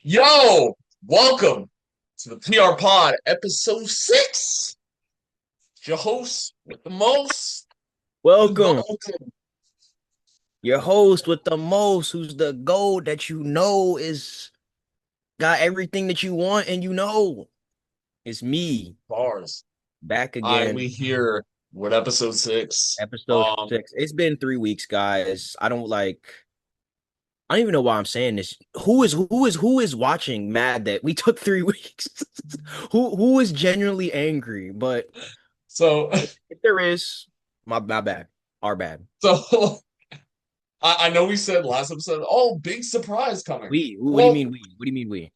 Yo, welcome to the PR Pod, episode 6. Your host with the most. Welcome, Welcome. your host with the most, who's the gold that is got everything that you want, and it's me Bars. back We again, here with episode 6. episode 6. It's been 3 weeks, guys. I don't even know why I'm saying this. Who is watching mad that we took 3 weeks? Who is genuinely angry? But So, if there is, my bad, our bad. so I know we said last episode, oh, big surprise coming. What do you Well, mean we? What do you mean we?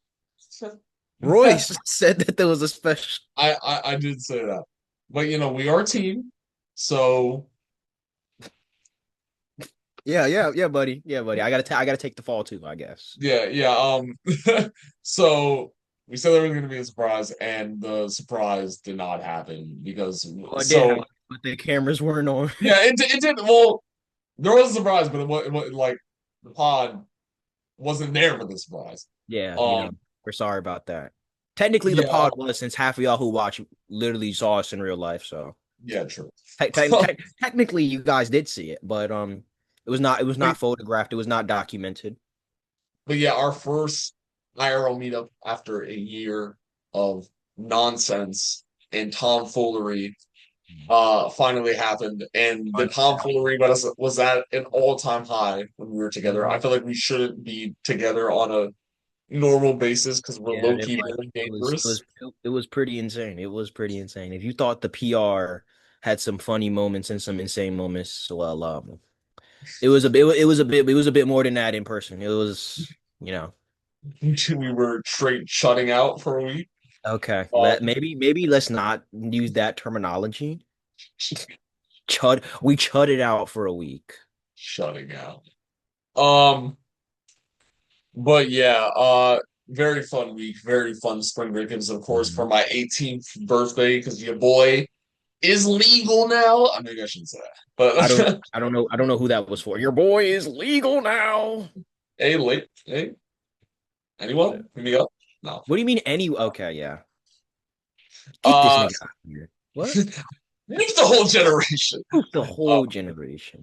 Royce said that there was a special. I did say that, but we are a team, so Yeah, buddy. Yeah, buddy. I gotta take the fall too, I guess. yeah. So we said there was going to be a surprise, and the surprise did not happen because Well, it did so happen, but the cameras weren't on. yeah, it did. Well, there was a surprise, but like the pod wasn't there for the surprise. Yeah, Um, we're sorry about that. Technically, the yeah, pod was since half of y'all who watch literally saw us in real life. So yeah, true. technically, you guys did see it, but it was not But, photographed. It was not documented. but yeah, our first IRL meetup after a year of nonsense and tomfoolery finally happened, and the tomfoolery was at an all-time high when we were together. I Mhm. feel like we shouldn't be together on a normal basis because we're Yeah, low-key really dangerous. it was pretty insane. It was pretty insane. If you thought the PR had some funny moments and some insane moments, well, it was a bit more than that in person. It was, you know. We were straight shutting out for a week. Okay. Um, Maybe let's not use that terminology. We chudded out for a week. shutting out. Um, but yeah, very fun week, very fun spring break. It was, of course, for Mhm. my 18th birthday because your boy is legal now. I maybe I shouldn't say that, I don't but I don't know who that was for. Your boy is legal now. hey, late, hey, anyone? Hit me up. No. What do you mean any okay, yeah. Get this Uh, nigga out of here. What? it's the whole generation. The Uh, whole generation.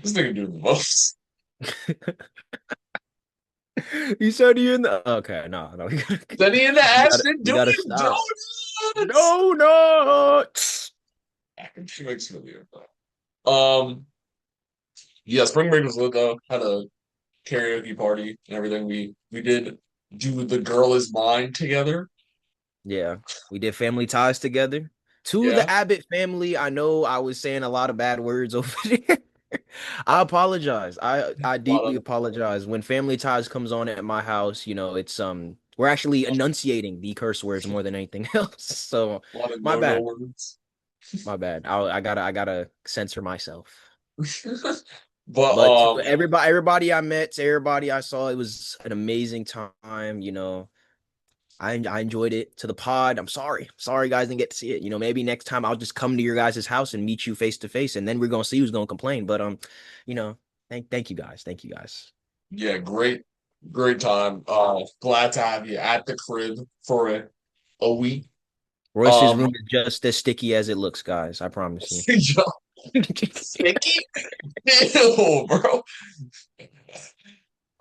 this nigga doing the most. You said you in the okay, no. Then he in the We gotta Ashton we doing gotta stop. donuts. Donuts. She makes me weird. Yeah, spring break was lit though. Had a karaoke party and everything. We did do the girl is mine together. Yeah, we did family ties together. To Yeah, the Abbott family, I know I was saying a lot of bad words over there. I apologize. I a lot deeply of apologize. When family ties comes on at my house, it's we're actually enunciating the curse words more than anything else. So a lot of my no bad. words. My bad. I gotta censor myself. But But to everybody I met, to everybody I saw, it was an amazing time. I enjoyed it. To the pod. I'm sorry. Sorry guys didn't get to see it. Maybe next time I'll just come to your guys' house and meet you face to face, and then we're gonna see who's gonna complain. But you know, thank you guys. Thank you guys. yeah, great time. Glad to have you at the crib for a week. Royce's Um room is just as sticky as it looks, guys. I promise you. Sticky? Ew, bro.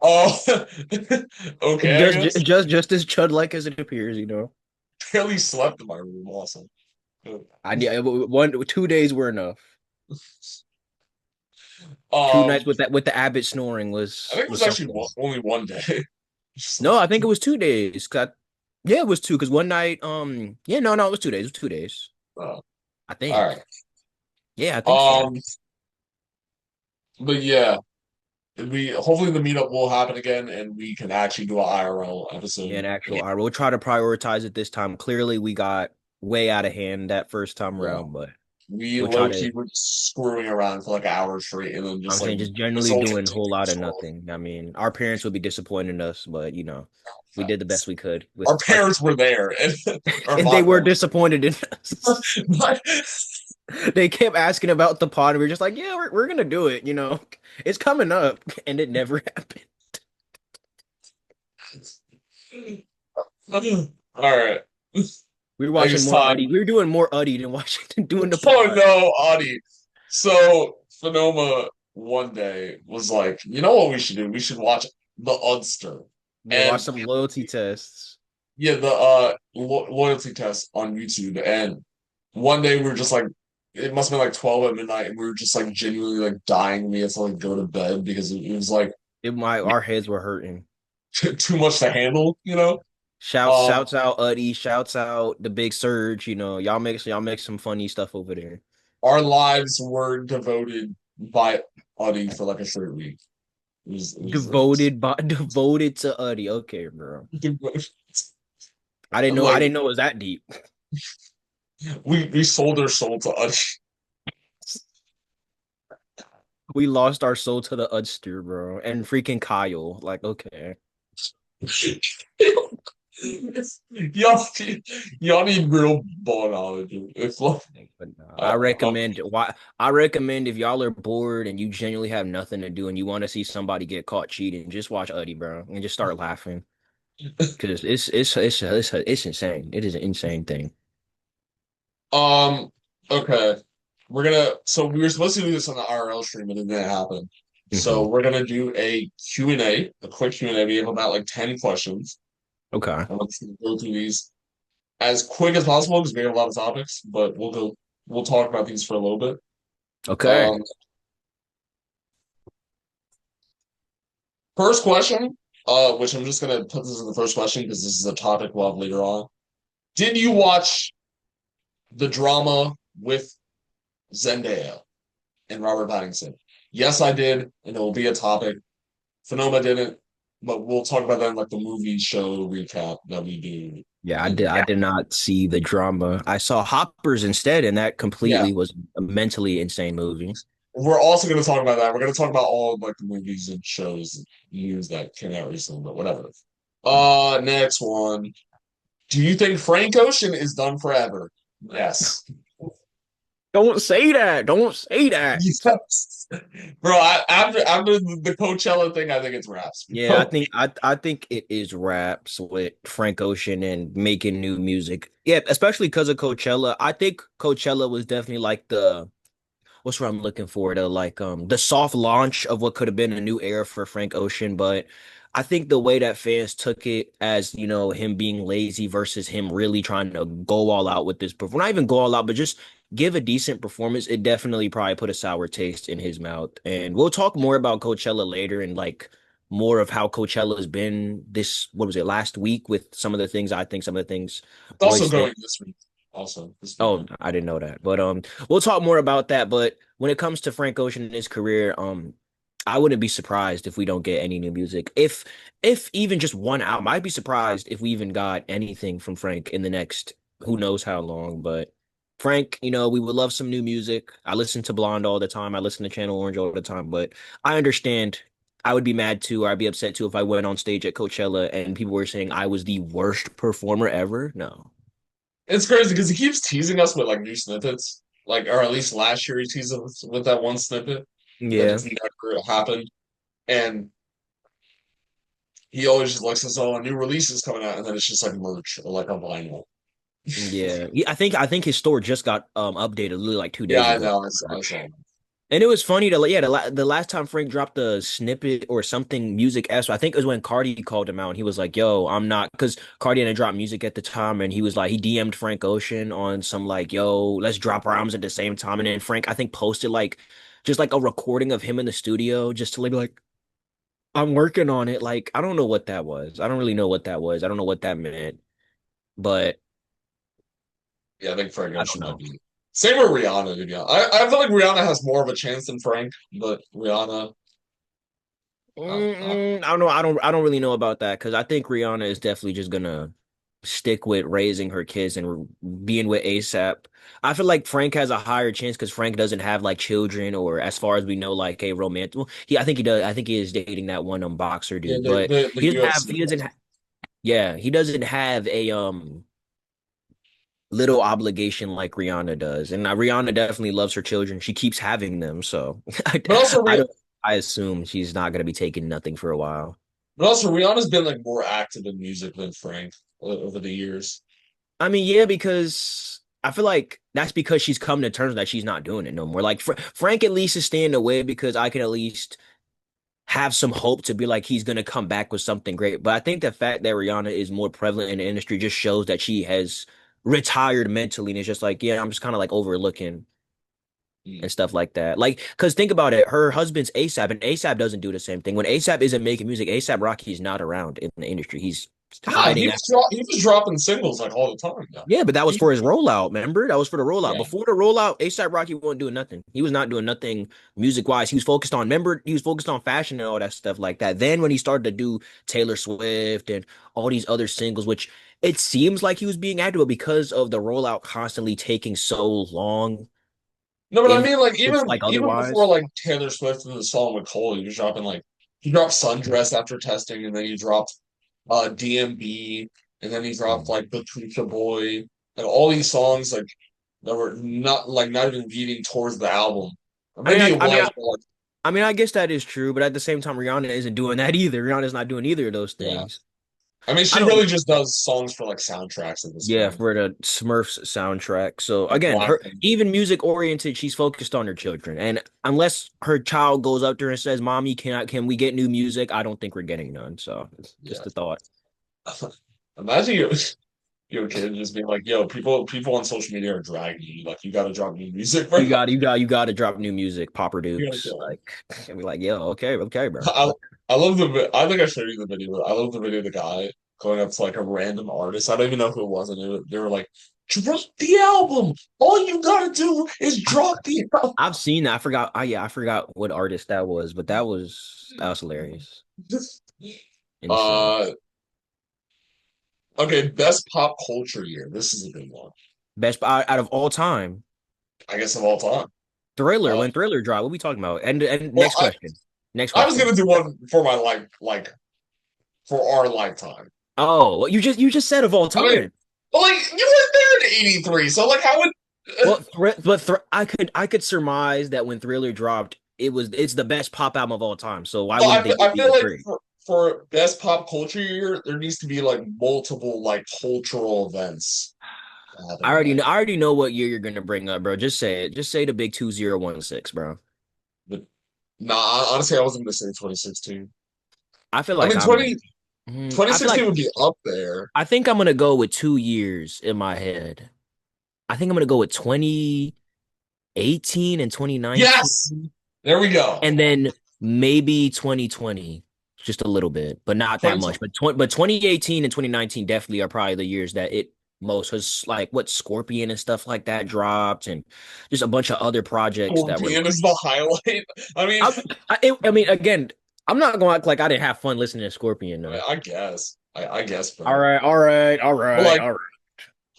Oh, okay, I guess. Just as chud like as it appears. Barely slept in my room, also. I need 2 days were enough. Two Um, nights with the Abbott snoring I think it was was actually something. only one day. Just No, like, I think it was 2 days. Yeah, it was two. Because one night, yeah, no, it was 2 days. It was 2 days. all I think. right. Yeah, I think so. Um, but yeah, we hopefully the meetup will happen again, and we can actually do an IRL Yeah, episode. an actual. Yeah, All right, we'll try to prioritize it this time. Clearly, we got way out of hand that first time yeah. around, but We we'll try low to. key were just screwing around for like an hour straight, and then just I'm like saying, just generally resulted doing a to whole lot of scroll. nothing. I mean, our parents would be disappointed in us, but we did the best Facts. we could with Our our, parents were there, and or and my they were parents. disappointed in us. But They kept asking about the pod, and we were just like, yeah, we're gonna do it. It's coming up, and it never happened. All right. We were I watching guess more time. Uddy. We were doing more Uddy than watching doing the Oh pod. no, Audie. So Phenoma one day was like, you know what we should do? We should watch the Udster. Yeah, watch And some loyalty tests. yeah, the loyalty test on YouTube. And one day we were just like, it must have been like 12 at midnight, and we were just like genuinely like dying. We had to like go to bed because it was like Our heads were hurting. too much to handle, you know? Um, Shouts out Uddy, shouts out the Big Surge. Y'all make some funny stuff over there. our lives were devoted by Audie for like a straight week. It was Devoted to Uddy. Okay, bro. I like didn't know it was that deep. we sold our soul to Audie. We lost our soul to the Udster, bro. And freaking Kyle. Like, okay. y'all, y'all need real ball knowledge. It's like But no, um, I recommend if y'all are bored and you genuinely have nothing to do and you want to see somebody get caught cheating, just watch Uddy, bro, and just start laughing because it's insane. It is an insane thing. um okay. So we were supposed to do this on the IRL stream, but it didn't happen. Hmm. So we're gonna do a Q&A, a quick Q&A. We have about like 10 questions. Okay. And let's go through these as quick as possible because we have a lot of topics, but we'll talk about these for a little bit. Okay. Um, First question, which I'm just gonna put this as the first question because this is a topic we'll have later on. Did you watch the drama with Zendaya and Robert Pattinson? Yes, I did, and it will be a topic. Phenoma didn't, but we'll talk about that in like the movie show recap that we do. Yeah, I And did. I did not see the drama. I saw Hoppers instead, and that yeah, completely was a mentally insane movie. we're also going to talk about that. We're going to talk about all of like the movies and shows and news that came out recently, but whatever. Next one. Do you think Frank Ocean is done forever? Yes. Don't say that. Don't say that. Yes. Bro, after the Coachella thing, I think it's wraps. Yeah, Bro, I think it is raps with Frank Ocean and making new music. Yeah, especially because of Coachella. I think Coachella was definitely like the what's what I'm looking for the soft launch of what could have been a new era for Frank Ocean, but I think the way that fans took it as, him being lazy versus him really trying to go all out with this performance. Not even go all out, but just give a decent performance. It definitely probably put a sour taste in his mouth. And we'll talk more about Coachella later and like more of how Coachella has been this, what was it, last week with some of the things I think, some of the things it's also Royce going thinks. this week. Also, this Oh, weekend. I didn't know that. But we'll talk more about that. But when it comes to Frank Ocean and his career, I wouldn't be surprised if we don't get any new music. If even just one album, I'd be surprised if we even got anything from Frank in the next who knows how long. But Frank, we would love some new music. I listen to Blonde all the time. I listen to Channel Orange all the time. But I understand I would be mad too, or I'd be upset too if I went on stage at Coachella and people were saying I was the worst performer ever. No. It's crazy because he keeps teasing us with like new snippets. Like, or at least last year he teased us with that one snippet that Yeah. it's never happened. And he always just lets us all on new releases coming out, and then it's just like merch or like a vinyl. Yeah, I think his store just got updated literally like 2 days Yeah, I ago. know. I saw him. And it was funny to yeah the last time Frank dropped a snippet or something music s I think it was when Cardi called him out and he was like, "Yo, I'm not," because Cardi didn't drop music at the time and he was like he DM'd Frank Ocean on some like, "Yo, let's drop our albums at the same time," and then Frank I think posted like just like a recording of him in the studio just to be like, "I'm working on it." Like I don't know what that was. I don't really know what that was. I don't know what that meant, but Yeah, I think Frank I don't Ocean might know. be. Same with Rihanna, to be honest. I feel like Rihanna has more of a chance than Frank, but Rihanna, I don't know. I don't really know about that because I think Rihanna is definitely just gonna stick with raising her kids and being with ASAP. I feel like Frank has a higher chance because Frank doesn't have like children or as far as we know, like a romantic. Well, I think he does. I think he is dating that one boxer yeah, dude, but the UFC. yeah, he doesn't have a little obligation like Rihanna does. And Rihanna definitely loves her children. She keeps having them, so But also, I don't I assume she's not gonna be taking nothing for a while. But also, Rihanna's been like more active in music than Frank over the years. I mean, yeah, because I feel like that's because she's come to terms that she's not doing it no more. Like Frank at least is staying away because I can at least have some hope to be like he's gonna come back with something great. But I think the fact that Rihanna is more prevalent in the industry just shows that she has retired mentally and it's just like, yeah, I'm just kind of like overlooking Mm. and stuff like that. Like, because think about it, her husband's ASAP, and ASAP doesn't do the same thing. When ASAP isn't making music, ASAP Rocky is not around in the industry. He's Nah, hiding out. he was dropping singles like all the time now. Yeah, but that was He, for his rollout. Remember, that was for the rollout. yeah. Before the rollout, ASAP Rocky wasn't doing nothing. He was not doing nothing music wise. He was focused on. Remember, he was focused on fashion and all that stuff like that. Then when he started to do Taylor Swift and all these other singles, which it seems like he was being active, but because of the rollout constantly taking so long, No, but I it mean, like looks like even before otherwise. like Taylor Swift and the song with Cole, he was dropping like he dropped Sundress after testing, and then he dropped DMB, and then he dropped like Batista Boy, and all these songs like that were not even leading towards the album. Or I mean, maybe it was, but like I guess that is true, but at the same time, Rihanna isn't doing that either. Rihanna's not doing either of those yeah. things. I mean, I she don't really just does songs for like soundtracks at this Yeah, point, for the Smurfs soundtrack. So like again, Black her Panther. even music oriented, she's focused on her children. And unless her child goes up there and says, "Mommy, can we get new music?" I don't think we're getting none. So it's Yeah. just a thought. Imagine your kid just being like, "Yo, people on social media are dragging you. Like, you got to drop new music, bro." You got to drop new music, Popper You gotta Dukes. kill Like, and be like, "Yo, okay, bro." I I love I think I showed you the video. I love the video of the guy going up to like a random artist. I don't even know who it was, and they were like, "Drop the album. All you gotta do is drop the album." I've seen that. I forgot. Yeah, I forgot what artist that was, but that was hilarious, insane. Uh, okay, best pop culture year. This is a good one. Best out of all time. I guess of all time. Thriller. Uh, When Thriller dropped, what we talking about? And well, next question. Next I was question. gonna do one for my like for our lifetime. Oh, well, you just said of all I mean, time. like you were there in '83, so like how would? Well, I could surmise that when Thriller dropped, it's the best pop album of all time. So why Well, wouldn't they give I you feel the like three? for best pop culture year, there needs to be like multiple like cultural events that happen in that. I already know what year you're gonna bring up, bro. Just say it. Just say the big 2016, bro. But nah, honestly, I wasn't gonna say 2016. I feel I like mean, I'm. I feel 2016 like would be up there. I think I'm gonna go with 2 years in my head. I think I'm gonna go with 2018 and Yes, 2019. there we go. And then maybe 2020, just a little bit, but not that much. 2020. But 2018 and 2019 definitely are probably the years that it most was like what Scorpion and stuff like that dropped, and just a bunch of other projects that were Scorpion like. is the highlight. I mean, I mean, again, I'm not going to act like I didn't have fun listening to Scorpion though. I guess. I guess, All bro. right, all right, all But right, like, all right.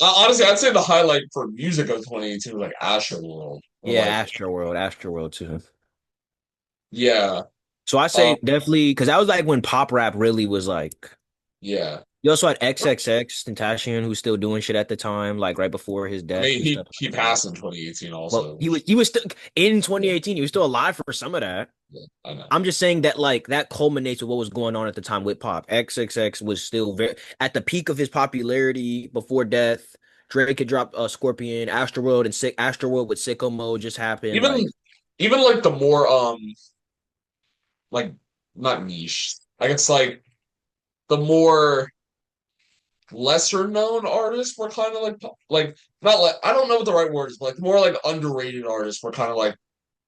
honestly, I'd say the highlight for music of 2018 was like Astroworld. Or like, Yeah, Astroworld too. yeah, So I say um, definitely because that was like when pop rap really was like. yeah. You also had XXX Tentacion, who's still doing shit at the time, like right before his I death mean, and stuff he like that. passed in 2018 Well, also. he was still in Yeah, 2018. He was still alive for some of that. yeah, I know. I'm just saying that like that culminates with what was going on at the time with pop. XXX was still very at the peak of his popularity before death. Drake had dropped Scorpion, Astroworld, and Astroworld with Sicko Mode just happened. Like Even even like the more like not niche. I guess like the more lesser known artists were kind of like not like I don't know what the right word is, but like more like underrated artists were kind of like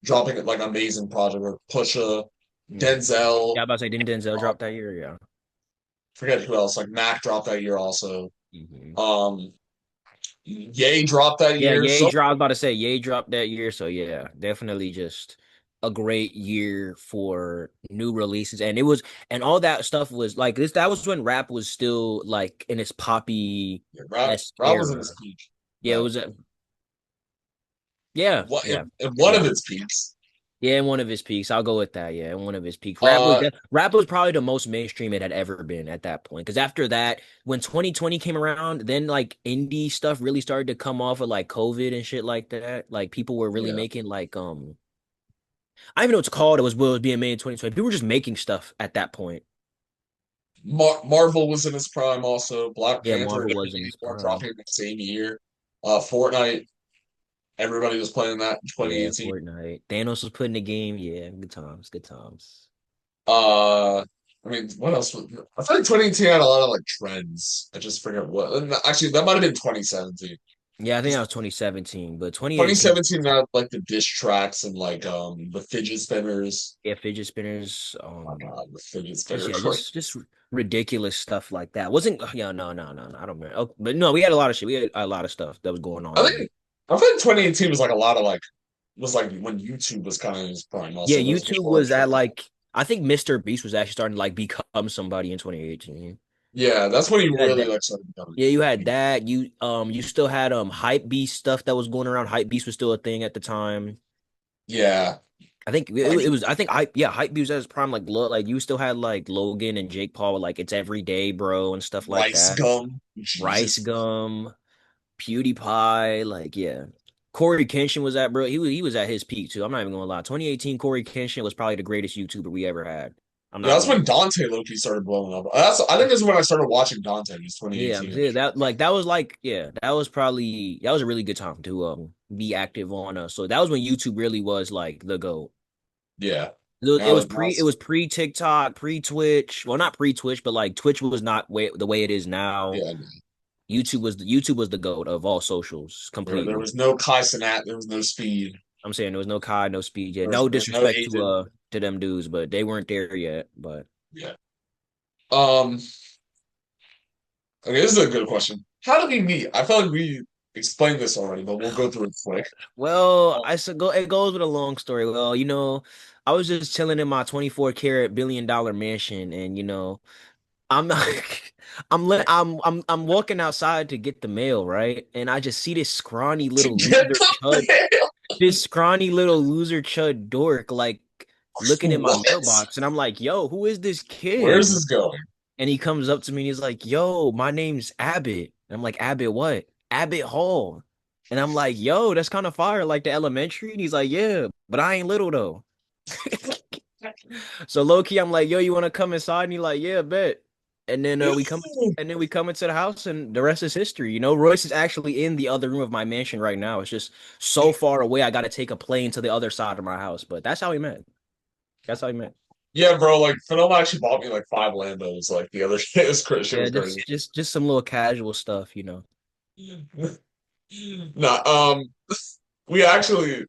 dropping like amazing project or Pusha, mm. Denzel, Yeah, I was about to say, didn't Denzel uh, drop that year? Yeah. forget who else, like Mac dropped that year also. hmm Um Ye dropped that Yeah, year. Ye So dropped. I was about to say Ye dropped that year, so yeah, definitely just a great year for new releases, and it was, and all that stuff was like this. That was when rap was still like in its poppy yeah, esque Rob was in era. his peak. Yeah, it But was yeah, what yeah, in one yeah, of its peaks. yeah. In one of his peaks, I'll go with that. Yeah, in one of his peaks, Uh rap was probably the most mainstream it had ever been at that point. Because after that, when 2020 came around, then like indie stuff really started to come off of like COVID and shit like that. Like people were really yeah. making like I don't even know what it's called. It was what was being made in 2020. People were just making stuff at that point. Marvel was in its prime also. Black Yeah, Panther Marvel and was in Infinity his War prime. dropping in the same year. Fortnite, everybody was playing that in Yeah, 2018. Fortnite. Thanos was put in the game. Yeah, good times, good times. Uh, I mean, what else I feel like 2018 had a lot of like trends. I just forget what. Actually, that might have been 2017. Yeah, I think that Because was 2017, but 2018, 2017 had like the diss tracks and like the fidget spinners. yeah, fidget spinners. Oh my God, the fidget Just spinner yeah, craze. just ridiculous stuff like that. Wasn't yeah, no. I don't remember. Oh, but no, we had a lot of shit. We had a lot of stuff that was going on I then. think I think 2018 was like a lot of like was like when YouTube was kind of in its prime. Yeah, Also, there was YouTube more like was at like I think Mr. Beast was actually starting to like become somebody in 2018. yeah, that's when he You had really that. like started becoming. Yeah, you had that. You still had Hype Beast stuff that was going around. Hype Beast was still a thing at the time. Yeah, I think like it was. I think Hype Beast at his prime. Like you still had like Logan and Jake Paul with like it's every day, bro, and stuff like Rice that. gum. Rice Jesus. Gum, PewDiePie, like yeah. Corey Kenshin was at bro. He was at his peak too. I'm not even gonna lie. 2018 Corey Kenshin was probably the greatest YouTuber we ever had. I'm Yeah, not that's gonna when lie. Dante Loki started blowing up. I think that's when I started watching Dante. It was Yeah, 2018. yeah, that was like yeah, that was probably that was a really good time to be active on so that was when YouTube really was like the GOAT. Yeah. It was Now pre pre TikTok, pre Twitch. Well, not pre Twitch, but like Twitch was not the way it is now. yeah, YouTube was the GOAT of all socials there completely. was no Kai Cenat, there was no speed. I'm saying there was no Kai, no speed yet. No There's no disrespect agent. to them dudes, but they weren't there yet. But Yeah. Um, okay, this is a good question. How did we meet? I feel like we explained this already, but we'll go through it quick. well, Um, I said go. It goes with a long story. Well, I was just chilling in my 24 carat $1 billion mansion, and I'm not. I'm walking outside to get the mail, right? And I just see to get the mail. this scrawny little loser chud dork, like looking in my What? mailbox, and I'm like, "Yo, who is this Where's kid?" this going? And he comes up to me and he's like, "Yo, my name's Abbott." And I'm like, "Abbott what?" "Abbott Hall." And I'm like, "Yo, that's kind of fire, like the elementary." And he's like, "Yeah, but I ain't little though." So low key, I'm like, "Yo, you want to come inside?" And he's like, "Yeah, bet." And then we come into the house, and the rest is history. Royce is actually in the other room of my mansion right now. It's just so far away. I got to take a plane to the other side of my house. But that's how we met. That's how we met. Yeah, bro, like Phenoma actually bought me like 5 Lambos like the other day. It was crazy. Shit Yeah, was crazy. just some little casual stuff. Nah, we actually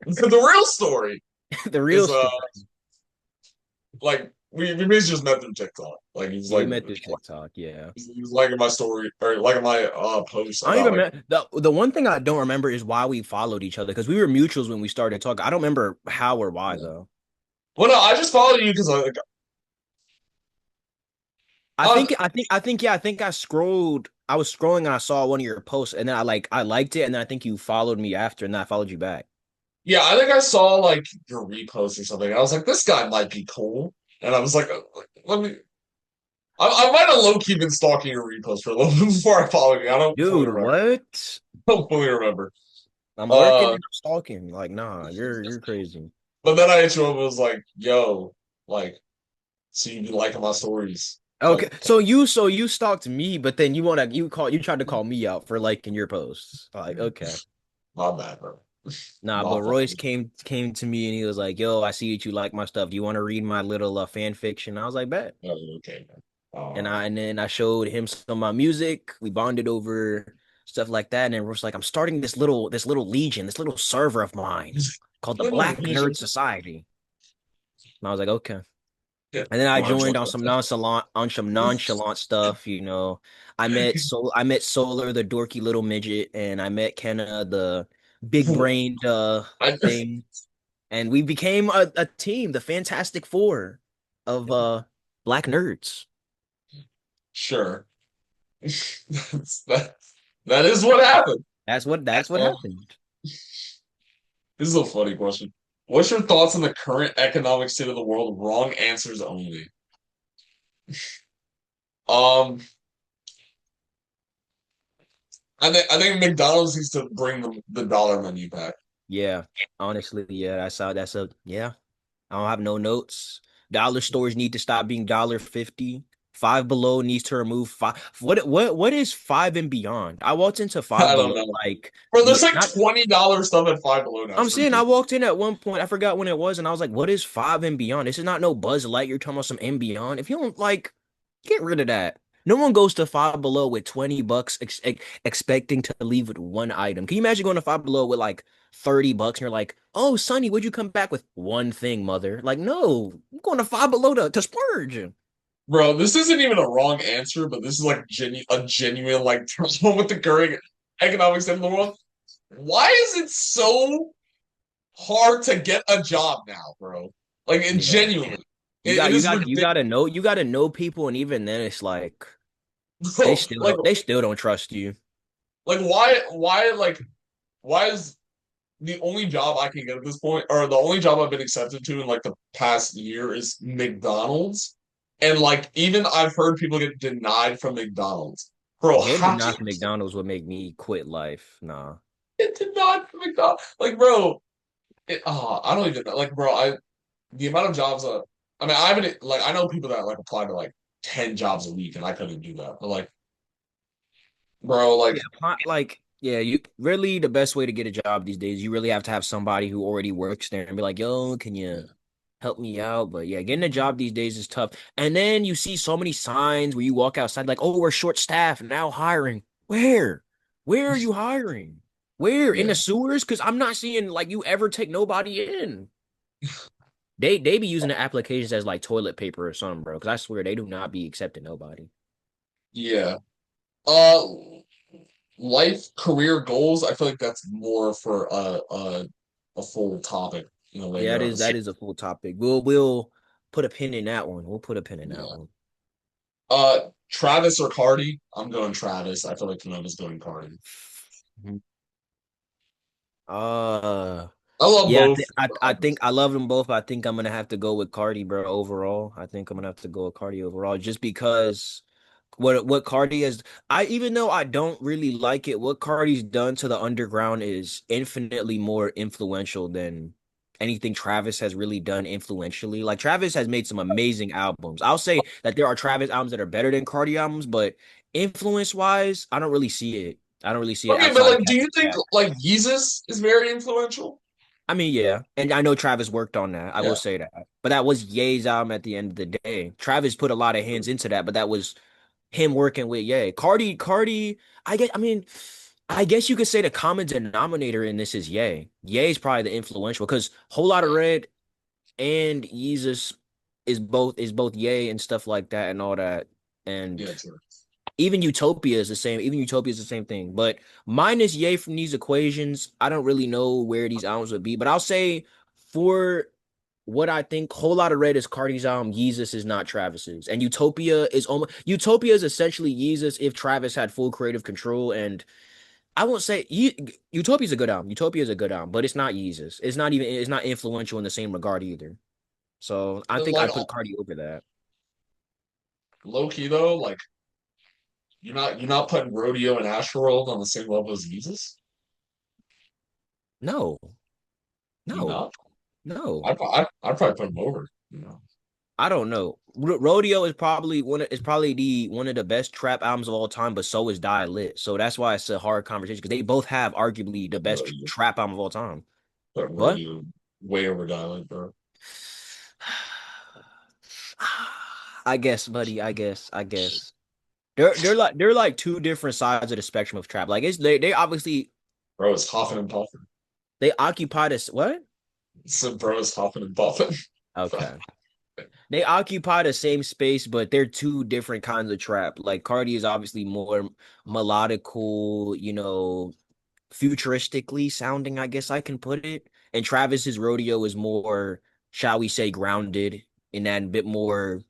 the real story The real is story. like we basically just met through TikTok. Like he's Yeah, we like met through TikTok. Yeah. he was liking my story or liking my post I don't about even like remember the one thing I don't remember is why we followed each other because we were mutuals when we started talking. I don't remember how or why yeah. though. Well no, I just followed you because like uh, I think I scrolled. I was scrolling and I saw one of your posts and then I liked it and then I think you followed me after and then I followed you back. yeah, I think I saw like your repost or something. I was like, this guy might be cool. And I was like, let me I might have low key been stalking your repost for a little bit before I followed you. I don't fully Dude, remember. what? Don't fully remember. I'm lurking Uh and I'm stalking. Like, nah, you're crazy. but then I hit you up and was like, yo, like so you be liking my stories. Okay, Like so you stalked me, but then you tried to call me out for liking your posts. Like, okay. my bad, bro. Nah, My but Royce fault. came to me and he was like, "Yo, I see that you like my stuff. Do you want to read my little fan fiction?" I was like, "Bet." Oh, okay, man. And then I showed him some of my music. We bonded over stuff like that. And then Royce was like, "I'm starting this little legion, this little server of mine called the Little Black Nerd vision. Society." And I was like, "Okay." Yeah. And then I Come on, joined join on some nonchalant stuff. I met Solar, the dorky little midget, and I met Kenna, the big brained I thing. And we became a team, the Fantastic Four of black nerds. sure. that, that is what happened. That's what Uh, happened. this is a funny question. What's your thoughts on the current economic state of the world? Wrong answers only. Um, I think McDonald's needs to bring the dollar menu back. Yeah, honestly, yeah, that's a yeah. I don't have no notes. Dollar stores need to stop being $1.50. Five Below needs to remove five. What is Five and Beyond? I walked into Five I don't Below know. like Bro, there's the like not. $20 stuff at Five Below now. I'm It's saying I ridiculous. walked in at one point. I forgot when it was, and I was like, "What is Five and Beyond? This is not no Buzz Light. You're talking about some and Beyond. If you don't like, get rid of that." No one goes to Five Below with $20 expecting to leave with one item. Can you imagine going to Five Below with like $30 and you're like, "Oh, Sonny, would you come back with one thing, mother?" Like, no, I'm going to Five Below to splurge. Bro, this isn't even a wrong answer, but this is like a genuine like problem with the current economic state of the world. Why is it so hard to get a job now, bro? Like it Yeah. genuinely, You it got you is got you ridiculous. gotta know people, and even then it's like Bro, they still don't trust you. why is the only job I can get at this point, or the only job I've been accepted to in like the past year is McDonald's. And like even I've heard people get denied from McDonald's. Bro, Getting how do denied you from McDonald's would make me quit life. Nah. get denied from McDonald's? Like, bro, I don't even know. Like, bro, the amount of jobs I mean, I haven't like I know people that like apply to like 10 jobs a week and I couldn't do that. But like, bro, like Yeah, like yeah, you really the best way to get a job these days, you really have to have somebody who already works there and be like, "Yo, can you yeah. help me out?" But yeah, getting a job these days is tough. And then you see so many signs where you walk outside like, "Oh, we're short staffed, now hiring." Where? Where are you hiring? Where? In Yeah. the sewers? Because I'm not seeing like you ever take nobody in. They be using the applications as like toilet paper or something, bro. Because I swear they do not be accepting nobody. Yeah. Uh life career goals, I feel like that's more for a full topic, Yeah, later that episode. is a full topic. We'll put a pin in that one. We'll put a pin in that Yeah. one. Travis or Cardi? I'm going Travis. I feel like Phenoma's going Cardi. Mhm. Uh, I love yeah, both. I think I love them both. But I think I'm gonna have to go with Cardi, bro. Overall, I think I'm gonna have to go with Cardi overall, just because what Cardi has. I even though I don't really like it, what Cardi's done to the underground is infinitely more influential than anything Travis has really done influentially. Like Travis has made some amazing albums. I'll say that there are Travis albums that are better than Cardi albums, but influence wise, I don't really see it. I don't really see it Okay, but outside of like, do you think Cat. like Yeezus is very influential? I mean, yeah, and I know Travis worked on that. I will Yeah. say that, but that was Ye's album at the end of the day. Travis put a lot of hands into that, but that was him working with Ye. Cardi. I guess you could say the common denominator in this is Ye. Ye is probably the influential because Whole Lotta Red and Yeezus is both Ye and stuff like that and all that. And Yeah, true. even Utopia is the same. Even Utopia is the same thing. But minus Ye from these equations, I don't really know where these albums would be. But I'll say for what I think, Whole Lotta Red is Cardi's album. Yeezus is not Travis's, and Utopia is essentially Yeezus if Travis had full creative control. And I won't say Utopia is a good album. Utopia is a good album, but it's not Yeezus. It's not influential in the same regard either. So I think Like I'd put Cardi over that. low key though, like you're not putting Rodeo and Astroworld on the same level as Yeezus. No, You no, not? no. I'd probably put him over. I don't know. Rodeo is probably one of the best trap albums of all time, but so is Die Lit. So that's why it's a hard conversation because they both have arguably the best Rodeo. trap album of all time. Put What? Rodeo way over Dialect, bro. I guess, buddy. I guess. They're like two different sides of the spectrum of trap. Like they obviously Bro, it's huffing and puffing. they occupy this what? So bro is huffing and puffing. Okay. They occupy the same space, but they're two different kinds of trap. Like Cardi is obviously more melodical, futuristically sounding, I guess I can put it. And Travis's Rodeo is more, shall we say, grounded in that bit more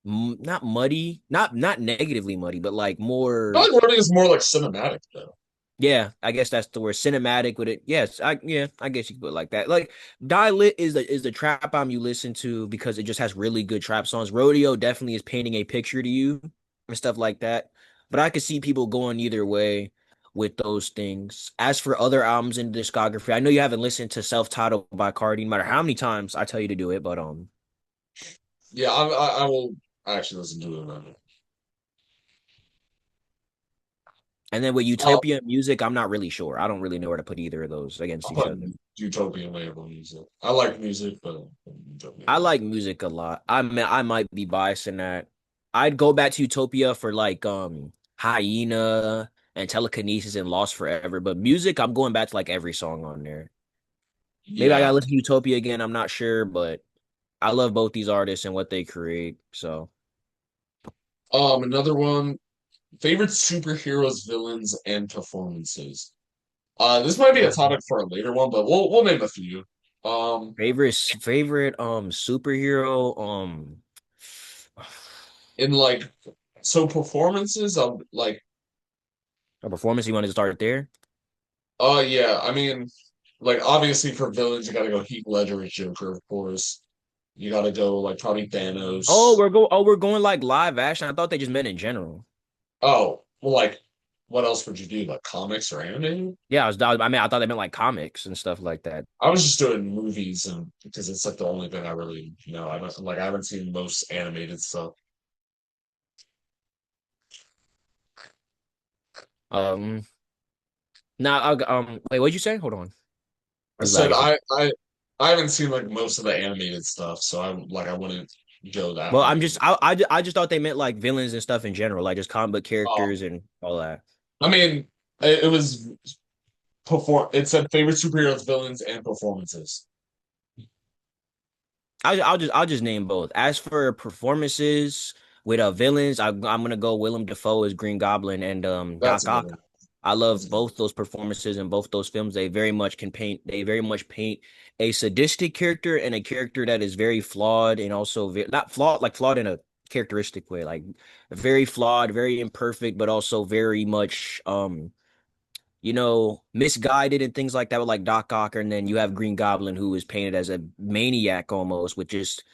not muddy, not negatively muddy, but like I more. feel like Rodeo is more like cinematic though. Yeah, I guess that's the word. Cinematic with it. Yes, I guess you could put it like that. Like Die Lit is the trap album you listen to because it just has really good trap songs. Rodeo definitely is painting a picture to you and stuff like that. But I could see people going either way with those things. As for other albums in the discography, I know you haven't listened to Self-Titled by Cardi, no matter how many times I tell you to do it, but Yeah, I will. I actually listened to it. Then. And then with Uh, Utopia and music, I'm not really sure. I don't really know where to put either of those against I each put other. Utopian label music. I like music, but Utopian I label. like music a lot. I might be biased in that. I'd go back to Utopia for like Hyena and Telekinesis and Lost Forever, but music, I'm going back to like every song on there. Maybe I Yeah. gotta listen to Utopia again. I'm not sure, but I love both these artists and what they create. So Another one. Favorite superheroes, villains, and performances. This might be a topic for a later one, but we'll name a few. Um, favorite superhero in like so performances of like a performance you want to start there? yeah, I mean like obviously for villains you gotta go Heath Ledger as Joker, of course. You gotta go like probably Thanos. We're going like live action. I thought they just meant in general. Oh, well like what else would you do? Like comics or anime? Yeah, I mean I thought they meant like comics and stuff like that. I was just doing movies and because it's like the only thing I really know. I haven't seen most animated stuff. Um Now, wait, what'd you say? Hold on. I You said lagging some. I haven't seen like most of the animated stuff, so I wouldn't go that Well, hard. With it. I just thought they meant like villains and stuff in general, like just comic book Um, characters and all that. I mean, it was perform. It said favorite superheroes, villains, and performances. I'll just name both. As for performances with villains, I'm gonna go Willem Dafoe as Green Goblin and That's a Doc good Ock. one. I That's love a good both those performances in both those films. They very much can paint. They very much paint a sadistic character and a character that is very flawed and also not flawed, like flawed in a characteristic way, like very flawed, very imperfect, but also very much misguided and things like that with like Doc Ock, and then you have Green Goblin who is painted as a maniac almost, with just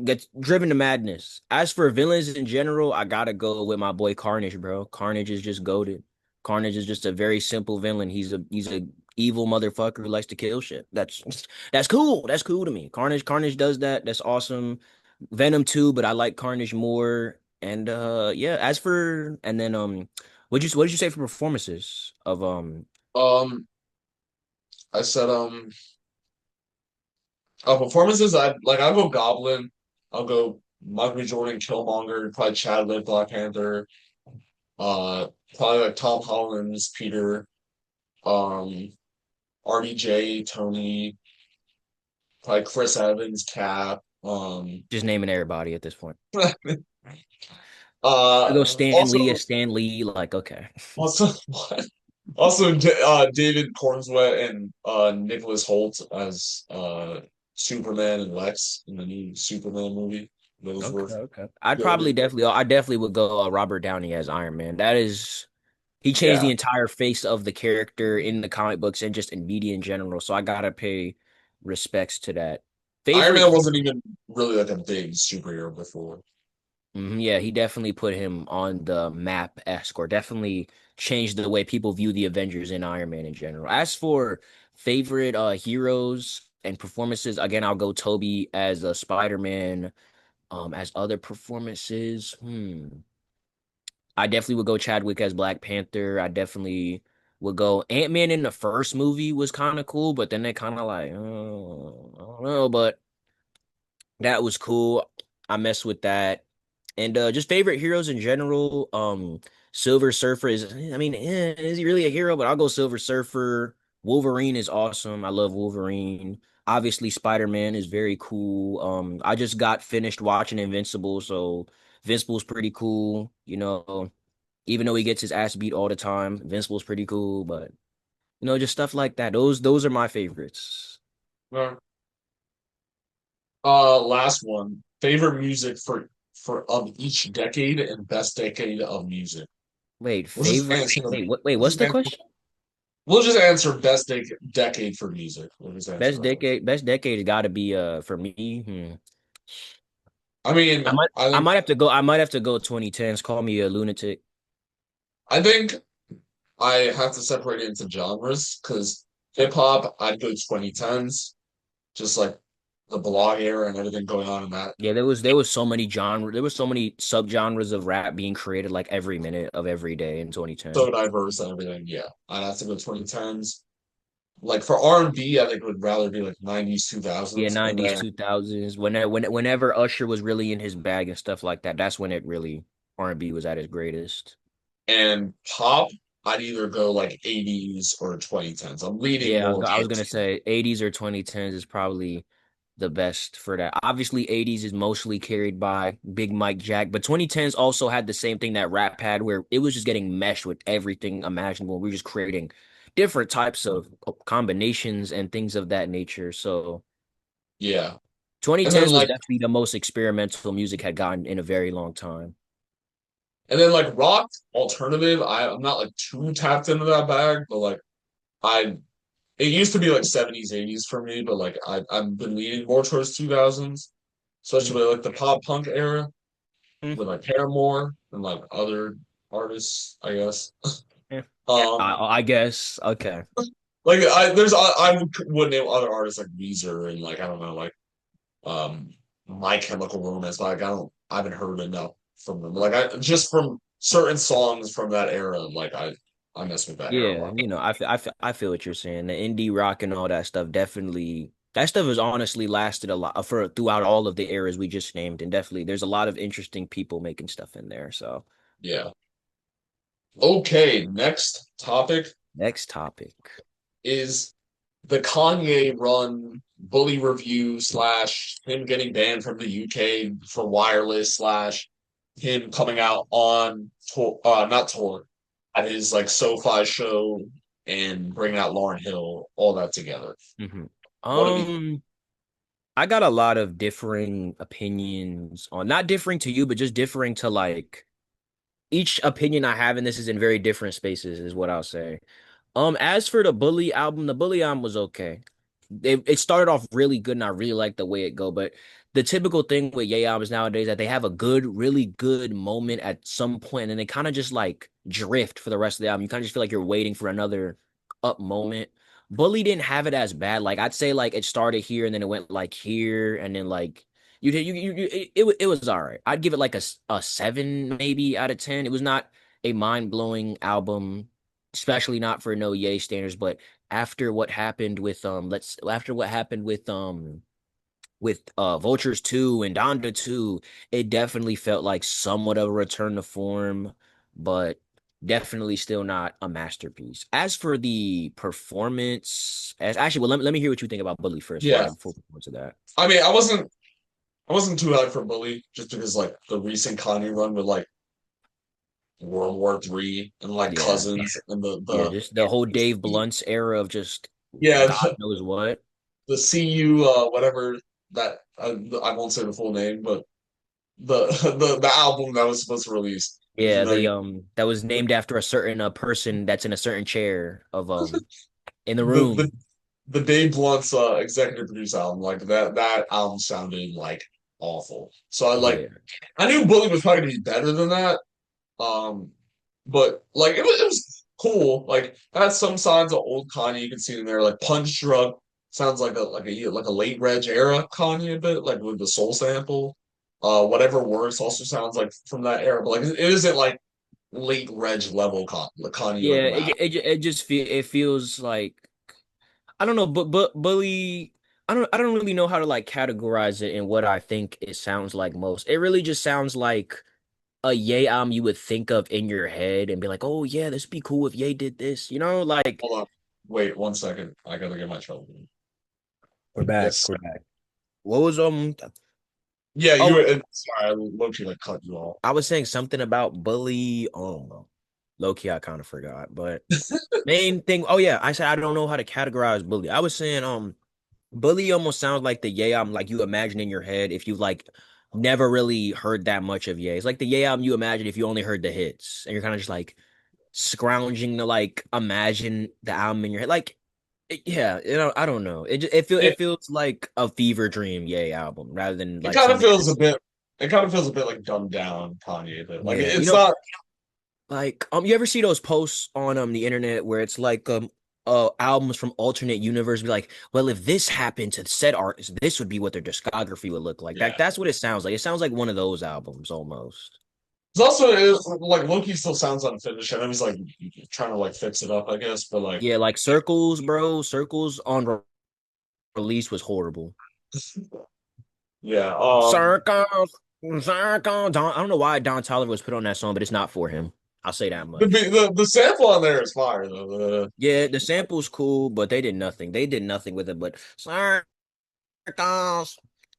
gets driven to madness. As for villains in general, I gotta go with my boy Carnage, bro. Carnage is just goated. Carnage is just a very simple villain. He's a evil motherfucker who likes to kill shit. That's cool. That's cool to me. Carnage does that. That's awesome. Venom too, but I like Carnage more. And yeah, as for and then what did you say for performances of one. I said performances. I'll go Goblin. I'll go Michael B. Jordan, Killmonger, probably Chadwick, Black Panther. Uh, Probably like Tom Holland's Peter. Um, RDJ, Tony. Probably Chris Evans, Cap. just naming everybody at this point? I go Also, Stan Lee, like okay. also, what? Also, David Cornswet and Nicholas Holt as Superman and Lex in the new Superman movie. Those were Okay, okay. good. I definitely would go Robert Downey as Iron Man. That is, he changed Yeah, the entire face of the character in the comic books and just in media in general. So I gotta pay respects to that. Iron Favorite, Man wasn't even really like a big superhero before. yeah, he definitely put him on the map esque, or definitely changed the way people view the Avengers and Iron Man in general. As for favorite heroes and performances, again, I'll go Toby as a Spider-Man. As other performances, I definitely would go Chadwick as Black Panther. I definitely would go Ant-Man in the first movie was kind of cool, but then they kind of like, oh, I don't know, but that was cool. I mess with that. And just favorite heroes in general. Silver Surfer is, I mean, is he really a hero? But I'll go Silver Surfer. Wolverine is awesome. I love Wolverine. Obviously, Spider-Man is very cool. I just got finished watching Invincible, so Invincible's pretty cool. Even though he gets his ass beat all the time, Invincible's pretty cool. But just stuff like that. Those are my favorites. Uh, Last one. Favorite music for of each decade and best decade of music. Wait, We'll just favorite? answer. Wait, We'll what's just the answer. question? We'll just answer best decade for music. We'll just answer that one. Best decade has got to be for me. I mean, I might have to go 2010s. Call me a lunatic. I think I have to separate it into genres because hip hop, I'd go 2010s, just like the blog era and everything going on in that. Yeah, there was so many there was so many subgenres of rap being created like every minute of every day in So 2010. diverse and everything. Yeah, I'd have to go 2010s. Like for R&B, I think it would rather be like 90s, Yeah, 2000s, and 90s, then 2000s. Whenever Usher was really in his bag and stuff like that, that's when it really R&B was at its greatest. and pop, I'd either go like 80s or 2010s. I'm leaning Yeah, more I was towards gonna say 80s or 2010s is probably the best for that. Obviously, 80s is mostly carried by Big Mike Jack, but 2010s also had the same thing that rap had, where it was just getting meshed with everything imaginable. We are just creating different types of combinations and things of that nature. So yeah. And then 2010s was like definitely the most experimental music had gotten in a very long time. rock alternative, I'm not like too tapped into that bag, but like I it used to be like 70s, 80s for me, but like I've been leaning more towards 2000s, especially like the pop punk era Mhm. with like Paramore and like other artists, I guess. Yeah. Um, I guess. Okay. like I would name other artists like Weezer and like I don't know like um My Chemical Romance, but like I haven't heard enough from them. Like I just from certain songs from that era, like I mess with that era a Yeah, lot. I feel what you're saying. The indie rock and all that stuff definitely that stuff has honestly lasted a lot for throughout all of the eras we just named, and definitely there's a lot of interesting people making stuff in there. So Yeah. Okay, next topic next topic. is the Kanye run bully review slash him getting banned from the UK for wireless slash him coming out on tour, not tour, at his like SoFi show and bringing out Lauren Hill, all that together. hmm What do we? I got a lot of differing opinions on not differing to you, but just differing to like each opinion I have in this is in very different spaces, is what I'll say. As for the Bully album was okay. It started off really good, and I really like the way it go. But the typical thing with Ye albums nowadays that they have a good, really good moment at some point, and they kind of just like drift for the rest of the album. You kind of just feel like you're waiting for another up moment. Bully didn't have it as bad. Like I'd say, like it started here, and then it went like here, and then like it was all right. I'd give it like a 7 maybe out of 10. It was not a mind blowing album, especially not for no Ye standards, but after what happened with after what happened with Vultures 2 and Donda 2, it definitely felt like somewhat of a return to form, but definitely still not a masterpiece. As for the performance, as actually, well, let me hear what you think about Bully first Yeah, before we go to that. I mean, I wasn't too hyped for Bully just because like the recent Kanye run with like World War III and like Yeah. Cousins and Yeah, the just the whole Dave Blunt's era of just yeah God knows what. the CU whatever that I won't say the full name, but the the album that was supposed to release. You Yeah, know, the that was named after a certain person that's in a certain chair of in the the room. the Dave Blunt's executive produce album, like that album sounded like awful. So Yeah. I knew Bully was probably gonna be better than that. Um, but like it was cool. Like it had some signs of old Kanye. You can see in there, like Punch Drunk sounds like a late Reg era Kanye a bit, like with the soul sample. Whatever works also sounds like from that era, but like it isn't like late Reg level Kanye like Yeah, rap. it just it feels like I don't know, but Bully I don't really know how to like categorize it in what I think it sounds like most. It really just sounds like a Ye album you would think of in your head and be like, "Oh yeah, this would be cool if Ye did this." You know, like Hold on, wait 1 second. I gotta get my trouble. we're back. Yes, We're back. What was yeah. You oh, were sorry. I low key like cut you off. I was saying something about Bully. Oh, low key, I kind of forgot. But main thing. Oh yeah, I said I don't know how to categorize Bully. I was saying Bully almost sounds like the Ye album, like you imagine in your head if you like never really heard that much of Ye. It's like the Ye album you imagine if you only heard the hits, and you're kind of just like scrounging to like imagine the album in your head. Like, yeah, I don't know. It It feels like a fever dream Ye album rather than it like kind of something. feels a bit. It kind of feels a bit like dumbed down Kanye, but Yeah, it's not. like you ever see those posts on the internet where it's like albums from alternate universe be like, well, if this happened to said artist, this would be what their discography would look like. Yeah. That's what it sounds like. It sounds like one of those albums almost. It's also like Loki still sounds unfinished. I know he's like trying to like fix it up, I guess, but like Yeah, like Circles, bro. Circles on release was horrible. yeah, Circles, Circles. I don't know why Don Toliver was put on that song, but it's not for him. I'll say that much. the sample on there is fire though. Yeah, the sample's cool, but they did nothing. They did nothing with it. But circles,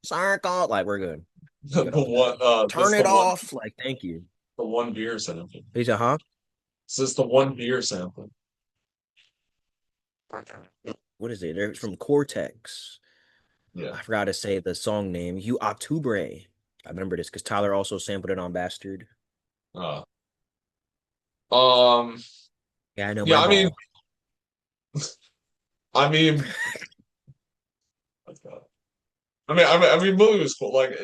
circles, like we're good. The, Good the off that. one Turn it off. Like, thank you. the one beer sample. He said, huh? It's just the one beer sample. What is it? They're from Cortex. Yeah. I forgot to say the song name. You Octubre. I remember this because Tyler also sampled it on Bastard. Uh, um. Yeah, I know Yeah. my I mean. ball. I mean. Movie was cool. Like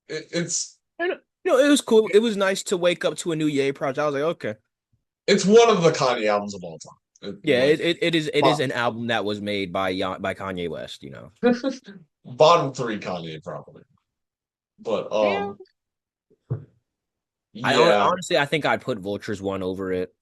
it's And, it was cool. It was nice to wake up to a new Ye project. I was like, okay. it's one of the Kanye albums of all time. Yeah, Like it is an album that was made by Kanye West, you know. bottom three Kanye probably, but Yeah. yeah, Honestly I think I'd put Vultures one over it.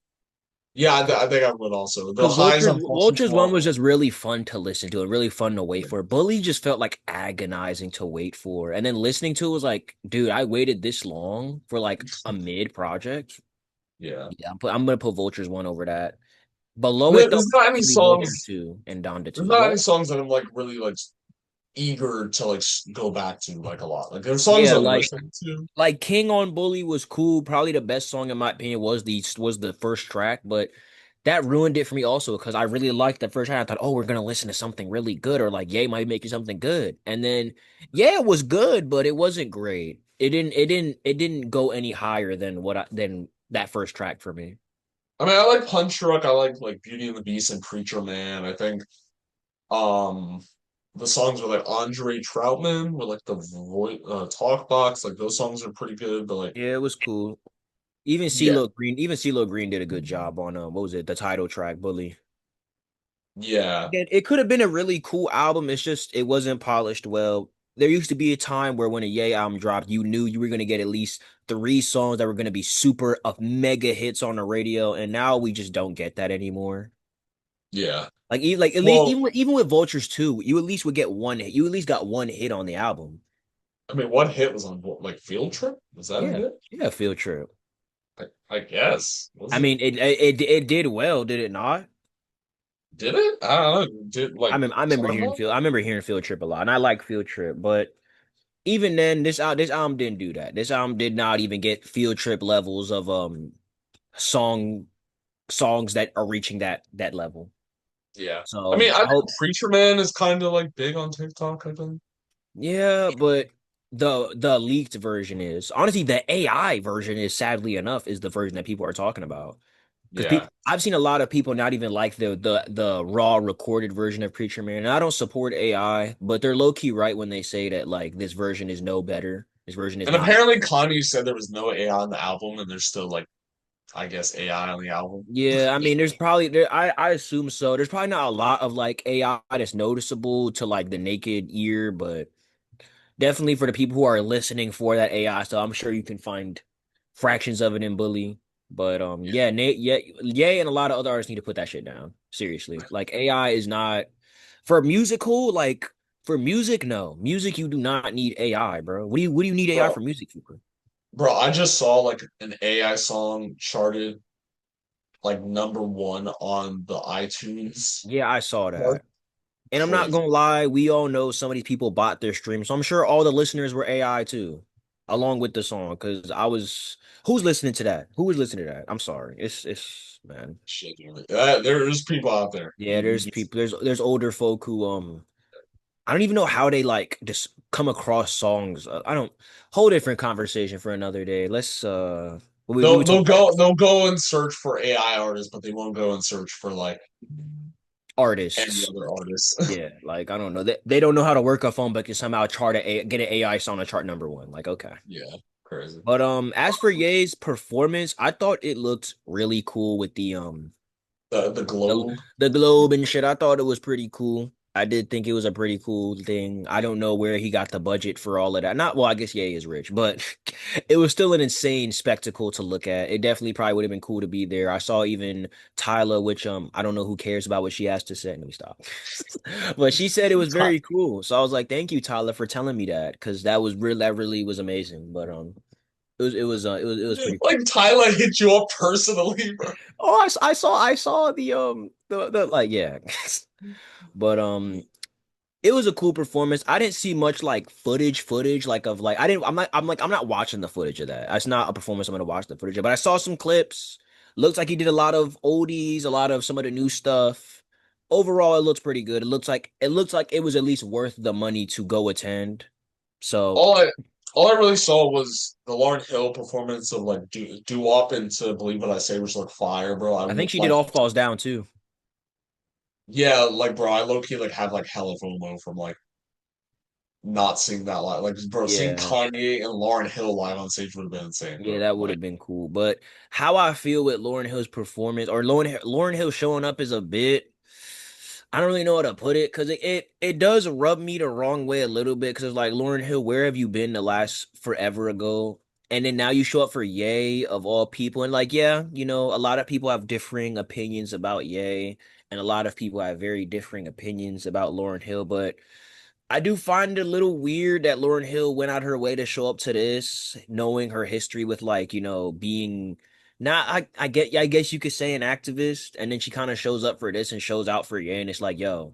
yeah. I think I would also. The Because highs on Vultures Vultures one one. was just really fun to listen to and really fun to wait for. Bully just felt like agonizing to wait for. And then listening to it was like, dude, I waited this long for like a mid project. Yeah. Yeah, I'm gonna put Vultures one over that. Below it though, There's not any maybe Vultures songs. two and Donda There's two. not What? any songs that I'm like really like eager to like go back to like a lot. Like there's songs Yeah, I listen to. like King on Bully was cool. Probably the best song in my opinion was the first track, but that ruined it for me also because I really liked the first track. I thought, oh, we're gonna listen to something really good, or like Ye might make you something good. And then yeah, it was good, but it wasn't great. It didn't go any higher than than that first track for me. I mean, I like Punch Truck. I like Beauty and the Beast and Preacher Man. I think um the songs with like Andre Troutman with like the voice talk box, like those songs are pretty good. But like Yeah, it was cool. yeah, Even CeeLo Green did a good job on what was it, the title track, Bully. yeah, Again, it could have been a really cool album. It's just it wasn't polished well. There used to be a time where when a Ye album dropped, you knew you were gonna get at least three songs that were gonna be super of mega hits on the radio, and now we just don't get that anymore. yeah. Like at least Well, even with Vultures 2, you at least would get one hit. You at least got one hit on the album. I mean, what hit was on what, like Field Trip? Was that a Yeah, hit? yeah, Field Trip. I guess. Was I it? mean, it did well, did it not? Did it? I don't know. Did like Carnival? I remember hearing Field Trip a lot, and I like Field Trip, but even then, this album didn't do that. This album did not even get Field Trip levels of song songs that are reaching that level. Yeah. I So mean, I I think hope, Preacher Man is kind of like big on TikTok, I think. yeah, but the leaked version is honestly the AI version is sadly enough is the version that people are talking about. Because Yeah. I've seen a lot of people not even like the raw recorded version of Preacher Man. And I don't support AI, but they're low key right when they say that like this version is no better. This version is And not. apparently Kanye said there was no AI on the album, and there's still like I guess AI on the album. Yeah, I mean, there's probably there. I assume so. There's probably not a lot of like AI that's noticeable to like the naked ear, but definitely for the people who are listening for that AI stuff, I'm sure you can find fractions of it in Bully. But Yeah. yeah, Nate, yeah, yeah, and a lot of other artists need to put that shit down. Seriously, like AI is not for musical. Like for music, no music. You do not need AI, bro. What do you need AI for Bro, music for? bro, I just saw like an AI song charted like number one on the iTunes Yeah, I saw chart. that. And I'm not Crazy. gonna lie, we all know some of these people bought their stream, so I'm sure all the listeners were AI too, along with the song. Because who's listening to that? Who was listening to that? I'm sorry, it's man. Shit, dude. There's people out there. Yeah, there's people, there's older folk who I don't even know how they like just come across songs. I don't whole different conversation for another day. Let's we They'll would talk they'll about go they'll go and search for AI artists, but they won't go and search for like any artists. other artists. Yeah, like I don't know. They don't know how to work a phone, but can somehow get an AI song to chart number one. Like okay. Yeah, crazy. But as for Ye's performance, I thought it looked really cool with the the the globe. the globe and shit. I thought it was pretty cool. I did think it was a pretty cool thing. I don't know where he got the budget for all of that. Not well, I guess Ye is rich, but it was still an insane spectacle to look at. It definitely probably would have been cool to be there. I saw even Tyla, which I don't know who cares about what she has to say. Let me stop. But she said it was very cool. So I was like, thank you, Tyler, for telling me that because that really was amazing. But it was pretty cool. Like Tyler hit you up personally, bro. Oh, I saw the like yeah. But it was a cool performance. I didn't see much like footage like of like I didn't I'm not watching the footage of that. That's not a performance I'm gonna watch the footage of. But I saw some clips. Looks like he did a lot of oldies, a lot of some of the new stuff. Overall, it looks pretty good. It looks like it was at least worth the money to go attend. So All I all I really saw was the Lauryn Hill performance of like do Wop into Believe What I Say, which looked fire, bro. I think she did All Falls Down too. Yeah, like bro, I low key like have like hella FOMO from like not seeing that live. Like bro, seeing Yeah. Kanye and Lauryn Hill live on stage would have been insane, Yeah, bro. that would Like have been cool. But how I feel with Lauryn Hill's performance or Lauryn Hill showing up is a bit, I don't really know how to put it because it does rub me the wrong way a little bit because it's like Lauryn Hill, where have you been the last forever ago? And then now you show up for Ye of all people. And like, yeah, a lot of people have differing opinions about Ye, and a lot of people have very differing opinions about Lauryn Hill, but I do find it a little weird that Lauryn Hill went out her way to show up to this, knowing her history with like, being not I guess you could say an activist, and then she kind of shows up for this and shows out for Ye, and it's like, yo,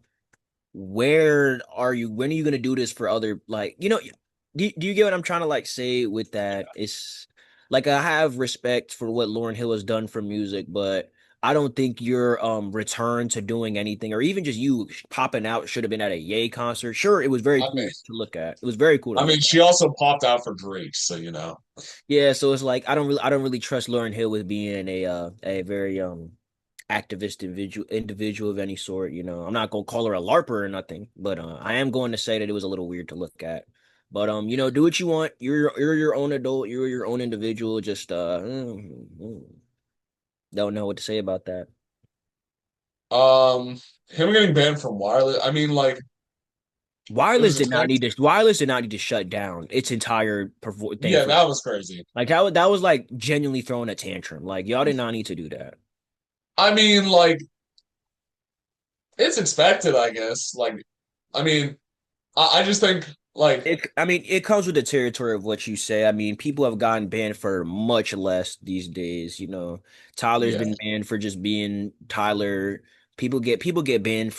where are you? When are you gonna do this for other like do you get what I'm trying to like say with that? It's like I have respect for what Lauryn Hill has done for music, but I don't think your return to doing anything or even just you popping out should have been at a Ye concert. Sure, it was very I mean cool to look at. It was very cool to I look mean at. she also popped out for Drake, so you know. Yeah, so it's like I don't really trust Lauryn Hill with being a very activist individual of any sort. I'm not gonna call her a LARPer or nothing, but I am going to say that it was a little weird to look at. But do what you want. You're your own adult. You're your own individual. Just don't know what to say about that. Him getting banned from wireless, I mean like it was expected. Wireless did not need to shut down its entire thing Yeah, for that was crazy. like that was like genuinely throwing a tantrum. Like y'all did not need to do that. I mean like it's expected, I guess. Like I mean, I just think like I mean, it comes with the territory of what you say. I mean, people have gotten banned for much less these days. Tyler's yeah, been banned for just being Tyler. People get banned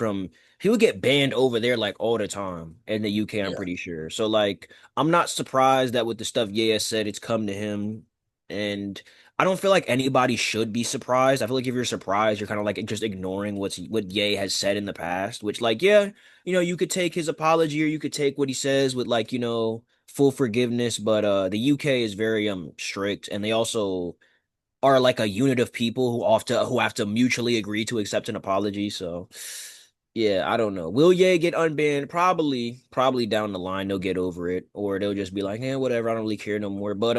over there like all the time in the UK. I'm yeah. pretty sure. So like, I'm not surprised that with the stuff Ye has said, it's come to him, and I don't feel like anybody should be surprised. I feel like if you're surprised, you're kind of like just ignoring what Ye has said in the past. Which like, yeah, you could take his apology or you could take what he says with like, full forgiveness, but the UK is very strict, and they also are like a unit of people who have to mutually agree to accept an apology. So yeah, I don't know. Will Ye get unbanned? Probably down the line they'll get over it, or they'll just be like, whatever, I don't really care no more. But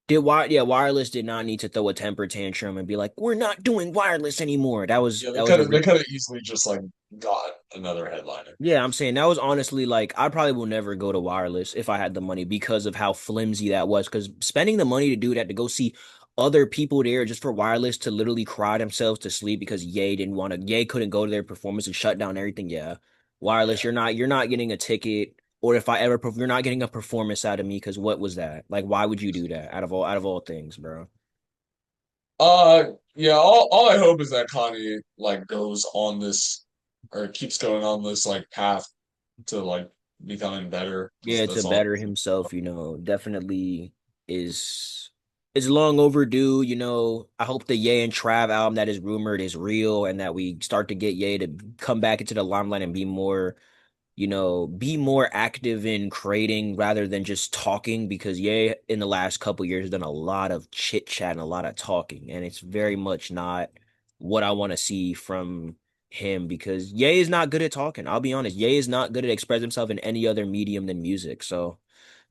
wireless did not need to throw a temper tantrum and be like, we're not doing wireless anymore. That was Yeah, that was a they could have easily just like got another headliner. Yeah, I'm saying that was honestly like I probably will never go to wireless if I had the money because of how flimsy that was. Because spending the money to do that to go see other people there just for wireless to literally cry themselves to sleep because Ye couldn't go to their performance and shut down everything. Yeah, wireless, Yeah. you're not getting a ticket, or if you're not getting a performance out of me because what was that? Like, why would you do that out of all things, bro? Yeah, all I hope is that Kanye like goes on this or keeps going on this like path to like becoming better because Yeah, to that's all. better himself, definitely is long overdue. I hope the Ye and Trav album that is rumored is real and that we start to get Ye to come back into the limelight and be more active in creating rather than just talking because Ye in the last couple years has done a lot of chit chat and a lot of talking, and it's very much not what I want to see from him because Ye is not good at talking. I'll be honest, Ye is not good at expressing himself in any other medium than music. So,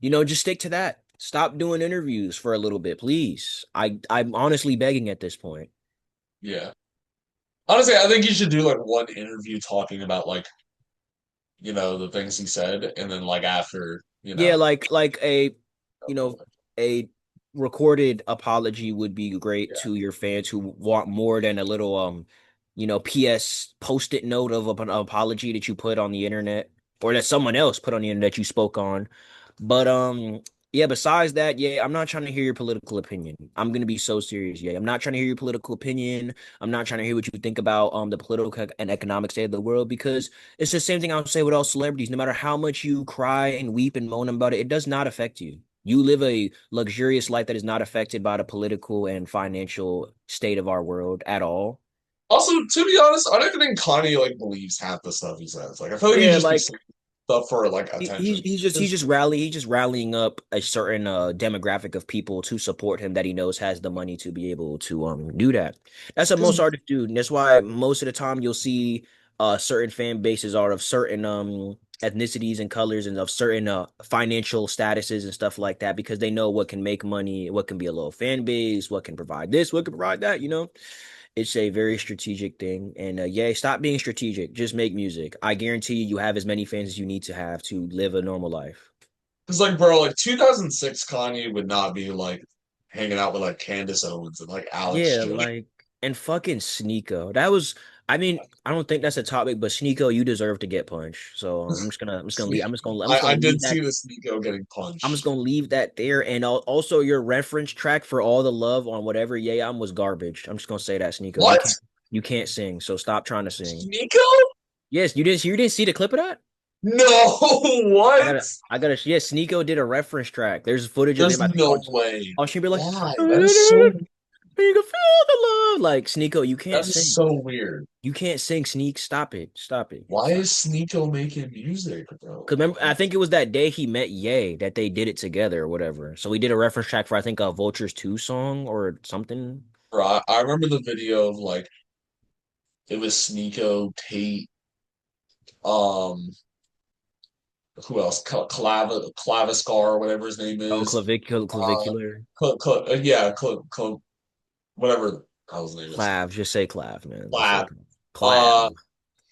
just stick to that. Stop doing interviews for a little bit, please. I'm honestly begging at this point. Yeah. Honestly, I think you should do like one interview talking about like, the things he said, and then like after, Yeah, like a you know a recorded apology would be great yeah. to your fans who want more than a little PS post-it note of an apology that you put on the internet or that someone else put on the internet you spoke on. But yeah, besides that, yeah, I'm not trying to hear your political opinion. I'm gonna be so serious. Yeah, I'm not trying to hear your political opinion. I'm not trying to hear what you think about the political and economic state of the world because it's the same thing I'll say with all celebrities. No matter how much you cry and weep and moan about it, it does not affect you. You live a luxurious life that is not affected by the political and financial state of our world at all. Also, to be honest, I don't even think Kanye like believes half the stuff he says. Like, I feel like he Yeah, just be like saying stuff for like he's attention. he's just he's 'Cause- just rallying up a certain demographic of people to support him that he knows has the money to be able to do that. That's what most 'cause artists do, and that's why most of the time you'll see certain fan bases are of certain ethnicities and colors and of certain financial statuses and stuff like that because they know what can make money, what can be a low fan base, what can provide this, what can provide that, you know. It's a very strategic thing. And yeah, stop being strategic. Just make music. I guarantee you, you have as many fans as you need to have to live a normal life. like, bro, like 2006 Kanye would not be like hanging out with like Candace Owens and like Alex Yeah, Jones. like, and fucking Sneeko. That was, I mean, I don't think that's a topic, but Sneeko, you deserve to get punched. So I'm just gonna leave, I'm just I gonna leave did see that. this Nico getting I'm just punched. gonna leave that there. And also, your reference track for all the love on whatever yeah I'm was garbage. I'm just gonna say that Sneeko, What? you can't sing, so stop trying to sing. Nico? Yes, you didn't see the clip of that. No, what? I gotta, yeah, Sneeko did a reference track. There's footage of There's him, I think, no way. on she'd be like, Why? That is so you can feel the love. Like, Sneeko, you can't that is sing. so weird. You can't sing, Sneak. Stop it. Stop it. Why Stop. is Sneeko making music, bro? Because remember, I think it was that day he met Ye that they did it together or whatever. So we did a reference track for, I think, a Vultures 2 song or something. Bro, I remember the video of like it was Sneeko, Tate, um, who else? Claviscar, or whatever his name Oh, is. Uh, clavicular. yeah, whatever the hell his name is. Clav. Just say Clav, man. Just say Clav. Clav. Uh,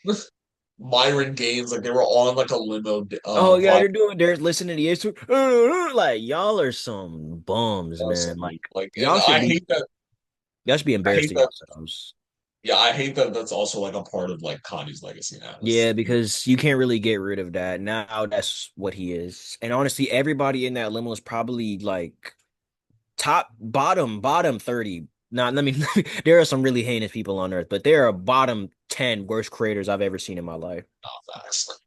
Clav. Myron Gaines, like they were on like a limo Oh yeah, vibe. they're listening to you. Like y'all are some bums, man. Like Like, and y'all should be y'all should be I embarrassed hate of that. yourselves. Yeah, I hate that. That's also like a part of like Kanye's legacy now. Yeah, because you can't really get rid of that. Now that's what he is. And honestly, everybody in that limo is probably like bottom 30. Now, there are some really heinous people on earth, but there are bottom 10 worst creators I've ever seen in my life. Facts.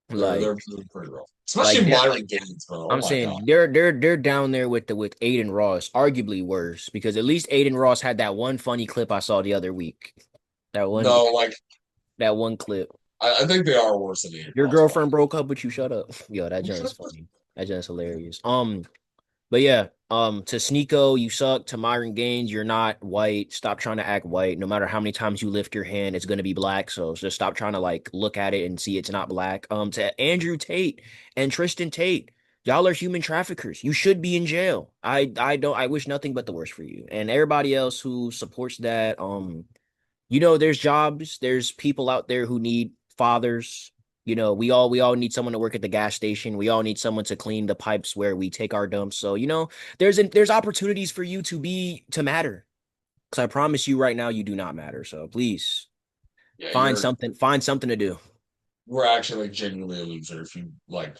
They're Like, really pretty rough, like especially they're, Myron Gaines, bro. Oh I'm my god. saying they're down there with with Aiden Ross, arguably worse, because at least Aiden Ross had that one funny clip I saw the other week. That one No, like that one clip. I think they are worse than Ian Your Ross, bro. girlfriend broke up with you, shut up. Yo, that joint's funny. That joint's hilarious. But yeah, to Sneeko, you suck. To Myron Gaines, you're not white. Stop trying to act white. No matter how many times you lift your hand, it's gonna be black. So just stop trying to like look at it and see it's not black. To Andrew Tate and Tristan Tate, y'all are human traffickers. You should be in jail. I wish nothing but the worst for you. And everybody else who supports that, there's jobs, there's people out there who need fathers. We all need someone to work at the gas station. We all need someone to clean the pipes where we take our dumps. So, there's opportunities for you to matter. Because I promise you right now, you do not matter. So please Yeah, find something to do. we're actually like genuinely a loser if you like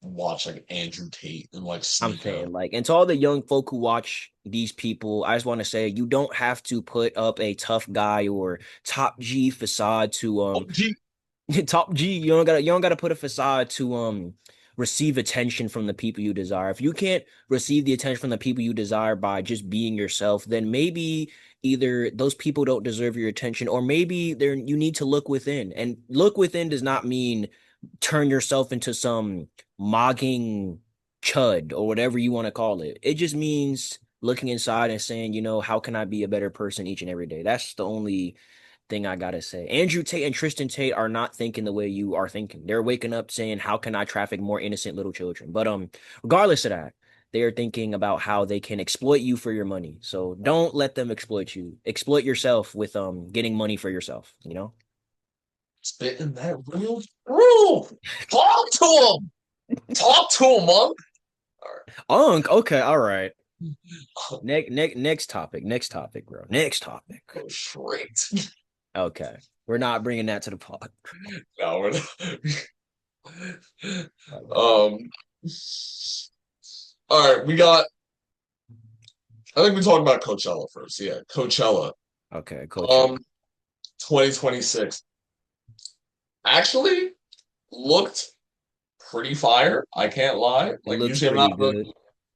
watch like Andrew Tate and like I'm Sneeko. saying, like, and to all the young folk who watch these people, I just want to say you don't have to put up a tough guy or top G facade to Oh, gee. top G. You don't gotta put a facade to receive attention from the people you desire. If you can't receive the attention from the people you desire by just being yourself, then maybe either those people don't deserve your attention, or maybe you need to look within. And look within does not mean turn yourself into some mogging chud or whatever you want to call it. It just means looking inside and saying, how can I be a better person each and every day? That's the only thing I gotta say. Andrew Tate and Tristan Tate are not thinking the way you are thinking. They're waking up saying, "How can I traffic more innocent little children?" But regardless of that, they are thinking about how they can exploit you for your money. So don't let them exploit you. Exploit yourself with getting money for yourself, you know? Spitting that real truth. Talk to him. Talk to him, monk. Okay, all right. All Next topic. Next topic, bro. Next topic. right. Straight. Okay. We're not bringing that to the pod. No, we're not. Okay. Um. All right, we got. I think we talked about Coachella first. Yeah, Coachella. Okay, Coachella. Um, 2026 actually looked pretty fire. I can't lie. It Like looked usually, pretty good.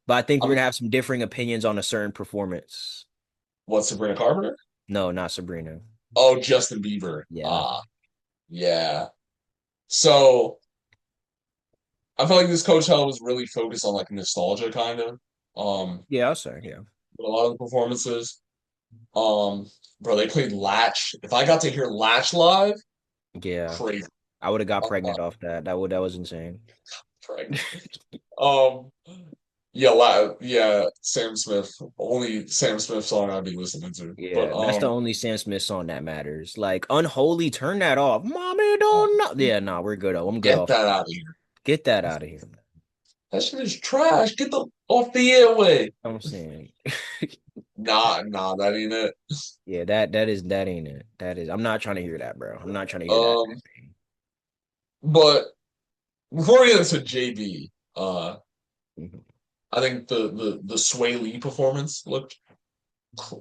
But I think we're I'm gonna have some differing opinions on a certain performance. what Sabrina Carpenter? No, not Sabrina. Oh, Justin Bieber. Yeah. Ah, yeah. So I feel like this Coachella was really focused on like nostalgia, kind of. Yeah, I'll say, yeah. With a lot of the performances. Um, bro, they played Latch. If I got to hear Latch live, Yeah. crazy. I would have got Uh, pregnant off that. That was insane. pregnant. Um, yeah, Sam Smith. Only Sam Smith song I'd be listening to. But Yeah, that's the only Sam Smith song that matters. Like Unholy, turn that off. Mommy don't know. Yeah, nah, we're good. I'm good get off. that out of here. Get that out of here, man. That shit is trash. Get the off the airway. I'm saying. Nah, that ain't it. Yeah, that ain't it. That is I'm not trying to hear that, bro. I'm not trying to hear that. Um, but before we get into JB, Mhm. I think the Sway Lee performance looked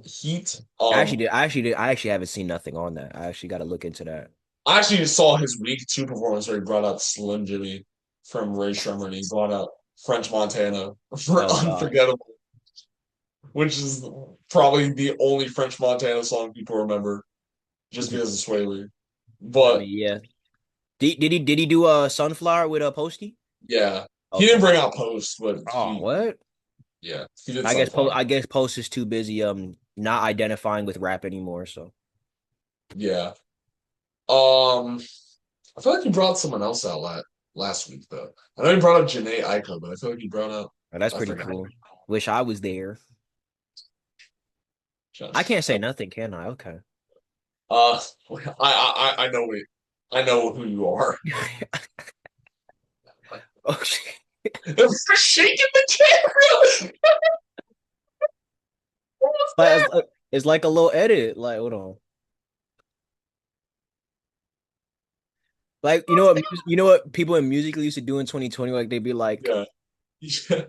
heat. I actually haven't seen nothing on that. I actually got to look into that. I actually saw his week two performance where he brought out Slim Jimmy from Ray Shremmer and he brought out French Montana for Oh God. Unforgettable, which is probably the only French Montana song people remember just because of Sway Lee. I But mean, yeah. Did he do a sunflower with a postie? yeah, he didn't Okay. bring out Post, but Oh, what? he did Sunflower. I guess Post is too busy not identifying with rap anymore. So Yeah. Um, I feel like he brought someone else out last week though. I know he brought up Janae Aiko, but I feel like he brought out that's I pretty forgot. cool. Wish I was there. I can't say nothing, can I? Okay. Uh, I know it. I know who you are. Oh shit. They're shaking the camera. But it's like a little edit. Like, hold on. Like, you know what people in music used to do in 2020? Like, they'd be like, Yeah. Yeah.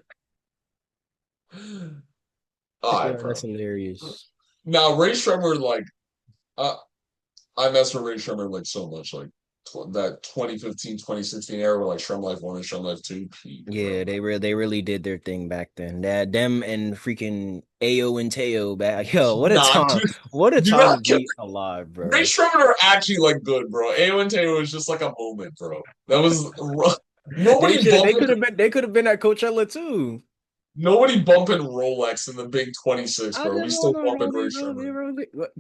All right, yeah, bro. that's hilarious. Now Ray Shremmer, like, uh, I mess with Ray Shremmer like so much, like that 2015, 2016 era where like Shrem Life 1 and Shrem Life 2 peak, Yeah, bro. they really did their thing back then. That them and freaking Ao and Teo back. Yo, what a Nah, time. dude, What a do time to not get be alive, Ray bro. Shremmer are actually like good, bro. A1T was just like a moment, bro. That was nobody bumping They could have been at Coachella too. nobody bumping Rolex in the big 26, I bro. just We still wanna bumping roll Ray it, roll Shremmer. it, roll it. What?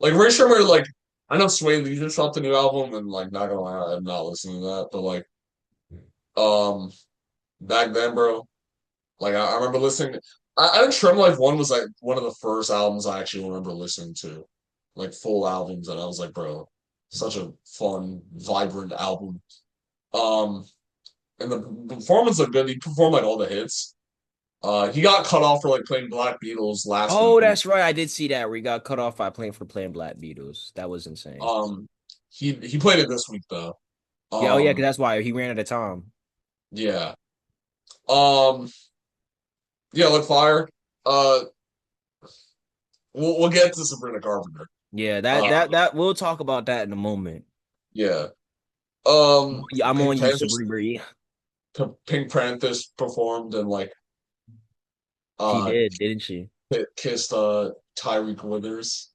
Like Ray Shremmer, like I know Sway Lee just dropped a new album, and like not gonna lie, I'm not listening to that. But like, um, back then, bro, like I remember listening. I think Shrem Life One was like one of the first albums I actually remember listening to, like full albums, and I was like, bro, such a fun, vibrant album. Um, and the performance looked good. He performed like all the hits. He got cut off for like playing Black Beatles last week. Oh, that's right. I did see that where he got cut off by playing Black Beatles. That was insane. Um, he played it this week though. Yeah, oh yeah, because Um, that's why he ran out of time. yeah. Um, yeah, look fire. Uh, we'll get to Sabrina Carpenter. Yeah, Uh, that we'll talk about that in a moment. yeah. Yeah, I'm Pink on you, Panthers. Sabrina. Pink Panthers performed and like She uh did, didn't she? kissed Tyreek Withers.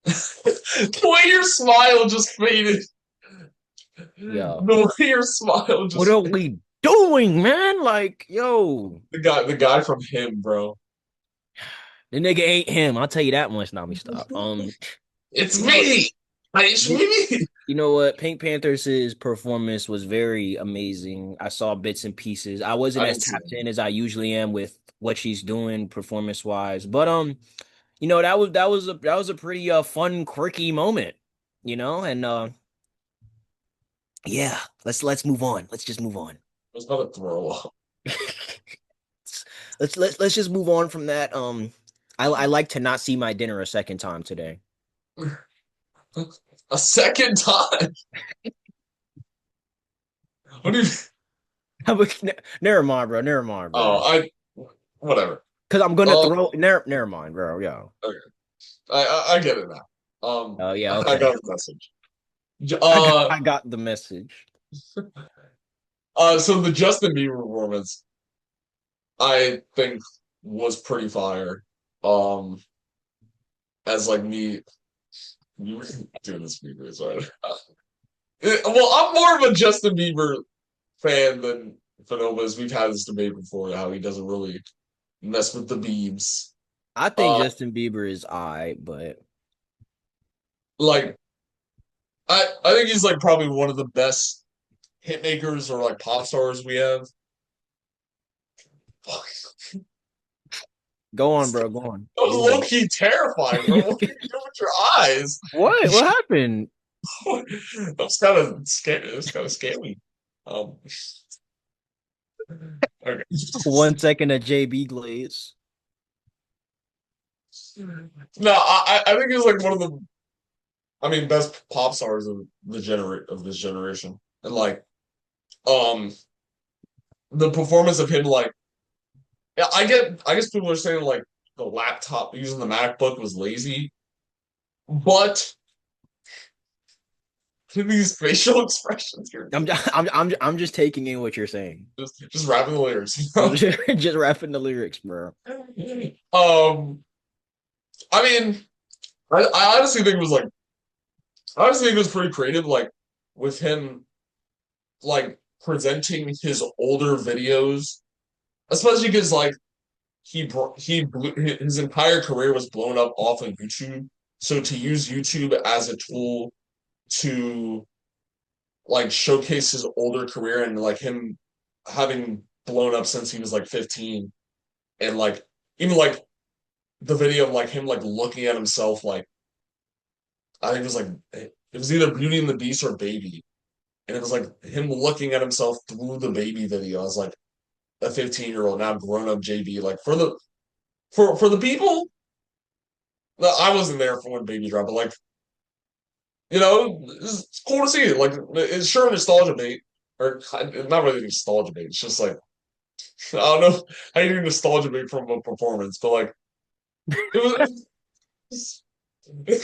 The way your smile just faded. Yo, The way your smile what just are faded. we doing, man? Like, yo, The guy from him, bro. the nigga ain't him. I'll tell you that much. Now, me stop. It's me. It's Did, me. You know what? Pink Panthers' performance was very amazing. I saw bits and pieces. I wasn't I as didn't see tapped him. in as I usually am with what she's doing performance wise. But you know, that was a pretty fun, quirky moment, you know, and yeah, let's move on. Let's just move on. I was about to throw up. Let's just move on from that. I like to not see my dinner a second time today. A second time. What do you? Never mind, bro. Never mind, Oh, bro. whatever. Because I'm gonna Um, throw. Never mind, bro. Yeah. okay. I get it now. Oh yeah. I Okay. got the message. I got the message. So the Justin Bieber performance, I think, was pretty fire. Um, as like me, you doing this Bieber, sorry. Well, I'm more of a Justin Bieber fan than Phenoma, as we've had this debate before, how he doesn't really mess with the Biebs. I think Uh, Justin Bieber is I, but like I think he's like probably one of the best hit makers or like pop stars we have. go on, bro. Go on. That was Go low on. key terrifying, bro. What are you doing with your eyes? What? What happened? That was kind of scary. It was kind of scary. Um, okay. 1 second of JB Glaze. No, I think he's like one of the, I mean, best pop stars of this generation, and like um the performance of him, like yeah, I guess people are saying like the laptop using the MacBook was lazy, but these facial expressions here, I'm just taking in what you're saying. just rapping the lyrics, you I'm know. just rapping the lyrics, bro. I mean, I honestly think it was like I honestly think it was pretty creative, like with him like presenting his older videos, especially because like his entire career was blown up off of YouTube. So to use YouTube as a tool to like showcase his older career and like him having blown up since he was like 15 and like even like the video of like him like looking at himself like I think it was like it was either Beauty and the Beast or Baby. And it was like him looking at himself through the baby video as like a 15-year-old now grown up JB. Like for the people, I wasn't there for when baby dropped, but like it's cool to see it. Like it's sure a nostalgia bait, or not really nostalgia bait. It's just like I don't know how you do nostalgia bait from a performance, but like it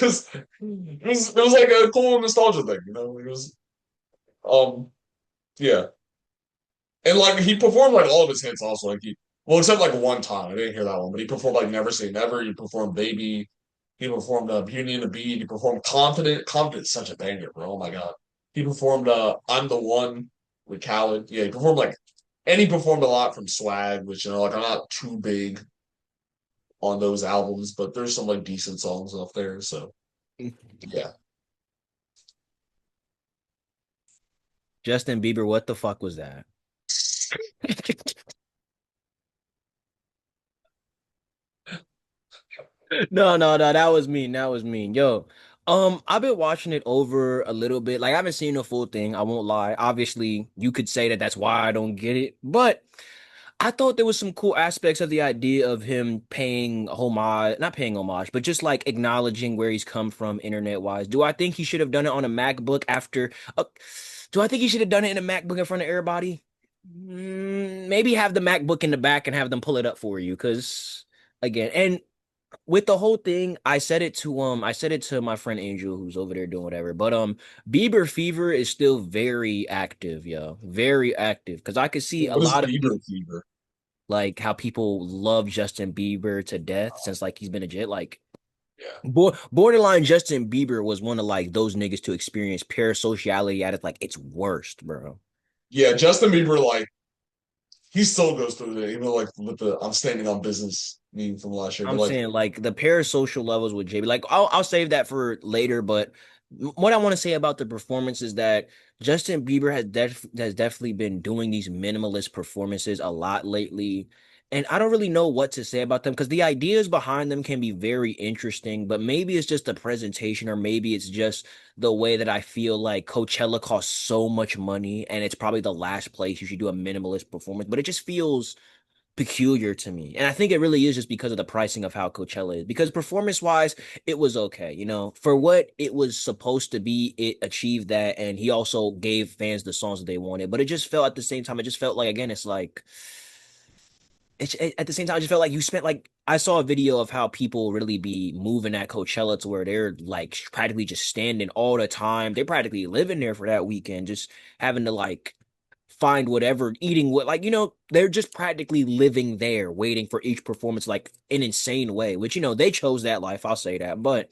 was it was like a cool nostalgia thing. It was um yeah, and like he performed like all of his hits also. Like well except like one time I didn't hear that one, but he performed like Never Say Never. He performed Baby. He performed Beauty and the Beat. He performed Confident. Confident is such a banger, bro. Oh my god. He performed I'm the One with Khaled. Yeah, he performed like and he performed a lot from Swag, which like I'm not too big on those albums, but there's some like decent songs off there. So yeah. Justin Bieber, what the fuck was that? No, that was mean. That was mean. Yo, I've been watching it over a little bit. Like, I haven't seen the full thing. I won't lie. Obviously, you could say that that's why I don't get it, but I thought there was some cool aspects of the idea of him paying homage, not paying homage, but just like acknowledging where he's come from internet wise. Do I think he should have done it on a MacBook after? Do I think he should have done it in a MacBook in front of everybody? Maybe have the MacBook in the back and have them pull it up for you, because again, and with the whole thing, I said it to my friend Angel who's over there doing whatever. But Bieber fever is still very active, yo. Very active. Cause I could see a What is lot of Bieber people fever? like how people love Justin Bieber to death since like he's been a jet. Like Yeah. borderline Justin Bieber was one of like those niggas to experience parasociality at its worst, bro. Yeah, Justin Bieber, like he still goes through it, even like with the I'm standing on business meme from last year. But I'm like, saying like the parasocial levels with JB. Like I'll save that for later, but what I want to say about the performance is that Justin Bieber has definitely been doing these minimalist performances a lot lately. And I don't really know what to say about them because the ideas behind them can be very interesting, but maybe it's just the presentation, or maybe it's just the way that I feel like Coachella costs so much money and it's probably the last place you should do a minimalist performance, but it just feels peculiar to me. And I think it really is just because of the pricing of how Coachella is. Because performance wise, it was okay. You know, for what it was supposed to be, it achieved that. And he also gave fans the songs that they wanted. But it just felt at the same time, it just felt like, again, it's like, at the same time, I just felt like you spent like, I saw a video of how people really be moving at Coachella to where they're like practically just standing all the time. They're practically living there for that weekend, just having to like find whatever, eating what, like, they're just practically living there, waiting for each performance, like an insane way, which, they chose that life. I'll say that. But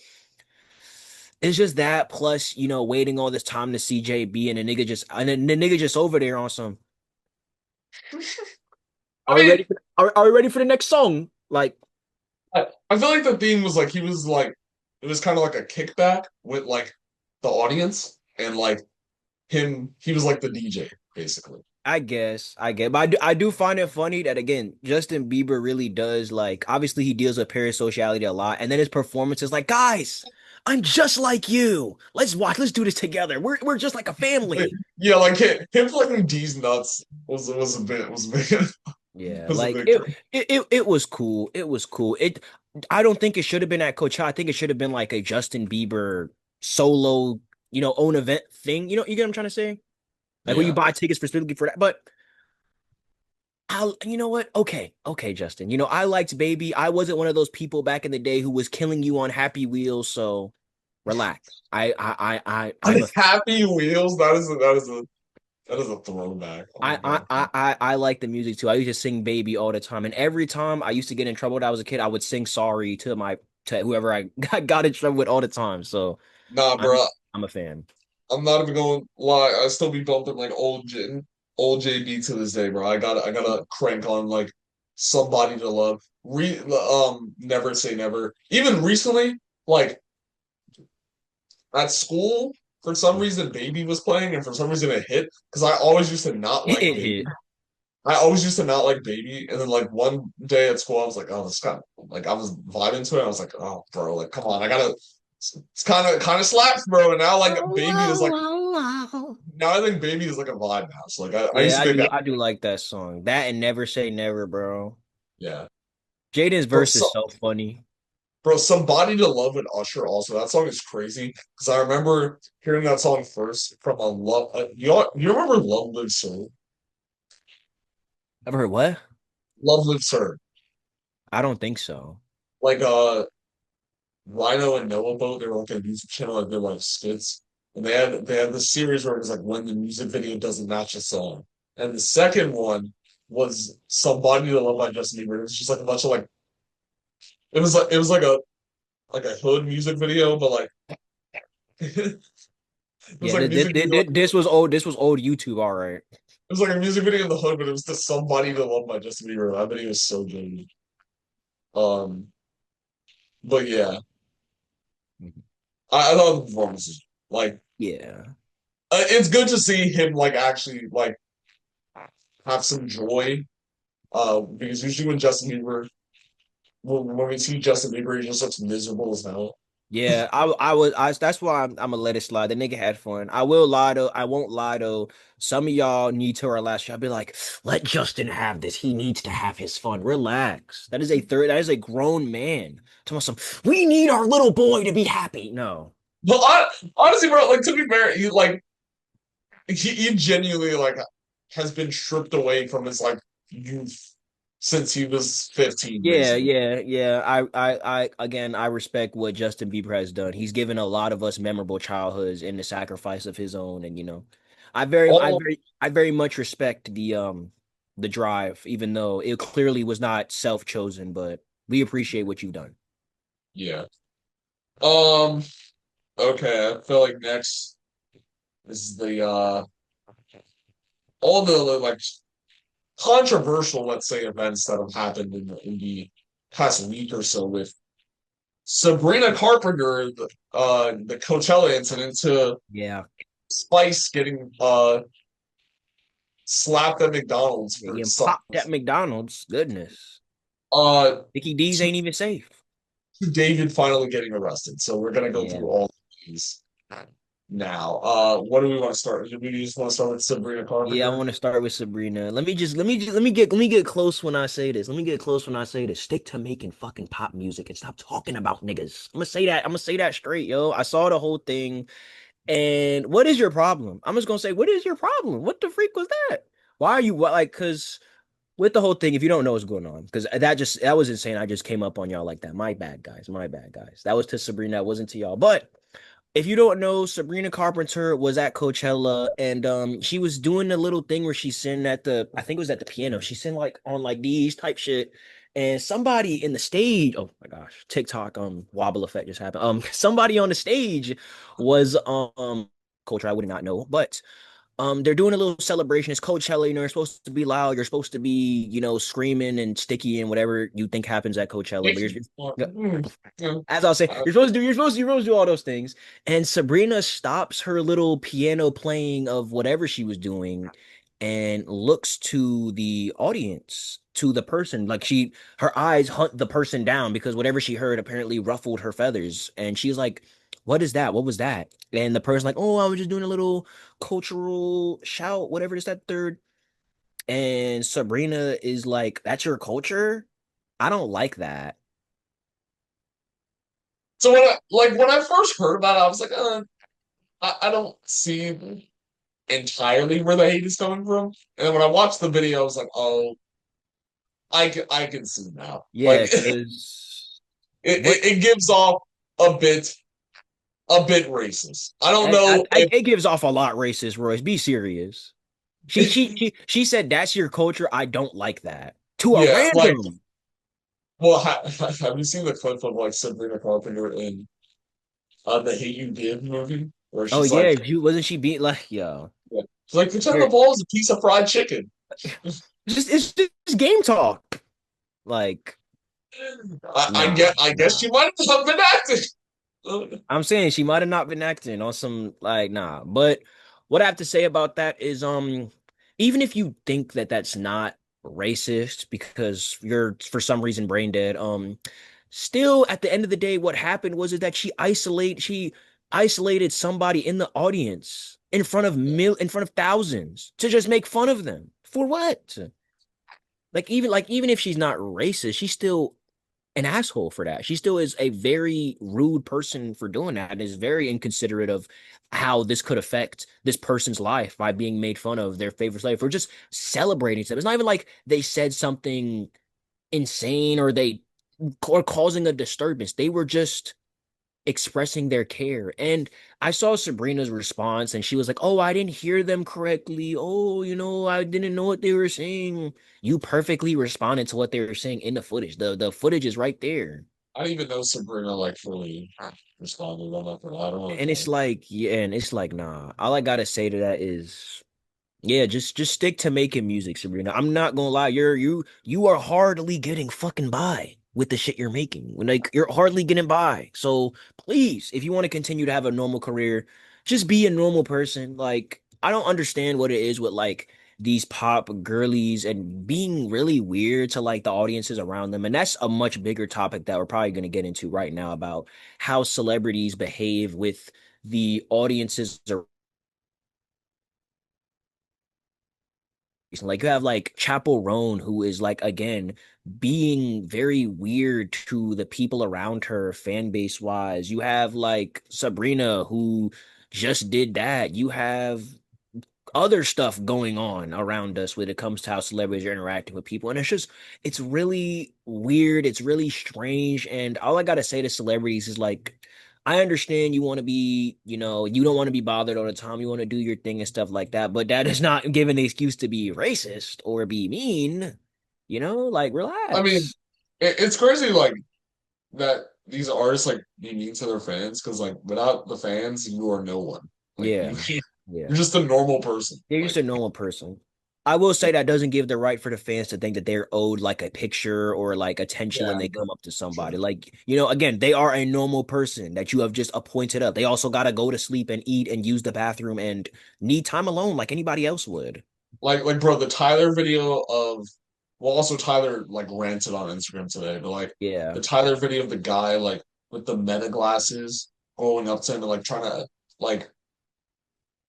it's just that plus, waiting all this time to see JB and the nigga just over there on some, I mean, are we ready for the next song? Like, I feel like the theme was like he was like it was kind of like a kickback with like the audience and like he was like the DJ basically. I guess, but I do find it funny that again, Justin Bieber really does like obviously he deals with parasociality a lot, and then his performance is like, guys, I'm just like you. Let's do this together. We're just like a But, family. yeah, like him flicking D's nuts was a bit Yeah, was a like bit it was cool. It was cool. I don't think it should have been at Coachella. I think it should have been like a Justin Bieber solo, own event thing. You get what I'm trying to say? Like when you yeah. buy tickets specifically for that. But you know what? Okay, Justin. I liked Baby. I wasn't one of those people back in the day who was killing you on Happy Wheels. So relax. I'm a Happy Wheels. That is a throwback. Oh my God. I like the music too. I used to sing Baby all the time, and every time I used to get in trouble when I was a kid, I would sing sorry to whoever I got in trouble with all the time. So Nah, I'm bro. I'm a fan. I'm not even going to lie. I still be bumping like old JB to this day, bro. I gotta crank on like somebody to love. Never say never. Even recently, like at school, for some reason, Baby was playing, and for some reason it hit because I always used to not like It Baby. hit. I always used to not like Baby, and then like one day at school, I was like, oh, this kind of like I was vibing to it. I was like, oh, bro, like come on, I gotta. It's kind of slaps, bro. And now like Baby is like now I think Baby is like a vibe now. So like I used Yeah, to I think do. that I do like that song. That and Never Say Never, bro. yeah, Jaden's bro. verse is so funny. Somebody to love with Usher also. That song is crazy because I remember hearing that song first from a love. You remember Love Live Sir? Ever heard what? Love Live Sir. I don't think so. Like Rhino and Noah both. They were like a music channel. Like they're like skits, and they had this series where it was like when the music video doesn't match the song. And the second one was Somebody to Love by Justin Bieber. It was just like a bunch of like it was like a hood music video, but like it was Yeah, like a music video. this was old. This was old YouTube. All right. It was like a music video in the hood, but it was to Somebody to Love by Justin Bieber. That video was so good. Um, but yeah, I thought the performances like Yeah. it's good to see him like actually like have some joy. Because usually when when we see Justin Bieber, he just looks miserable as hell. Yeah, that's why I'm gonna let it slide. The nigga had fun. I won't lie though. Some of y'all need to relax. I'll be like, let Justin have this. He needs to have his fun. Relax. That is a grown man. Tell us some, we need our little boy to be happy. No. But honestly, bro, like to be fair, he genuinely like has been stripped away from his like youth since he was 15, Yeah, basically. yeah. Again, I respect what Justin Bieber has done. He's given a lot of us memorable childhoods in the sacrifice of his own, and All I very much respect the drive, even though it clearly was not self-chosen, but we appreciate what you've done. yeah. Um. Okay, I feel like next is the all the like controversial, let's say, events that have happened in the past week or so with Sabrina Carpenter, the Coachella incident, to Yeah, Spice getting slapped at McDonald's yeah, for getting stuff. popped at McDonald's. Goodness, Uh, Mickey D's to, ain't even safe. to David finally getting arrested. So we're gonna go Yeah. through all these now. What do we want to start? Do we just want to start with Sabrina Yeah, I Carpenter? want to start with Sabrina. Let me get close when I say this. Let me get close when I say this. Stick to making fucking pop music and stop talking about niggas. I'm gonna say that. I'm gonna say that straight, yo. I saw the whole thing. And what is your problem? I'm just gonna say, what is your problem? What the freak was that? Why are you like? Because with the whole thing, if you don't know what's going on, because that was insane. I just came up on y'all like that. My bad, guys. My bad, guys. That was to Sabrina. That wasn't to y'all. But if you don't know, Sabrina Carpenter was at Coachella and she was doing the little thing where she's sitting at the I think it was at the piano. She's sitting like on like these type shit. And somebody in the stage, oh my gosh, TikTok wobble effect just happened. Somebody on the stage was culture I would not know, but they're doing a little celebration. It's Coachella, you're supposed to be loud, you're supposed to be, screaming and sticky and whatever you think happens at Coachella, but Yeah. as I'll say, you're supposed to do all those things. And Sabrina stops her little piano playing of whatever she was doing and looks to the audience, to the person. Like her eyes hunt the person down because whatever she heard apparently ruffled her feathers. And she's like, what is that? What was that? And the person like, oh, I was just doing a little cultural shout, whatever it is that third. And Sabrina is like, that's your culture? I don't like that. So when I first heard about it, I was like, I don't see entirely where the hate is coming from. And then when I watched the video, I was like, oh, I can see now. Like Yeah, because what it gives off a bit a bit racist. I don't know if it gives off a lot racist, Royce. Be serious. She said that's your culture. I don't like that. To a yeah, like random. well, have you seen the clip of like Sabrina Carpenter in the Hate You Give movie where Oh she's like, yeah, she wasn't she being like, yo. yeah. She's like, pretend the Here. ball is a piece of fried chicken. It's just game talk. Like, nah, I guess nah. she might have been acting. I'm saying she might have not been acting on some like nah. But what I have to say about that is even if you think that that's not racist because you're for some reason brain dead, still at the end of the day what happened was is that she isolated somebody in the audience in front of thousands to just make fun of them. For what? Like even if she's not racist, she's still an asshole for that. She still is a very rude person for doing that and is very inconsiderate of how this could affect this person's life by being made fun of their favorite slave for just celebrating stuff. It's not even like they said something insane or causing a disturbance. They were just expressing their care. And I saw Sabrina's response and she was like, "Oh, I didn't hear them correctly. Oh, I didn't know what they were saying." You perfectly responded to what they were saying in the footage. The footage is right there. I didn't even know Sabrina like fully responded on that. But I don't And know. it's like, yeah, and it's like, nah. All I gotta say to that is yeah, just stick to making music, Sabrina. I'm not gonna lie, you are hardly getting fucking by with the shit you're making. Like you're hardly getting by. So please, if you want to continue to have a normal career, just be a normal person. Like I don't understand what it is with like these pop girlies and being really weird to like the audiences around them. And that's a much bigger topic that we're probably gonna get into right now about how celebrities behave with the audiences like you have like Chapel Roan, who is like again being very weird to the people around her fan base wise. You have like Sabrina who just did that. You have other stuff going on around us when it comes to how celebrities are interacting with people. And it's really weird. It's really strange. And all I got to say to celebrities is like, I understand you want to be, you don't want to be bothered all the time. You want to do your thing and stuff like that. But that is not given the excuse to be racist or be mean, like I mean, relax. it's crazy like that these artists like be mean to their fans because like without the fans, you are no one. Like Yeah. you're Yeah. just a normal person. You're just Like a normal person. I will say that doesn't give the right for the fans to think that they're owed like a picture or like attention when Yeah, they for come up to somebody. sure. Like, again, they are a normal person that you have just appointed up. They also got to go to sleep and eat and use the bathroom and need time alone like anybody else would. Bro, the Tyler video of, well, also Tyler like ranted on Instagram today, but like Yeah. the Tyler video of the guy like with the meta glasses going up to him and like trying to like,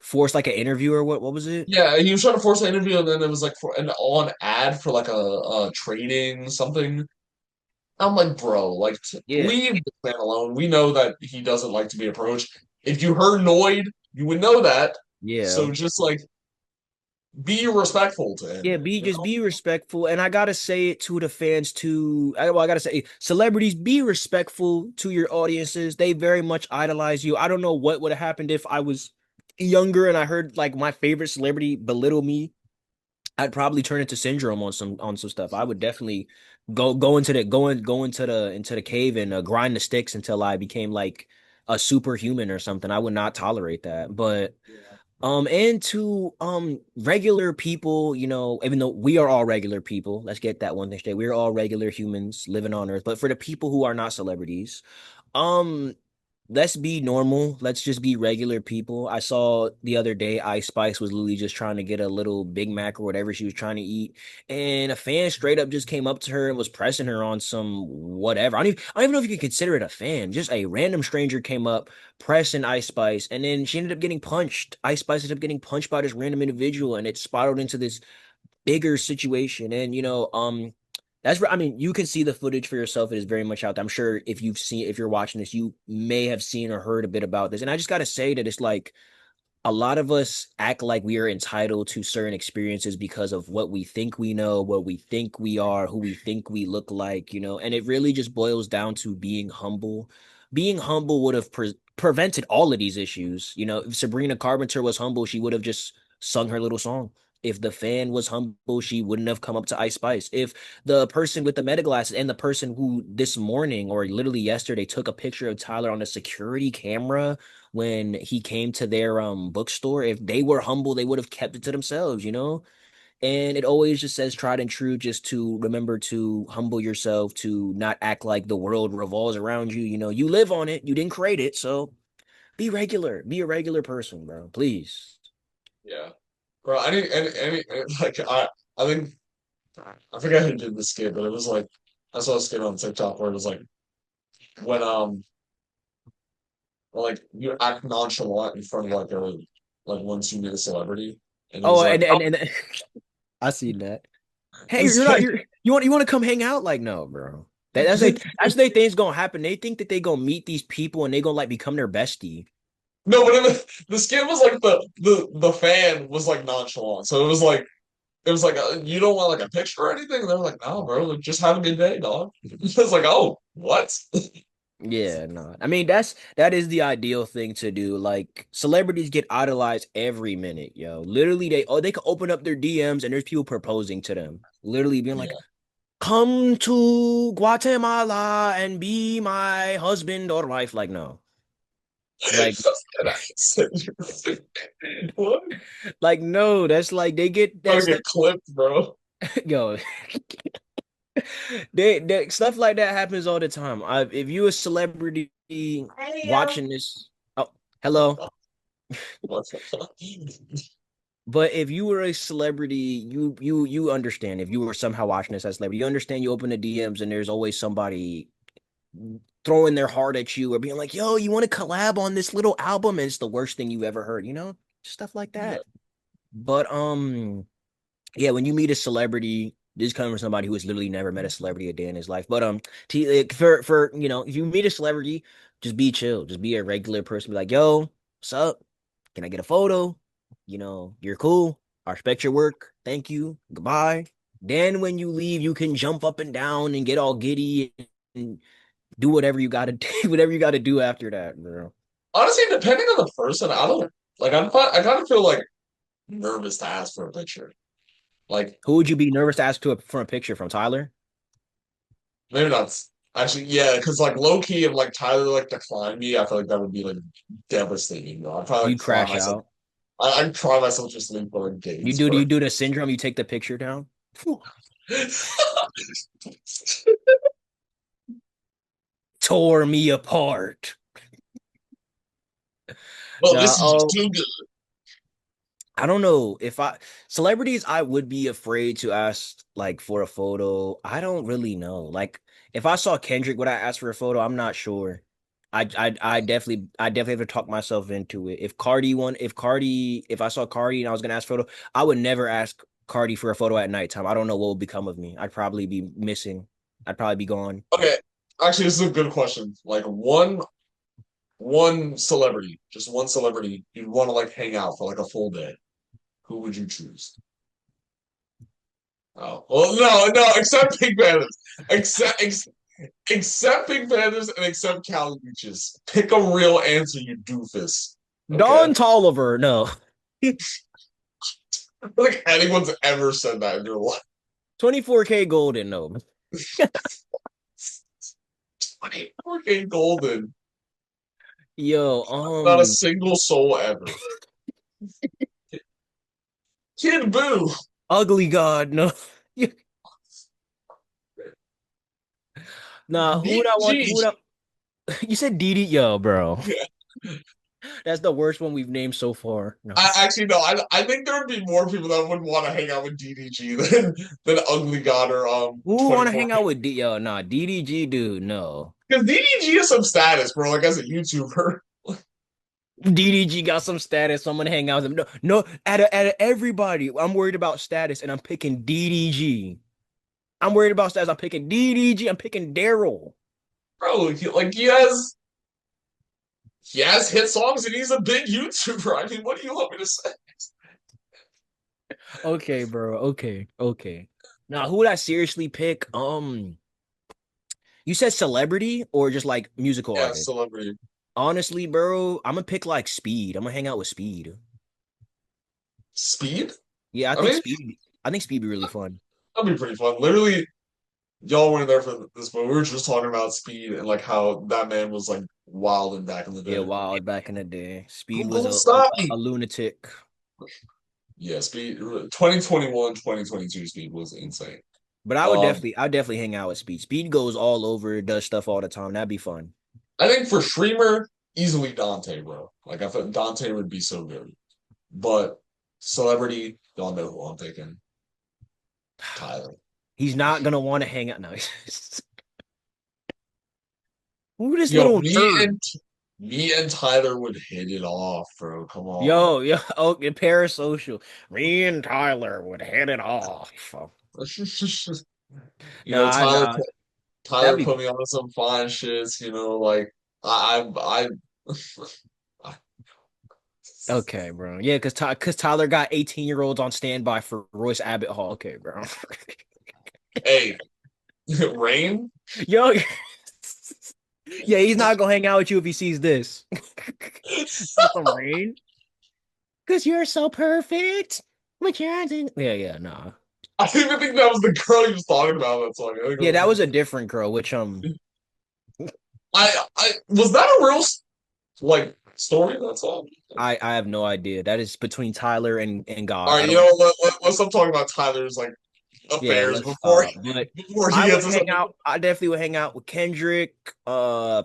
Force like an interview or what was it? yeah, he was trying to force an interview, and then it was like for an on ad for like a trading something. I'm like, bro, like Yeah. leave this man alone. We know that he doesn't like to be approached. If you heard Noid, you would know that. Yeah. So just like be respectful to Yeah, him, be you just know? be respectful. And I gotta say it to the fans too. I gotta say, celebrities, be respectful to your audiences. They very much idolize you. I don't know what would have happened if I was younger and I heard like my favorite celebrity belittle me. I'd probably turn into syndrome on some stuff. I would definitely go into the cave and grind the sticks until I became like a superhuman or something. I would not tolerate that. But Yeah. and to regular people, even though we are all regular people, let's get that one thing straight. We're all regular humans living on Earth. But for the people who are not celebrities, um, let's be normal. Let's just be regular people. I saw the other day Ice Spice was literally just trying to get a little Big Mac or whatever she was trying to eat, and a fan straight up just came up to her and was pressing her on some whatever. I don't even know if you could consider it a fan. Just a random stranger came up pressing Ice Spice, and then she ended up getting punched. Ice Spice ended up getting punched by this random individual, and it spiraled into this bigger situation. And I mean, you can see the footage for yourself. It is very much out there. I'm sure if you're watching this, you may have seen or heard a bit about this. And I just got to say that it's like a lot of us act like we are entitled to certain experiences because of what we think we know, what we think we are, who we think we look like, and it really just boils down to being humble. Being humble would have prevented all of these issues. If Sabrina Carpenter was humble, she would have just sung her little song. If the fan was humble, she wouldn't have come up to Ice Spice. If the person with the meta glasses and the person who this morning or literally yesterday took a picture of Tyler on a security camera when he came to their bookstore, if they were humble, they would have kept it to themselves. And it always just says tried and true, just to remember to humble yourself, to not act like the world revolves around you. You live on it, you didn't create it. So be regular, be a regular person, bro, please. Yeah. Bro, like I think I forget who did the skit, but it was like I saw a skit on TikTok where it was like when like you act nonchalant in front of like a like once you meet a celebrity, and it Oh, was like, and I seen that. Hey, this you're not guy. you want to come hang out? Like, no, bro. That's they things gonna happen. They think that they gonna meet these people and they gonna like become their bestie. No, but the skit was like the fan was like nonchalant, so it was like you don't want like a picture or anything. And they're like, no, bro, like, just have a good day, dog. It's like, oh, what? Yeah, no. I mean, that is the ideal thing to do. Like celebrities get idolized every minute, yo. Literally, they can open up their DMs and there's people proposing to them. Literally being like, Yeah. "Come to Guatemala and be my husband or wife." Like, no. Like, What? like no, that's like they get Gonna that's get clipped, bro. yo. They stuff like that happens all the time. If you a celebrity watching this, oh, hello. What the fuck? But if you were a celebrity, you understand. If you were somehow watching this as a celebrity, you understand. You open the DMs and there's always somebody throwing their heart at you or being like, "Yo, you want to collab on this little album?" And it's the worst thing you've ever heard. Stuff like Yeah. that. But yeah, when you meet a celebrity, this comes from somebody who has literally never met a celebrity a day in his life. But for if you meet a celebrity, just be chill, just be a regular person. Be like, "Yo, what's up? Can I get a photo? You're cool. I respect your work. Thank you. Goodbye." Then when you leave, you can jump up and down and get all giddy and do whatever you gotta do, whatever you gotta do after that, bro. Honestly, depending on the person, I don't like. I kind of feel like nervous to ask for a picture. Like Who would you be nervous to ask for a picture from, Tyler? maybe not. Actually, yeah, because like low key, if like Tyler like declined me, I feel like that would be like devastating. I'd probably You'd like cry crash myself. out. I cry myself to sleep for like days, bro. You do the syndrome, you take the picture down. Tore me apart. Well, Nah, this is just too good. I don't know if I celebrities I would be afraid to ask like for a photo. I don't really know. Like if I saw Kendrick, would I ask for a photo? I'm not sure. I definitely have to talk myself into it. If I saw Cardi and I was gonna ask photo, I would never ask Cardi for a photo at nighttime. I don't know what would become of me. I'd probably be missing. I'd probably be gone. Okay, actually, this is a good question. Like one celebrity, just one celebrity you'd want to like hang out for like a full day. Who would you choose? Oh, well, no, except Pink Panthers. Except Pink Panthers and except Cali Beaches. Pick a real answer, you doofus. Okay? Don Tolliver, no. I feel like anyone's ever said that in your life. 24K Golden, no. 24K Golden. Yo, Not a single soul ever. Kid Boo. Ugly God, no. Nah, who would I want? Who would DDG. I? You said DD, yo, bro. Yeah. That's the worst one we've named so far. No. I actually no, I think there would be more people that would want to hang out with DDG than Ugly God or Who want to hang 24K. out with D? Yo, nah, DDG, dude, no. Because DDG has some status, bro, like as a YouTuber. DDG got some status. So I'm gonna hang out with him. No, no, out of everybody, I'm worried about status, and I'm picking DDG. I'm worried about status. I'm picking DDG. I'm picking Daryl. Bro, he has hit songs and he's a big YouTuber. I mean, what do you want me to say? Okay, bro. Okay, okay. Now, who would I seriously pick? You said celebrity or just like musical Yeah, artist? celebrity. Honestly, bro, I'm gonna pick like Speed. I'm gonna hang out with Speed. Speed? Yeah, I I think mean, Speed. I think Speed be really fun. that'd be pretty fun. Literally, y'all weren't there for this, but we were just talking about Speed and like how that man was like wild and back in the Yeah, day. wild back in the day. Speed Who was gonna stop a me? lunatic. Yeah, Speed 2021, 2022 Speed was insane. But Um, I definitely hang out with Speed. Speed goes all over, does stuff all the time. That'd be fun. I think for streamer, easily Dante, bro. Like I thought Dante would be so good. But celebrity, don't know who I'm picking. Tyler. He's not gonna want to hang out. No, who this Yo, little nerd? me and Tyler would hit it off, bro. Come on. Yo, okay, parasocial. Me and Tyler would hit it off. You know, Nah, nah, that'd Tyler be put me on some fine shits, you know, like I okay, bro. Yeah, cause Tyler got 18-year-olds on standby for Royce Abbott Hall. Okay, bro. hey, Rain? Yo, yeah, he's not gonna hang out with you if he sees this. Some rain. Cause you're so perfect. With your yeah, yeah, nah. I didn't even think that was the girl he was talking about that song. I think it Yeah, that was was a different girl, which I was that a real like story that song? I have no idea. That is between Tyler and All God. I right, you don't know, let's stop talking about Tyler's like yeah, affairs let's stop. But before he I would gets us. hang out. I definitely would hang out with Kendrick,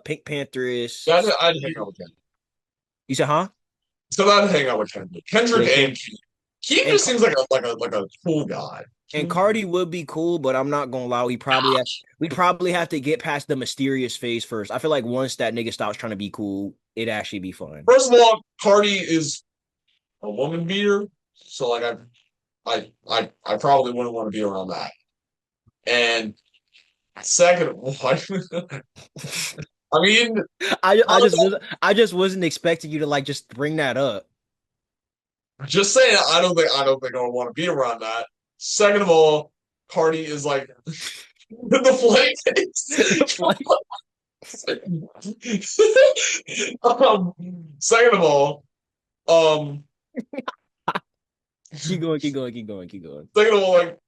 Pink Panthers, I'd hang out with Kendrick. you said, huh? So I'd hang out with Kendrick. Kendrick Yeah, and Keith. Keith and just seems like a cool guy. and Cardi would be cool, but I'm not gonna lie. We probably have to get past the mysterious phase first. I feel like once that nigga stops trying to be cool, it'd actually be fun. First of all, Cardi is a woman beater, so like I probably wouldn't want to be around that. And second of all, I mean, I don't know. I just wasn't expecting you to like just bring that up. Just saying, I don't think I would want to be around that. Second of all, Cardi is like the flame. Like, Second of all, um, keep going, keep going, keep going, keep going. second of all, like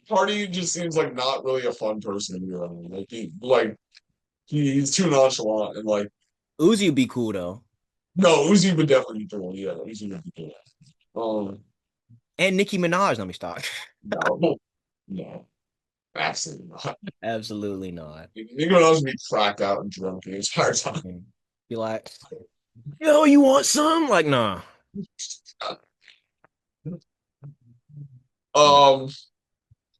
Cardi just seems like not really a fun person to be around. He's too nonchalant and like Uzi would be cool though. No, Uzi would definitely be doing. Yeah, Uzi would be doing. And Nicki Minaj. Let me stop. No, no, absolutely not. Absolutely not. Nigga would also be cracked out and drunk the entire time. Mhm. Be like, yo, you want some? Like, nah, nah. Um,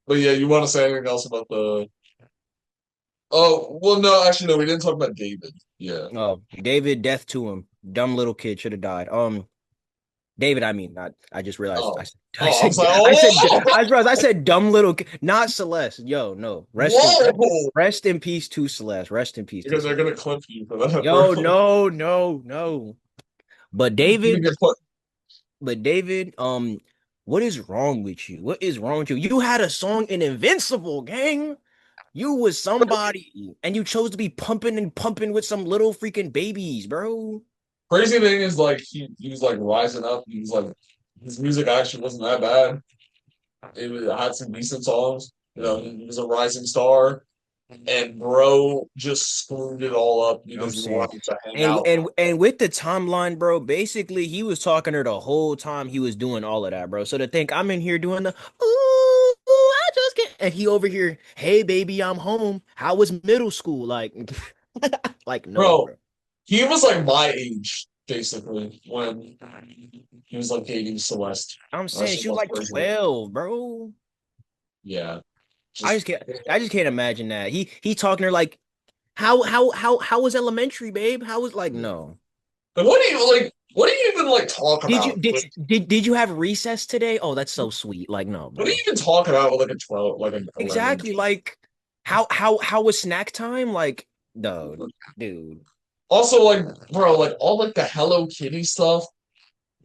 but yeah, you want to say anything else about the? Oh, well, no, actually, no, we didn't talk about David. Yeah. Oh, David, death to him. Dumb little kid should have died. David, I mean, not. I just realized. Oh, I I was said. like, I said. oh, I realized. I said dumb little. Not Celeste. Yo, no. whoa, Rest in peace to Celeste. Rest in peace to because they're Celeste. gonna clip you for that, Yo, bro. no, no, no. But You David. get put. But David. What is wrong with you? What is wrong with you? You had a song in Invincible, gang. You was somebody, and you chose to be pumping and pumping with some little freaking babies, bro. Crazy thing is, like, he was like rising up. He was like, his music actually wasn't that bad. It had some decent songs. You know, he was a rising star, and bro just screwed it all up I'm because he saying, wanted to hang and out. and with the timeline, bro, basically he was talking to her the whole time he was doing all of that, bro. So to think I'm in here doing the I just can't, and he over here, hey baby, I'm home. How was middle school? Like, like no, Bro, bro. he was like my age, basically, when he was like dating Celeste. I'm That saying shit she was was like crazy. 12, bro. Yeah. I Just just can't. I just can't imagine that. He talking to her like, how was elementary, babe? How was like no. like what do you like what do you even like talk Did you about with did you have recess today? Oh, that's so sweet. Like no, what do you bro. even talk about with like a 12, like an 11? Exactly. Like how was snack time? Like no, dude. Also, like, bro, like all like the Hello Kitty stuff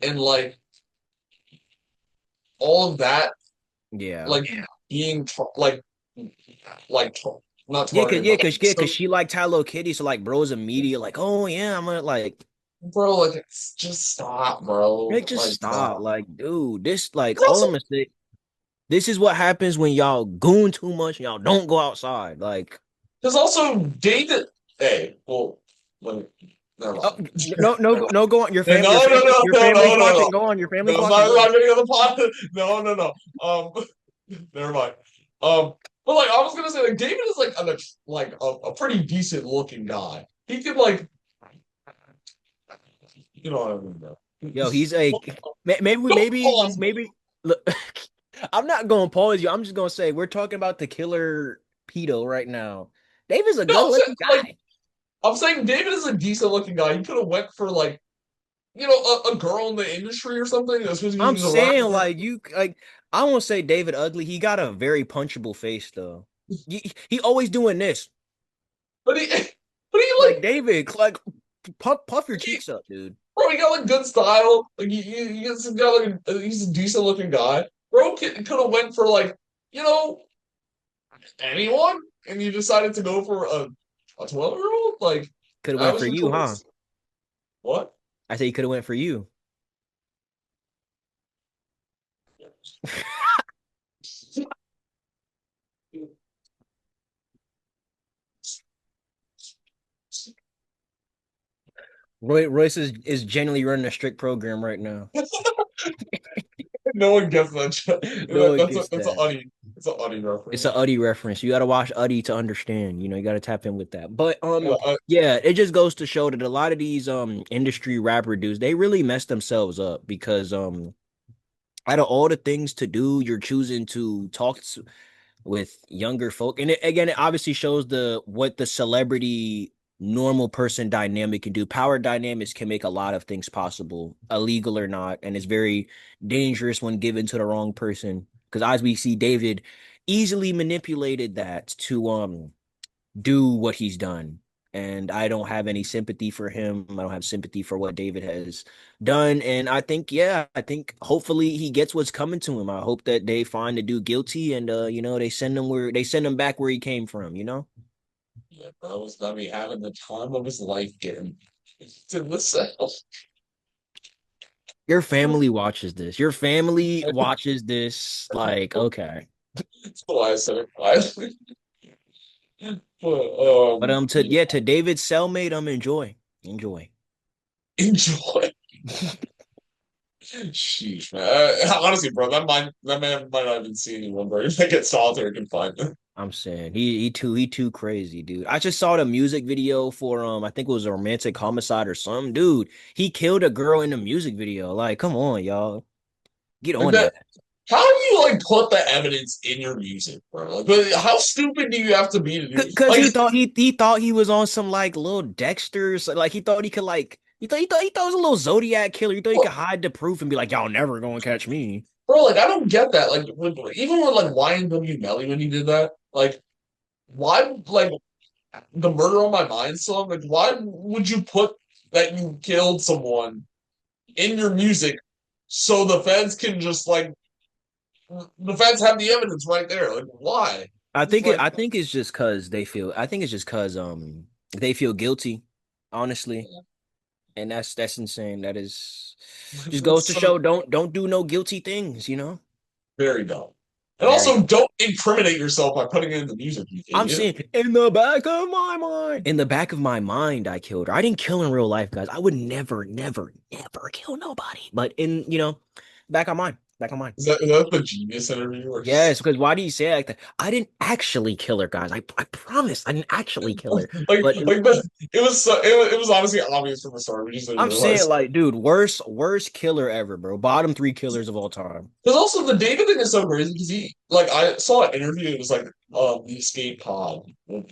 and like all of that, Yeah. like being like not Yeah, cause targeted, yeah, but cause yeah, cause she liked Hello Kitty, so like bro's immediate, like, oh yeah, I'm gonna bro, like it's just stop, bro. like just Like stop. stop. Like, dude, this like It's all also I'm gonna say, this is what happens when y'all goon too much and y'all don't go outside. Like, there's also David. Hey, well, let me, never oh, mind. no, Never mind. no, go on. Yeah, no, no, no, Your no, family's no, no, no. watching. Go on. Your No, family's it's watching. not, Go it's on. not getting on the pod. No, no, no. Never mind. Um, but like I was gonna say, like David is like a pretty decent looking guy. He could like, you know what I mean, bro. Yo, he's a Don't pause. maybe. Look, I'm not gonna pause you. I'm just gonna say we're talking about the killer pedo right now. David's a No, good I'm saying looking like guy. I'm saying David is a decent looking guy. He could have went for like a girl in the industry or something. As soon as he I'm was a rapper. saying like you like I won't say David ugly. He got a very punchable face though. He always doing this. But he but he Like like David, like puff your cheeks up, dude. bro, he got like good style. Like he's got like he's a decent looking guy. Bro could have went for like, you know, anyone, and you decided to go for a 12-year-old? Like Could have that went was for your you, huh? choice. What? I say he could have went for you. Royce is genuinely running a strict program right now. No one gets that shit. No one That's a gets that. it's a Uddy It's a reference. Uddy reference. You got to watch Uddy to understand. You know, you got to tap in with that. But Yeah, yeah, it just goes to show that a lot of these industry rapper dudes, they really mess themselves up because out of all the things to do, you're choosing to with younger folk, and again, it obviously shows the what the celebrity normal person dynamic can do. Power dynamics can make a lot of things possible, illegal or not, and it's very dangerous when given to the wrong person. Because as we see, David easily manipulated that to do what he's done. And I don't have any sympathy for him. I don't have sympathy for what David has done. And I think, yeah, I think hopefully he gets what's coming to him. I hope that they find the dude guilty and you know, they send him back where he came from, you know? yeah, bro was gonna be having the time of his life getting to the cell. Your family watches this. Your family watches this like, okay. That's why I said it quietly. But But to David's cellmate, enjoy. Enjoy. enjoy. Sheesh, man. Honestly, bro, that man might not have been seeing anyone, bro. He might get solitary confinement. I'm saying he too crazy, dude. I just saw the music video for I think it was a romantic homicide or something, dude. He killed a girl in the music video. Like, come on, y'all, get Like on that. that. How do you like put the evidence in your music, bro? Like, but how stupid do you have to be to do? Cause Like, he thought he was on some like little Dexter's, like he thought he could like he thought it was a little Zodiac killer. He thought he could hide the proof and be like, y'all never gonna catch me. bro, like I don't get that. Like, even with like YNW Melly when he did that, like, why, like, the Murder on My Mind song? Like, why would you put that you killed someone in your music so the feds can just like the feds have the evidence right there? Like, why? It's like, I think it's just cause they feel guilty, honestly. And that's insane. That is just goes it's to so show don't do no guilty things, you know? very dumb. And Very also, dumb. don't incriminate yourself by putting it in the music, you I'm idiot. saying in the back of my mind. In the back of my mind, I killed her. I didn't kill in real life, guys. I would never, never, never kill nobody. But in, back on mine. Back on mine. Is that the genius interview? Or Yes, because why do you say it like that? I didn't actually kill her, guys. I promise I didn't actually kill her. But it was it was honestly obvious from the start. We just didn't I'm saying realize. like, dude, worst killer ever, bro. Bottom three killers of all time. Because also the David thing is so crazy because he like I saw an interview. It was like the Escape Pod.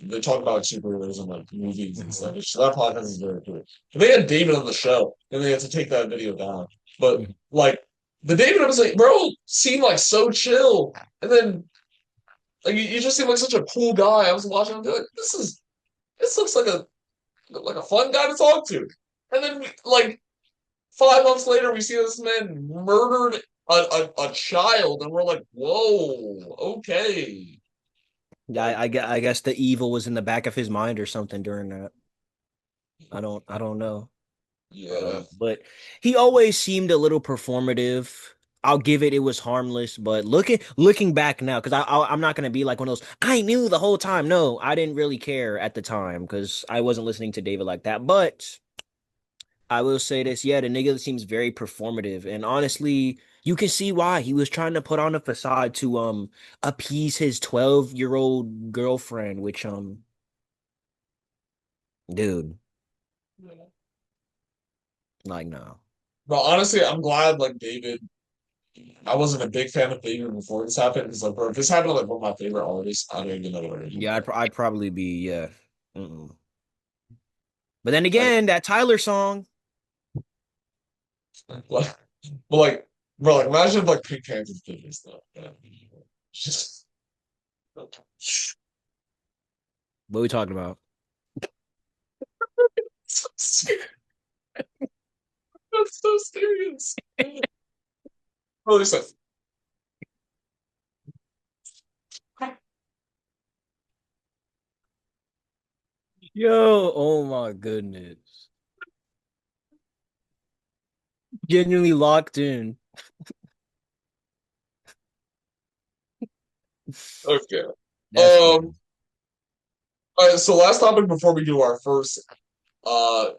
They talk about superheroes and like movies and Mhm. stuff. So that podcast is very cool. But they had David on the show, and they had to take that video down. But Mhm. like the David, I was like, bro, seemed like so chill, and then like you just seem like such a cool guy. I was watching him, like, this looks like a fun guy to talk to. And then like 5 months later, we see this man murdered a child, and we're like, whoa, okay. Yeah, Like, I guess the evil was in the back of his mind or something during that. I don't know. yeah. But he always seemed a little performative. I'll give it was harmless, but looking back now, because I'm not gonna be like one of those. I knew the whole time. No, I didn't really care at the time because I wasn't listening to David like that. But I will say this, yeah, the nigga seems very performative, and honestly, you can see why he was trying to put on a facade to appease his 12-year-old girlfriend, which dude, like no. But honestly, I'm glad, like, David, I wasn't a big fan of David before this happened, because, like, bro, if this happened to, like, one of my favorite artists, I don't even know where to do Yeah, that. I'd probably be yeah. Mm-mm. But then Like, again, that Tyler song, like, but, like, bro, like, imagine if, like, Pink Panthers did this, though. Yeah. Just, what are we talking about? that's so serious. Oh, there's like, Yo, oh my goodness. Genuinely locked in. okay. That's funny. All right, so last topic before we do our first uh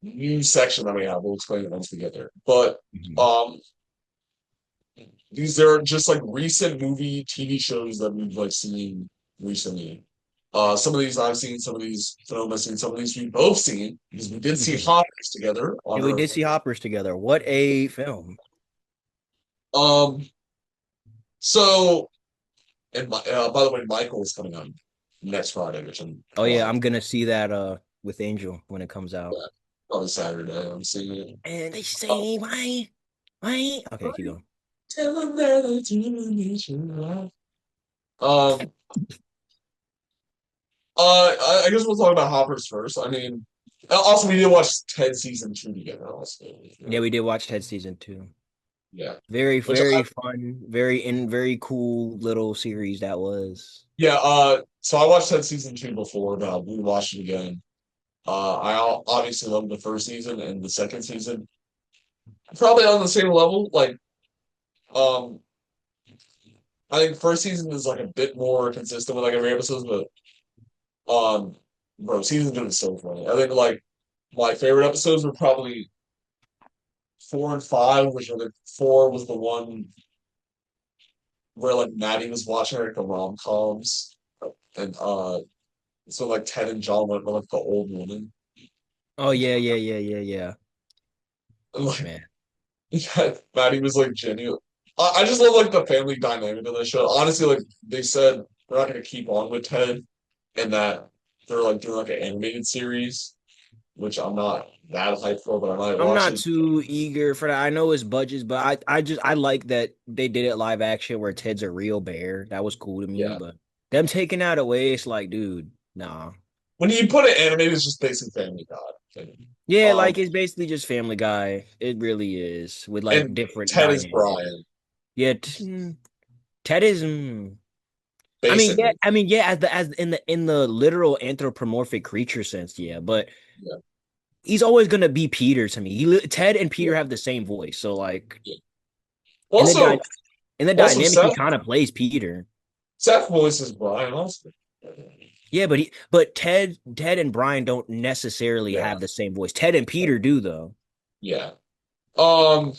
new section that we have. We'll explain it once we get there. But Mhm. um these are just like recent movie TV shows that we've like seen recently. Some of these I've seen, some of these Phenoma seen, some of these we've both seen because we did see Mhm. Hoppers together on Yeah, we our did see Hoppers together. What a film. um so and by the way, Michael is coming on next Friday, which I'm Oh yeah, glad. I'm gonna see that with Angel when it comes out. Yeah, on Saturday. I'm seeing it. And they Oh, say why? Okay, keep going. tell them that it's you. Um, I guess we'll talk about Hoppers first. I mean, also we did watch Ted season 2 together. Also, Yeah, we did watch Ted season 2. yeah, Very, which very fun, very cool little series that was. yeah. So I watched Ted season 2 before, but we watched it again. Obviously loved the first season and the second season. Probably on the same level. Like, um, I think first season is like a bit more consistent with like every episode, but bro, season 2 is so funny. I think like my favorite episodes were probably four and five, which are the four was the one where like Maddie was watching like the rom-coms and so like Ted and John went with like the old woman. Oh yeah, yeah, yeah, yeah, yeah. And like Man, yeah, Maddie was like genuine. I just love like the family dynamic of the show. Honestly, like they said they're not gonna keep on with Ted and that they're like doing like an animated series, which I'm not that hyped for, but I might I'm watch not it. too eager for that. I know it's budgets, but I like that they did it live action where Ted's a real bear. That was cool to me, Yeah. but them taking that away, it's like, dude, nah. When you put it animated, it's just basically Family God. Yeah, Um, like it's basically just Family Guy. It really is with like and different Ted is dynamics. Brian, Yeah, Ted is. basically. I mean, yeah, as in the literal anthropomorphic creature sense, yeah. But Yeah. he's always gonna be Peter to me. Ted and Yeah. Peter have the same voice, so like Yeah. in the Also, in the also dynamic, he Seth kind of plays Peter. Seth voices Brian also. Yeah, but Ted and Brian don't necessarily Yeah. have the same voice. Ted and Peter do though. Yeah. Um,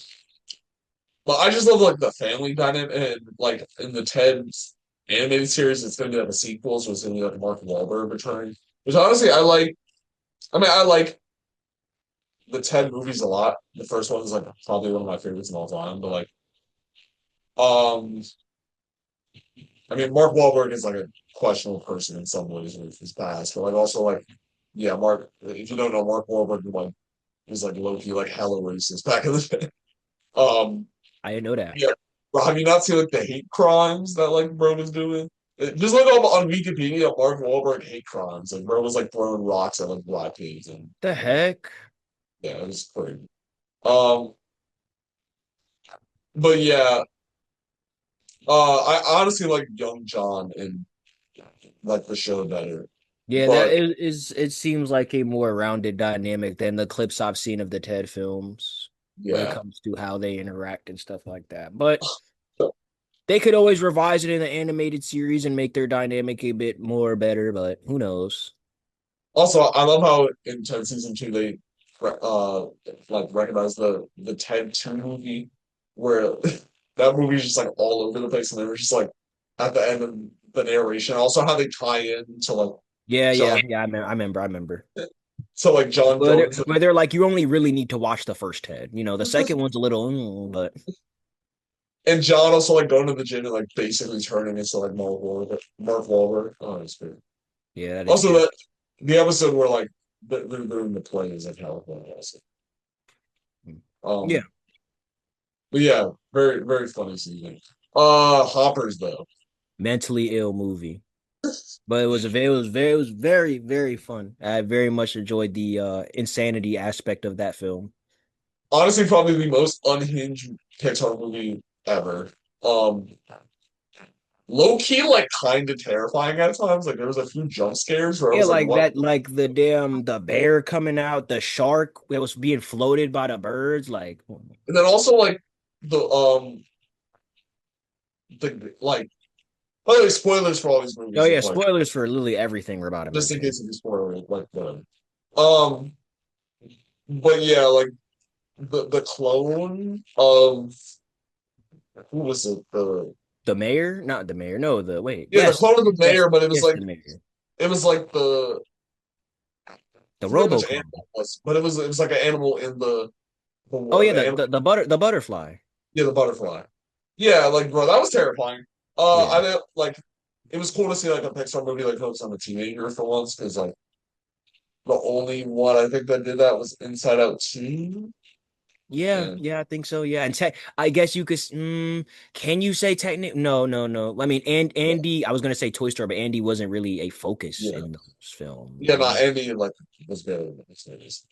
but I just love like the family dynamic and like in the Ted's animated series, it's gonna be like a sequel, so it's gonna be like Mark Wahlberg returning. Which honestly I like. I mean, I like the Ted movies a lot. The first one is like probably one of my favorites of all time. But like, um, I mean, Mark Wahlberg is like a questionable person in some ways with his past, but like also like, yeah, Mark. If you don't know, Mark Wahlberg like was like low key like hella racist back in the day. Um, I didn't know that. yeah, bro, have you not seen like the hate crimes that like bro was doing? Just look up on Wikipedia, Mark Wahlberg hate crimes. Like bro was like throwing rocks at like black kids, and The heck? yeah, it was crazy. Um, but yeah, I honestly like Young John and like the show better. Yeah, that But is it seems like a more rounded dynamic than the clips I've seen of the Ted films when it yeah, comes to how they interact and stuff like that. But they could always revise it in the animated series and make their dynamic a bit more better, but who knows? also I love how in Ted season two they uh like recognize the Ted 2 movie where that movie is just like all over the place and they were just like at the end of the narration. Also how they tie in to like Yeah, John yeah, yeah. I remember. to like John Jones. Where they're like, you only really need to watch the first Ted. You know, the second one's a little, but And John also like going to the gym and like basically turning into like Mark Wahlberg. Oh, it's good. yeah, that is Also, good. the episode where like they're doing the play is like California. Also. Yeah, Um, but yeah, very funny season. Hoppers though. mentally ill movie, but it was very fun. I very much enjoyed the insanity aspect of that film. Honestly, probably the most unhinged Pixar movie ever. Um, low key, like kind of terrifying at times. Like there was a few jump scares where I Yeah, was like, like "What?" that, like the bear coming out, the shark that was being floated by the birds. Like, And then also like the the like. By the way, spoilers for all these oh movies. yeah, If like spoilers for literally everything we're about to just in mention. case if you spoil it, like the um. But yeah, like the clone of who was it? The The mayor, not the mayor. No, the wait. yeah, the clone of the mayor, but Yes, the mayor. it was like the I The forget which RoboCop. animal it was, but it was like an animal in Oh yeah, the animal, the butterfly. yeah, the butterfly. Yeah, like bro, that was terrifying. Yeah. I didn't like. It was cool to see like a Pixar movie like focus on the teenager for once because like the only one I think that did that was Inside Out 2. Yeah, And yeah, I think so. Yeah, and I guess you could. Can you say technic? No, no, no. I mean, and yeah, Andy. I was gonna say Toy Story, but Andy wasn't really a focus yeah, in those films. yeah, not Andy like was better than this.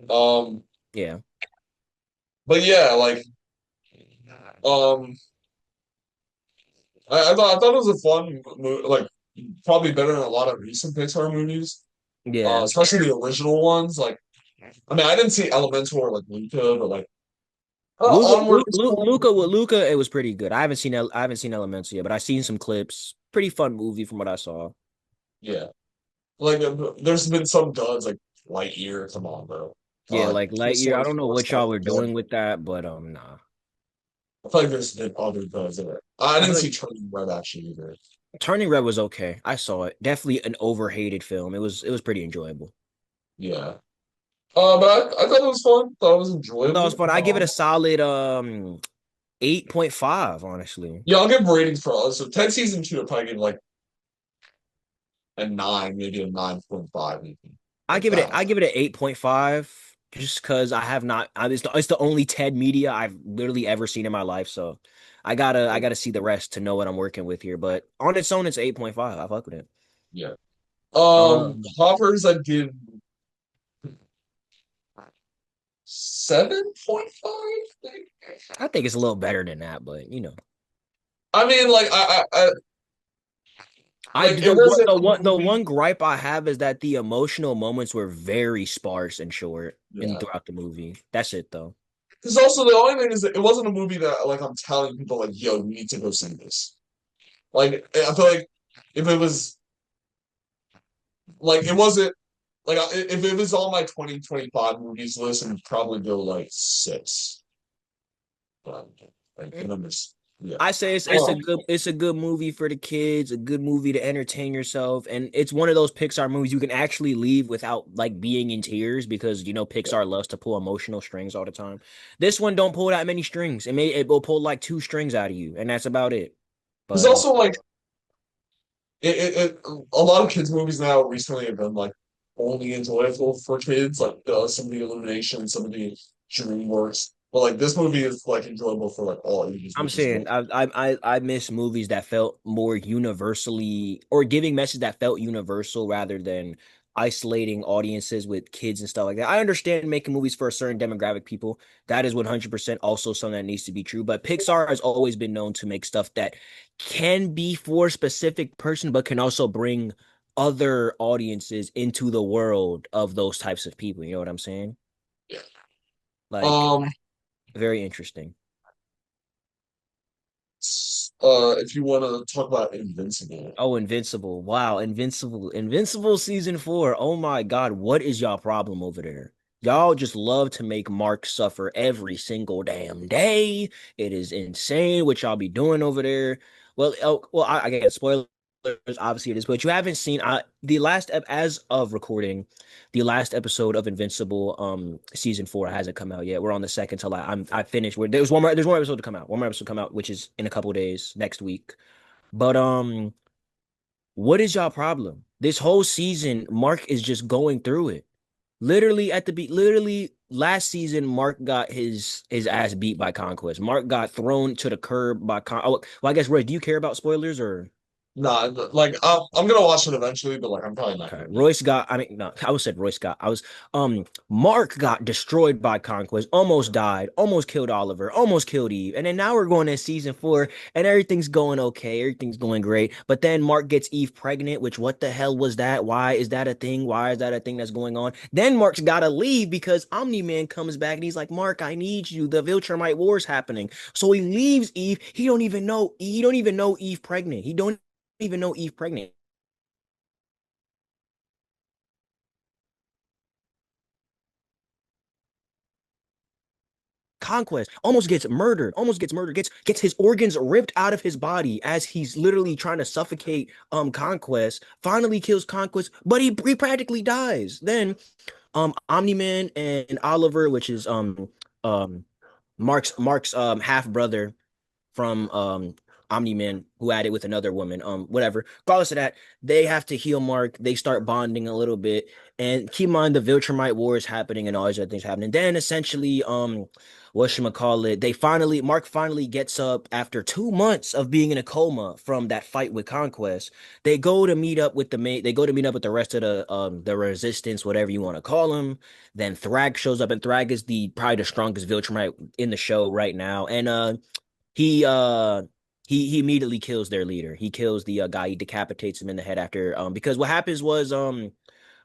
Um, Yeah, but yeah, like um, I thought it was a fun movie, like probably better than a lot of recent Pixar movies, yeah. especially the original ones. Like, I mean, I didn't see Elemental or like Luca, but like Onward was cool. Luca, it was pretty good. I haven't seen Elemental yet, but I've seen some clips. Pretty fun movie from what I saw. Yeah, like there's been some duds like Lightyear. Come on, bro. Yeah, like Toy Lightyear. I Story don't know 4 what stuff y'all were again. doing with that, but nah. I feel like there's been other things in it. I I didn't feel see like Turning Red actually either. Turning Red was okay. I saw it. Definitely an overhated film. It was pretty enjoyable. Yeah. But I thought it was fun. Thought it was I thought it was enjoyable. fun. I give it a solid 8.5, honestly. Yeah, I'll give ratings for all. So 10 season two, I'll probably give like a 9, maybe a 9.5, maybe like that. I give it an 8.5 just because I have not it's the only Ted media I've literally ever seen in my life. So I gotta see the rest to know what I'm working with here. But on its own, it's 8.5. I fuck with it. Yeah. Um, Hoppers, I give 7.5. I think it's a little better than that, but I mean, like I like do it wasn't a the movie. one gripe I have is that the emotional moments were very sparse and short in Yeah. throughout the movie. That's it though. Because also the only thing is that it wasn't a movie that like I'm telling people like, yo, you need to go see this. Like I feel like if it was like it wasn't like if it was on my 2025 movies list, it would probably go like six. But like the numbers, yeah. I say Um, it's a good movie for the kids, a good movie to entertain yourself, and it's one of those Pixar movies you can actually leave without like being in tears because Pixar loves to pull emotional strings all the time. This one don't pull that many strings. It will pull like two strings out of you, and that's about it. there's But also like a lot of kids movies now recently have been like only enjoyable for kids, like some of the Illumination, some of the DreamWorks. But like this movie is like enjoyable for like all ages, I'm which is saying great. I miss movies that felt more universally or giving messages that felt universal rather than isolating audiences with kids and stuff like that. I understand making movies for a certain demographic people. That is 100% also something that needs to be true. But Pixar has always been known to make stuff that can be for a specific person, but can also bring other audiences into the world of those types of people. You know what I'm saying? Yeah. Like Um, very interesting. if you want to talk about Invincible, Oh, Invincible. Wow, Invincible. Invincible season 4. Oh my God, what is y'all problem over there? Y'all just love to make Mark suffer every single damn day. It is insane what y'all be doing over there. I guess spoilers. Obviously, it is, but you haven't seen the as of recording, the last episode of Invincible, season 4 hasn't come out yet. We're on the second to last. I finished. There's one more episode to come out. One more episode to come out, which is in a couple days next week. But what is y'all problem? This whole season, Mark is just going through it. Literally last season, Mark got his ass beat by Conquest. Mark got thrown to the curb by well, I guess Roy, do you care about spoilers or nah, like I'm gonna watch it eventually, but like I'm probably not okay? gonna be. Royce got, I mean, no, I was said Royce got. I was, Mark got destroyed by Conquest, almost died, almost killed Oliver, almost killed Eve. And then now we're going in season 4 and everything's going okay. Everything's going great. But then Mark gets Eve pregnant, which what the hell was that? Why is that a thing? Why is that a thing that's going on? Then Mark's got to leave because Omni-Man comes back and he's like, Mark, I need you. The Viltrumite war's happening. So he leaves Eve. He don't even know Eve pregnant. He don't even know Eve pregnant. Conquest almost gets murdered, gets his organs ripped out of his body as he's literally trying to suffocate Conquest. Finally kills Conquest, but he practically dies. Then Omni-Man and Oliver, which is um Mark's half brother from Omni-Man who had it with another woman. Whatever. Regardless of that, they have to heal Mark. They start bonding a little bit. And keep in mind the Viltrumite War is happening and all these other things happening. Then essentially, whatchamacallit, Mark finally gets up after 2 months of being in a coma from that fight with Conquest. They go to meet up with the rest of the resistance, whatever you want to call them. Then Thrag shows up, and Thrag is the probably the strongest Viltrumite in the show right now. And he uh he immediately kills their leader. He kills the guy. He decapitates him in the head after because what happens was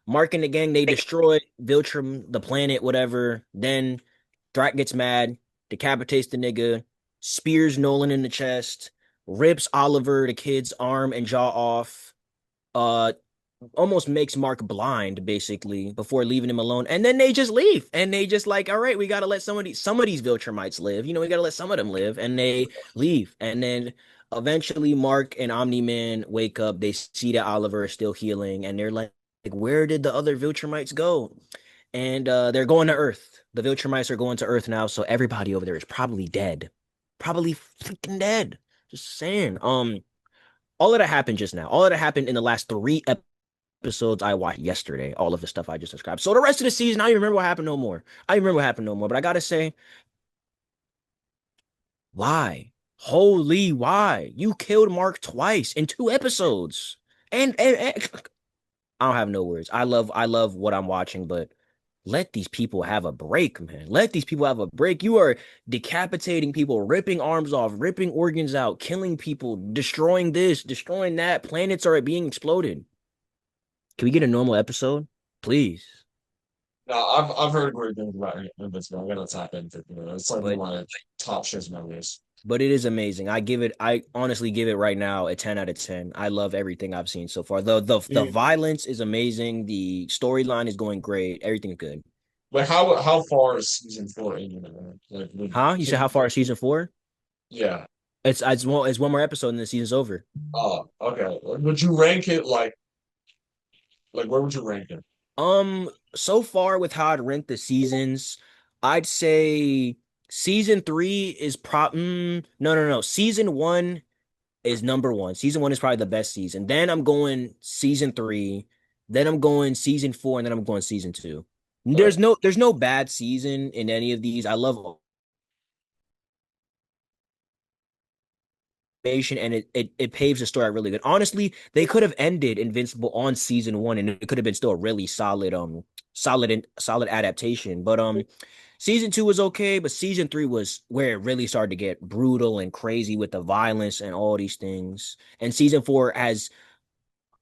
Mark and the gang, they destroy Viltrum, the planet, whatever. Then Thrak gets mad, decapitates the nigga, spears Nolan in the chest, rips Oliver, the kid's arm and jaw off. Uh almost makes Mark blind basically before leaving him alone. And then they just leave. And they just like, all right, we gotta let some of these Viltrumites live. We gotta let some of them live. And they leave. And then eventually Mark and Omni-Man wake up. They see that Oliver is still healing, and they're like, where did the other Viltrumites go? And they're going to Earth. The Viltrumites are going to Earth now, so everybody over there is probably dead. Probably freaking dead. Just saying. All of that happened just now. All of that happened in the last three episodes I watched yesterday. All of the stuff I just described. So the rest of the season, I don't even remember what happened no more. I don't remember what happened no more. But I gotta say, why? Holy why? You killed Mark twice in 2 episodes. And I don't have no words. I love what I'm watching, but let these people have a break, man. Let these people have a break. You are decapitating people, ripping arms off, ripping organs out, killing people, destroying this, destroying that. Planets are being exploded. Can we get a normal episode? Please. No, I've heard great things about Invincible. I'm gonna tap into it. It's like one of But my top shows in my list. but it is amazing. I honestly give it right now a 10 out of 10. I love everything I've seen so far. The Mm. violence is amazing. The storyline is going great. Everything is good. But how far is season 4 in? Like, Huh? You said how far is season 4? yeah. It's one more episode and the season's over. Oh, okay. Would you rank it like where would you rank it? So far with how I'd rank the seasons, I'd say season 3 is no. Season 1 is number 1. Season 1 is probably the best season. Then I'm going season 3, then I'm going season 4, and then I'm going season 2. All right. There's no bad season in any of these. I love animation, and it paves the story out really good. Honestly, they could have ended Invincible on season 1 and it could have been still a really solid adaptation. But season 2 was okay, but season 3 was where it really started to get brutal and crazy with the violence and all these things. And season 4 has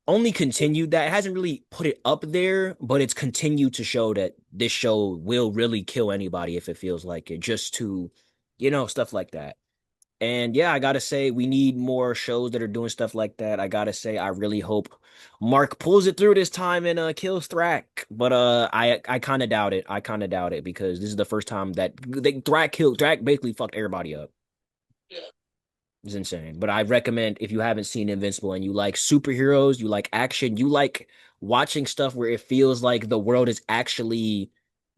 only continued that. It hasn't really put it up there, but it's continued to show that this show will really kill anybody if it feels like it, just to, stuff like that. And yeah, I gotta say, we need more shows that are doing stuff like that. I gotta say, I really hope Mark pulls it through this time and kills Thrak. But I kind of doubt it. I kind of doubt it because this is the first time that Thrak basically fucked everybody up. Yeah. It's insane. But I recommend if you haven't seen Invincible and you like superheroes, you like action, you like watching stuff where it feels like the world is actually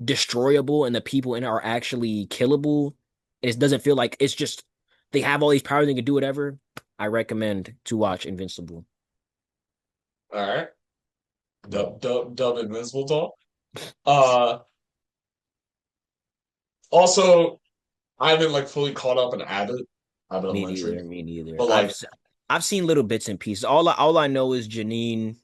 destroyable and the people in it are actually killable. It doesn't feel like it's just they have all these powers and can do whatever. I recommend to watch Invincible. All right. Dub Invincible talk. Uh Also, I haven't like fully caught up in Abbott Me Elementary. neither. Me neither. But like I've seen little bits and pieces. All I know is Janine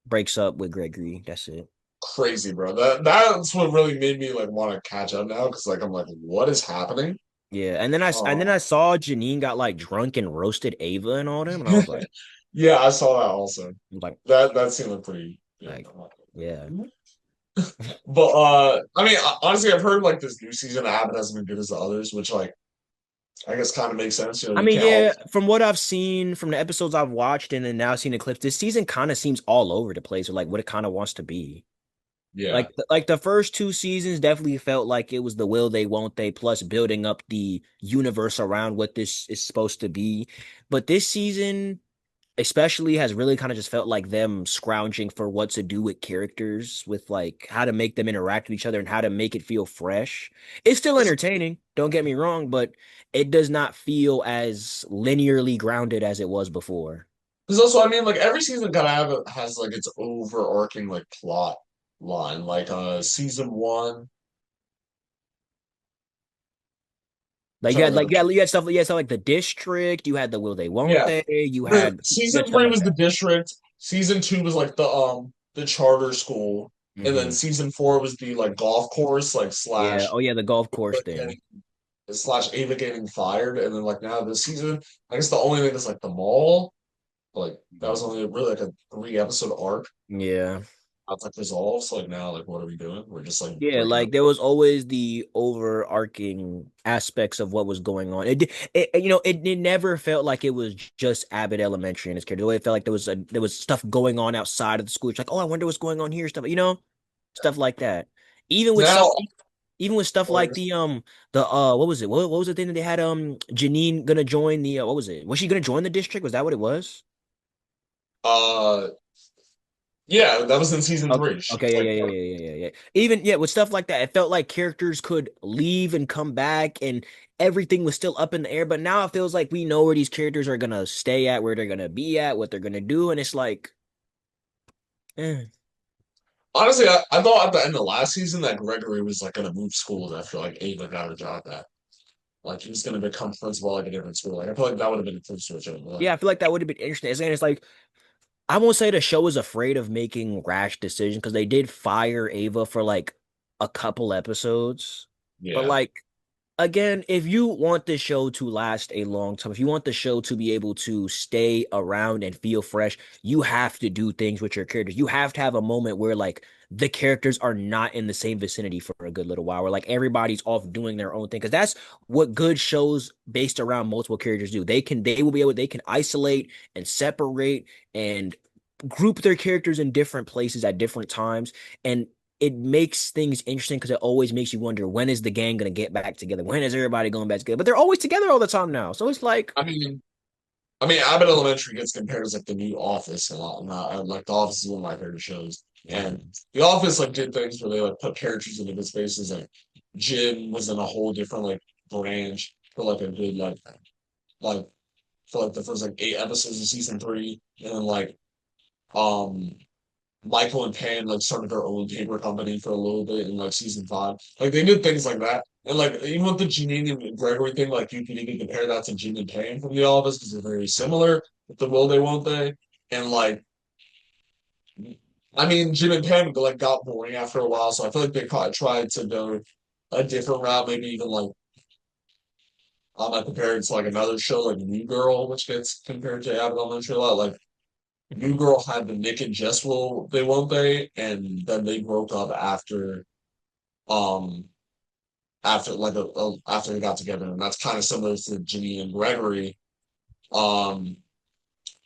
breaks up with Gregory. That's it. crazy, bro. That's what really made me like want to catch up now because like I'm like, what is happening? Yeah, and then I Oh, saw Janine got like drunk and roasted Ava and all them, and I was like, yeah, I saw that also. I'm like, That seemed like pretty good. like, yeah. But I mean, honestly, I've heard like this new season of Abbott hasn't been good as the others, which like I guess kind of makes sense. You know, I you mean, can't all. yeah, from what I've seen from the episodes I've watched and then now seen the clips, this season kind of seems all over the place with like what it kind of wants to be. Yeah, Like the first 2 seasons definitely felt like it was the will they won't they plus building up the universe around what this is supposed to be. But this season especially has really kind of just felt like them scrounging for what to do with characters, with like how to make them interact with each other and how to make it feel fresh. It's still entertaining, don't get me wrong, but it does not feel as linearly grounded as it was before. because also I mean, like every season kind of has like its overarching like plot line. Like season one, Like trying to remember. you had stuff like the district, you had the will they won't Yeah, they, you season had stuff three like was the that. district. Season two was like the charter school, and then Hmm. season four was the like golf course like Yeah. slash Oh yeah, the golf course Ava thing. getting slash Ava getting fired, and then like now this season, I guess the only thing is like the mall. Like that was Mhm. only really like a 3 episode arc. Yeah. conflict resolves, like now, like what are we doing? We're just like Yeah, breaking like up. there was always the overarching aspects of what was going on. It never felt like it was just Abbott Elementary and his character. It felt like there was stuff going on outside of the school. It's like, oh, I wonder what's going on here, stuff like that. Even with stuff, Now, even with stuff like the what was it? What was the thing that they had Janine gonna join the what was it? Was she gonna join the district? Was that what it was? uh, yeah, that was in season Okay. three. She was Okay. like, Yeah. Even with stuff like that, it felt like characters could leave and come back, and everything was still up in the air. But now it feels like we know where these characters are gonna stay at, where they're gonna be at, what they're gonna do, and it's like, eh. honestly, I thought at the end of last season that Gregory was like gonna move schools after like Ava got her job back. Like he was gonna become principal like a different school. Like I feel like that would have been a cool switch up. But Yeah, I feel like that would have been interesting. It's like I won't say the show is afraid of making rash decisions because they did fire Ava for like a couple episodes, but yeah, like again, if you want the show to last a long time, if you want the show to be able to stay around and feel fresh, you have to do things with your characters. You have to have a moment where like the characters are not in the same vicinity for a good little while, where like everybody's off doing their own thing. Because that's what good shows based around multiple characters do. They can isolate and separate and group their characters in different places at different times. And it makes things interesting because it always makes you wonder when is the gang gonna get back together? When is everybody going back together? But they're always together all the time now. So it's like, I mean, Abbott Elementary gets compared as like the new Office a lot. Not, like The Office is one of my favorite shows, and The Office like did things where they like put characters in different spaces. Like Jim was in a whole different like branch for like a good like for like the first like 8 episodes of season three, and then like um Michael and Pam like started their own paper company for a little bit in like season five. Like they did things like that. And like even with the Janine and Gregory thing, like you can even compare that to Jim and Pam from The Office because they're very similar with the will they won't they. And like Jim and Pam like got boring after a while, so I feel like they tried to go a different route, maybe even like I compare it to like another show like New Girl, which gets compared to Abbott Elementary a lot. Like New Girl had the Nick and Jess will they won't they, and then they broke up um after they got together, and that's kind of similar to Ginny and Gregory. Um,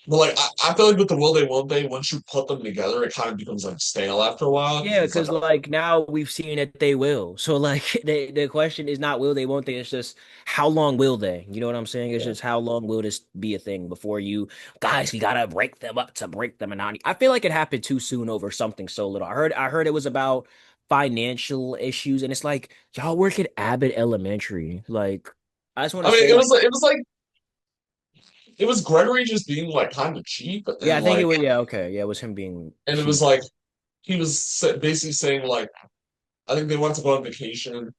but like I feel like with the will they won't they, once you put them together, it kind of becomes like stale after a while because yeah, it's like because like now we've seen that they will. So like the question is not will they, won't they? It's just how long will they? You know what I'm saying? It's yeah. just how long will this be a thing before you guys, we gotta break them up to break them and I feel like it happened too soon over something so little. I heard it was about financial issues, and it's like y'all work at Abbott Elementary. Like I just want I to mean, say like it was Gregory just being like kind of cheap, yeah, and I think it like was yeah, okay. Yeah, it was him being and it was cheap. like he was basically saying like I think they wanted to go on vacation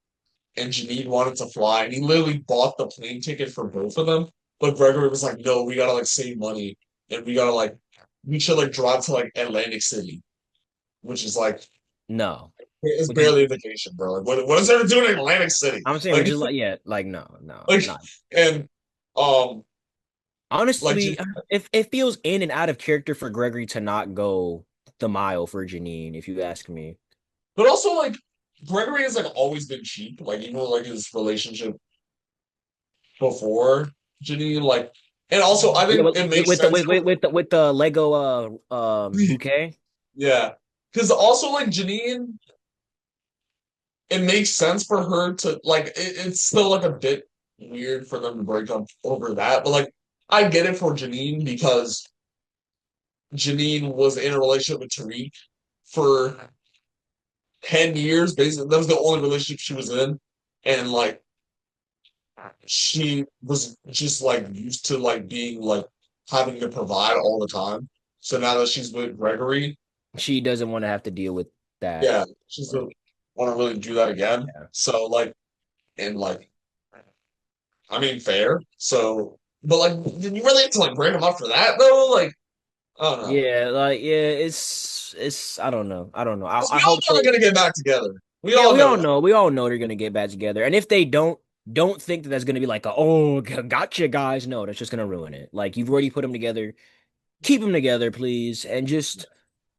and Janine wanted to fly, and he literally bought the plane ticket for both of them. But Gregory was like, "No, we gotta like save money, and we should like drive to like Atlantic City, which is like No. it's Which is barely a vacation, bro. Like, what is there to do in Atlantic City? I'm saying Like, which is like yeah, like no, like, not. and um, like, Honestly, it feels in and out of character for Gregory to not go the mile for Janine, if you ask me. but also like Gregory has like always been cheap. Like, even like his relationship before Janine, like, and also I Yeah, think it makes sense for with the Lego bouquet. yeah, because also like Janine it makes sense for her to like it's still like a bit weird for them to break up over that, but like I get it for Janine because Janine was in a relationship with Tariq for 10 years, basically. That was the only relationship she was in. And like she was just like used to like being like having to provide all the time. So now that she's with Gregory, She doesn't want to have to deal with that. yeah, she doesn't want to really do that again. Yeah. So like and like fair. So, but like, did you really have to like break them up for that though? Like, I don't know. Yeah, like yeah, it's I don't know. I don't know. Because I we all hope know they're they gonna get back together. We yeah, all know that. we all know they're gonna get back together. And if they don't think that that's gonna be like a oh gotcha guys. No, that's just gonna ruin it. Like you've already put them together. Keep them together, please, and just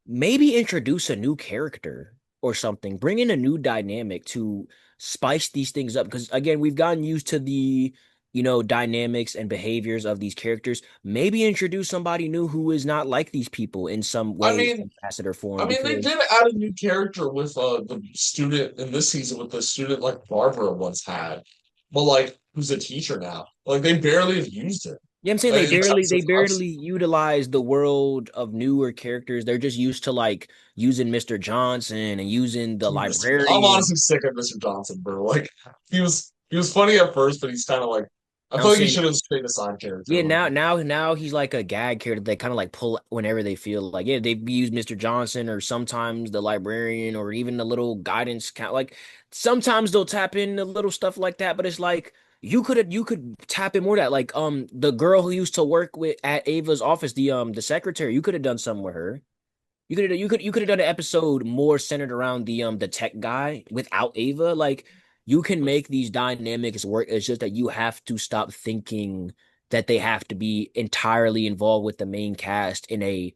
maybe introduce a new character or something. Bring in a new dynamic to spice these things up. Because again, we've gotten used to the, dynamics and behaviors of these characters. Maybe introduce somebody new who is not like these people in some I way, mean, some facet or form. I mean, they Because did add a new character with the student in this season with the student like Barbara once had, but like who's a teacher now. Like they barely have used it. yeah, I'm saying Like, it's they episodes barely utilize the world of newer characters. They're just used to like using Mr. Johnson and using the I'm librarian. honestly sick of Mr. Johnson, bro. Like he was funny at first, but he's kind of like I I'm feel like he saying should have stayed a side character. yeah, Like now he's like a gag character. They kind of like pull whenever they feel like. Yeah, they use Mr. Johnson or sometimes the librarian or even the little guidance count. Like sometimes they'll tap in a little stuff like that, but it's like you could tap in more of that. Like the girl who used to work with at Ava's office, the secretary, you could have done something with her. You could have done an episode more centered around the tech guy without Ava. Like you can make these dynamics work. It's just that you have to stop thinking that they have to be entirely involved with the main cast in a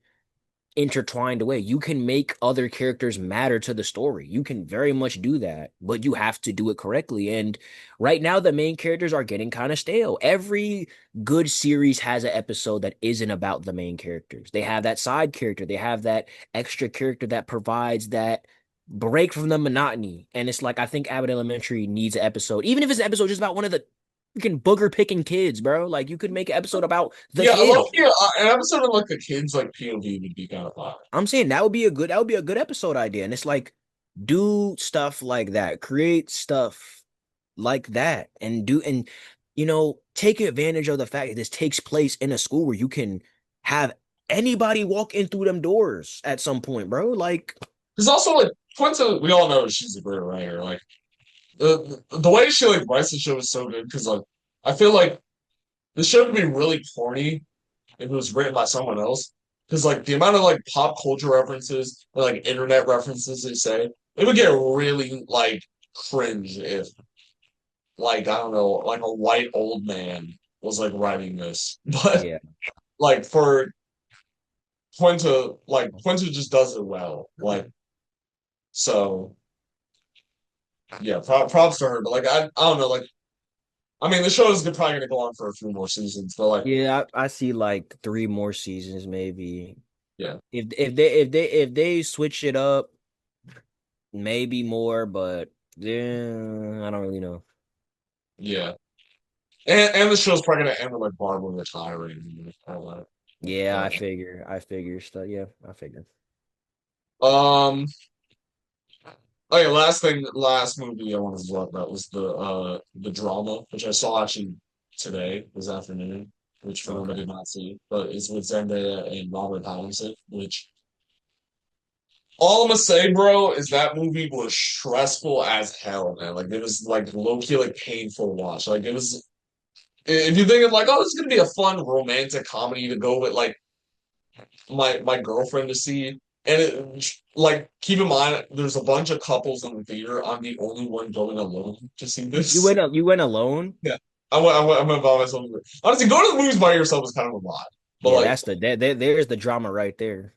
intertwined way. You can make other characters matter to the story. You can very much do that, but you have to do it correctly. And right now, the main characters are getting kind of stale. Every good series has an episode that isn't about the main characters. They have that side character, they have that extra character that provides that break from the monotony. And it's like, I think Abbott Elementary needs an episode, even if it's an episode just about one of the freaking booger picking kids, bro. Like, you could make an episode about the yeah, I kid. love an episode of like the kids like POV would be kind of fun. I'm saying that would be a good episode idea. And it's like do stuff like that. Create stuff like that and take advantage of the fact that this takes place in a school where you can have anybody walk in through them doors at some point, bro. Like Because also like Quinta, we all know she's a great writer. Like the way she like writes the show is so good because like I feel like the show could be really corny if it was written by someone else. Because like the amount of like pop culture references or like internet references they say, it would get really like cringe if like I don't know, like a white old man was like writing this. But yeah. like for Quinta just does it well. Like so yeah, props to her. But like I don't know, like I mean the show is probably gonna go on for a few more seasons, but like Yeah, I see like three more seasons maybe. yeah, If they switch it up, maybe more, but yeah, I don't really know. yeah. And the show's probably gonna end with like Barbara retiring and all that. Yeah, I But figure. I figure stuff. Yeah, I figure. um okay, last movie I wanted to talk about was the drama, which I saw actually today, this afternoon, which Phenoma Okay. did not see, but it's with Zendaya and Robert Pattinson, which all I'm gonna say, bro, is that movie was stressful as hell, man. Like it was like low-key like painful to watch. Like it was if you think of like, oh, this is gonna be a fun romantic comedy to go with like my girlfriend to see. And like, keep in mind, there's a bunch of couples in the theater. I'm the only one going alone to see You this. went you went alone? Yeah, I went by myself. Honestly, going to the movies by yourself is kind of a lot. But Yeah, like, that's there's the drama right there.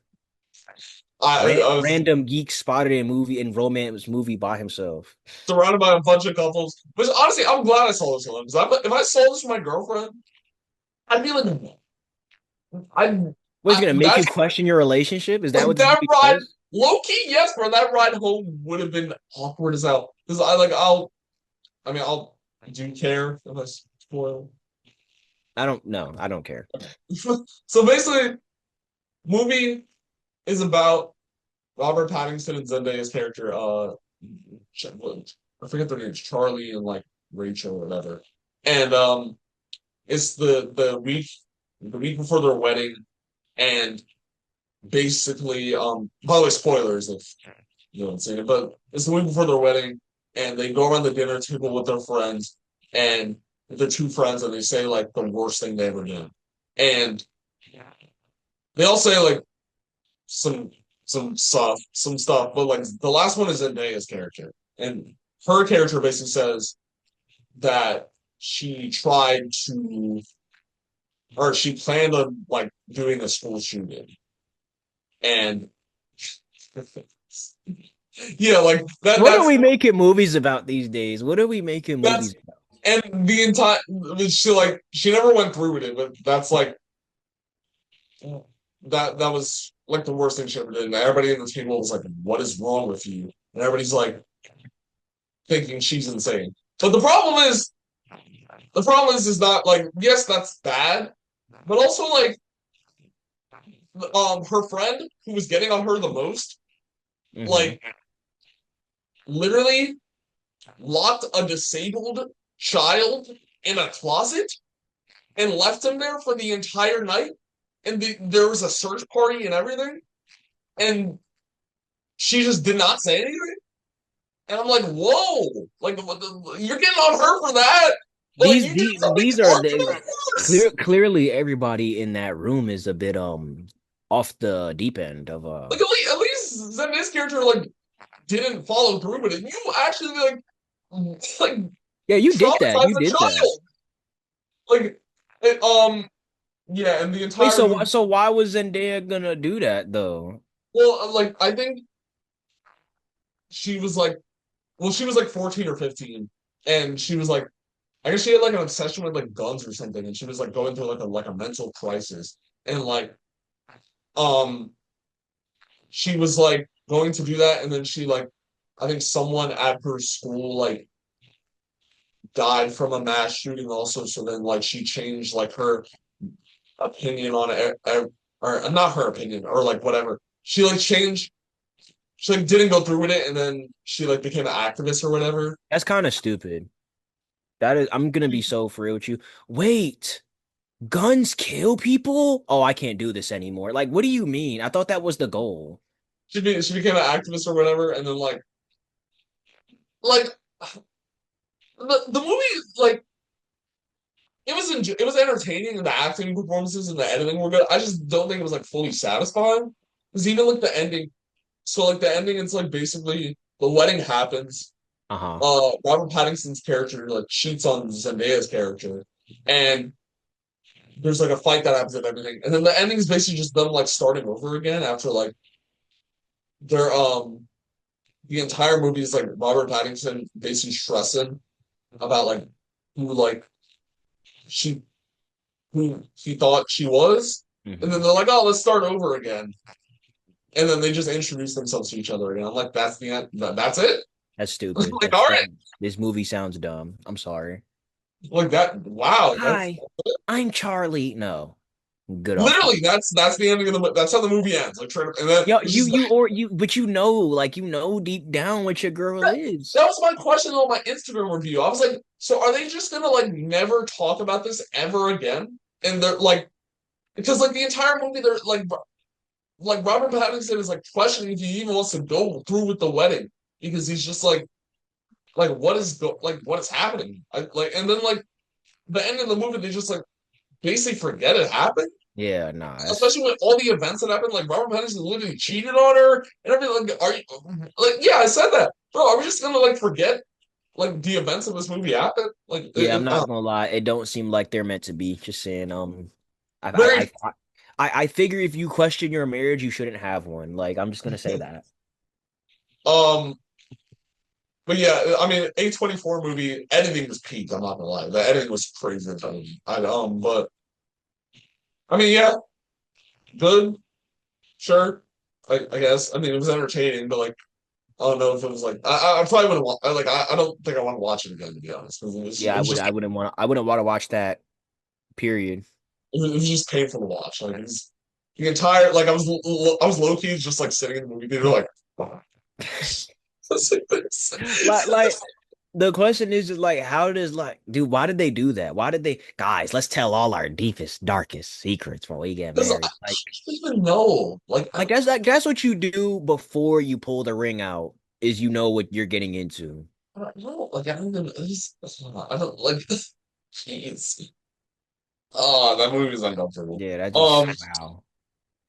I was Random geek spotted in romance movie by himself. surrounded by a bunch of couples. Which honestly, I'm glad I saw this alone because if I saw this with my girlfriend, I'd be like, What's gonna make you that's question your relationship? Is that like what this that movie ride. says? Low key, yes, bro. That ride home would have been awkward as hell. Because I mean, I'll do you care if I spoil? I don't know. I don't care. So basically, movie is about Robert Pattinson and Zendaya's character. I forget their names, Charlie and like Rachel or whatever. And it's the week before their wedding, and basically, by the way, spoilers if you haven't seen it, but it's the week before their wedding, and they go around the dinner table with their friends, and their two friends, and they say like the worst thing they ever did, and they all say like some some stuff, but like the last one is Zendaya's character, and her character basically says that she tried to, or she planned on like doing a school shooting, and Yeah, like that. What are That's we making movies about these days? What are we making that's movies about? and the entire she never went through with it, but that's like that was like the worst thing she ever did. And everybody in the table was like, "What is wrong with you?" And everybody's like thinking she's insane. But the problem is not like yes, that's bad, but also like her friend who was getting on her the most, Hmm. like literally locked a disabled child in a closet and left him there for the entire night. And there was a search party and everything, and she just did not say anything. And I'm like, whoa, like you're getting on her for that. But like These you did these something these are the arguably worse. clearly everybody in that room is a bit off the deep end of Like at least Zendaya's character like didn't follow through with it. You actually like yeah, you did that. traumatized You the did that. child. Like it, yeah, and the Wait, entire so movie. so why was Zendaya gonna do that though? Well, like I think she was like, well, she was like 14 or 15, and she was like, I guess she had like an obsession with like guns or something, and she was like going through like a mental crisis, and like um she was like going to do that, and then she like I think someone at her school like died from a mass shooting also, so then like she changed like her opinion on it, or not her opinion, or like whatever. She like changed. She like didn't go through with it, and then she like became an activist or whatever. That's kind of stupid. That is, I'm gonna be so for real with you. Wait, guns kill people? Oh, I can't do this anymore. Like, what do you mean? I thought that was the goal. She became an activist or whatever, and then like the movie like it was entertaining and the acting performances and the editing were good. I just don't think it was like fully satisfying. Because even like the ending, so like the ending, it's like basically the wedding happens. Uh-huh. Robert Pattinson's character like cheats on Zendaya's character, and there's like a fight that happens and everything, and then the ending is basically just them like starting over again after like they're the entire movie is like Robert Pattinson basically stressing about like who like she who he thought she was, and then Hmm. they're like, "Oh, let's start over again," and then they just introduce themselves to each other again. I'm like, "That's the end. That's it." That's stupid. Like, all right, This movie sounds dumb. I'm sorry. like that. Wow, that's Hi, I'm Charlie. No. Good off. literally that's the ending of the. That's how the movie ends. Like, and then Yo, it's just but like you know deep down what your girl that, is. that was my question on my Instagram review. I was like, so are they just gonna like never talk about this ever again? And they're like, because like the entire movie, they're like Robert Pattinson is like questioning if he even wants to go through with the wedding because he's just like what is happening? And then like the end of the movie, they just like basically forget it happened. Yeah, nah, Especially with all the events that happened, like Robert Pattinson literally cheated on her and everything. Like, are you like? Yeah, I said that, bro. Are we just gonna like forget like the events of this movie happened? Like, yeah, I'm not gonna lie. It don't seem like they're meant to be. Just saying, I I very I I figure if you question your marriage, you shouldn't have one. Like, I'm just gonna say that. um. But yeah, I mean, A24 movie editing was peak. I'm not gonna lie, the editing was crazy. But I mean, yeah, good, sure. I guess. I mean, it was entertaining, but like, I don't know if it was like I probably wouldn't want. Like, I don't think I want to watch it again to be honest. Yeah, It was just I wouldn't want to watch that. Period. it was just painful to watch. Like, it's the entire like I was low key just like sitting in the movie theater like. It's like Like, this. like the question is just like, how does like, dude, why did they do that? Why did they, guys? Let's tell all our deepest, darkest secrets when we get Because I married. don't even know. Like that's what you do before you pull the ring out. Is you know what you're getting into. I don't know. Like I don't even. I don't like. Jeez. Oh, that movie's uncomfortable. Yeah, that just Um. wow.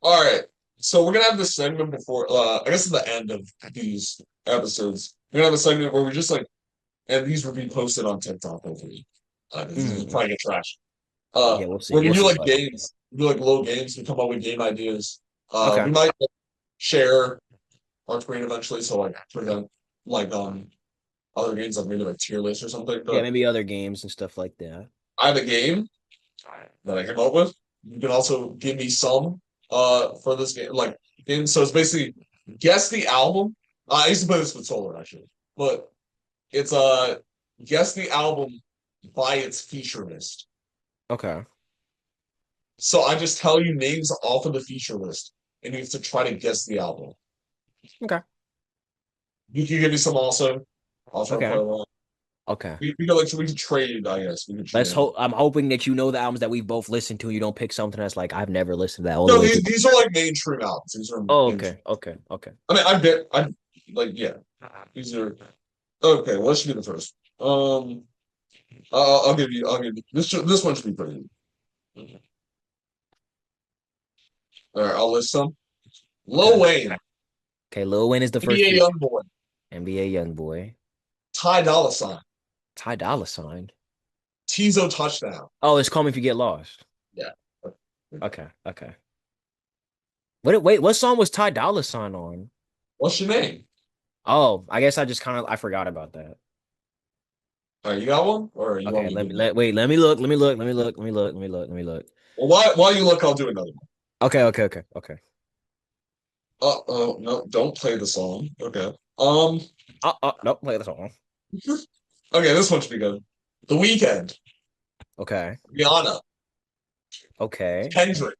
All right. So we're gonna have this segment before. I guess at the end of these episodes, we're gonna have a segment where we just like, and these will be posted on TikTok hopefully. This is Mm. probably get trash. Yeah, we'll see. Where we We'll do see, like buddy. games, we do like little games. We come up with game ideas. Okay. We might share. our screen eventually, so like prevent like other games like maybe like tier list or something. Yeah, But maybe other games and stuff like that. I have a game that I came up with. You can also give me some for this game like game. So it's basically guess the album. I used to play this with Solar actually, but it's guess the album by its feature list. Okay. So I just tell you names off of the feature list, and you have to try to guess the album. Okay. You can give me some also. I'll try to play Okay. along. Okay. We can like we can trade, I guess. We can Let's trade. hope. I'm hoping that you know the albums that we've both listened to. You don't pick something that's like I've never listened to that all the No, way through. these are like mainstream albums. These are Oh, mainstream. okay. Okay. Okay. I mean, I bet I like yeah. These are okay. Well, let's do the first. I'll give you this one should be pretty easy. All right, I'll list some. Lil Okay. Wayne, Okay. Lil Wayne is the first NBA feature. YoungBoy, NBA YoungBoy. Ty Dolla $ign, Ty Dolla Sign. Tizo Touchdown. Oh, it's Call Me If You Get Lost. Yeah. Okay. Okay. Wait, what song was Ty Dolla Sign on? What's your name? Oh, I guess I just kind of I forgot about that. All right, you got one, or you want Okay, me to do one? let me look, let me look, let me look, let me look, let me look, let me look. Well, while you look, I'll do another one. Okay, okay, okay, okay. Oh no, don't play the song. Okay. Nope, play the song. Okay, this one should be good. The Weeknd, Okay, Rihanna, okay, Kendrick,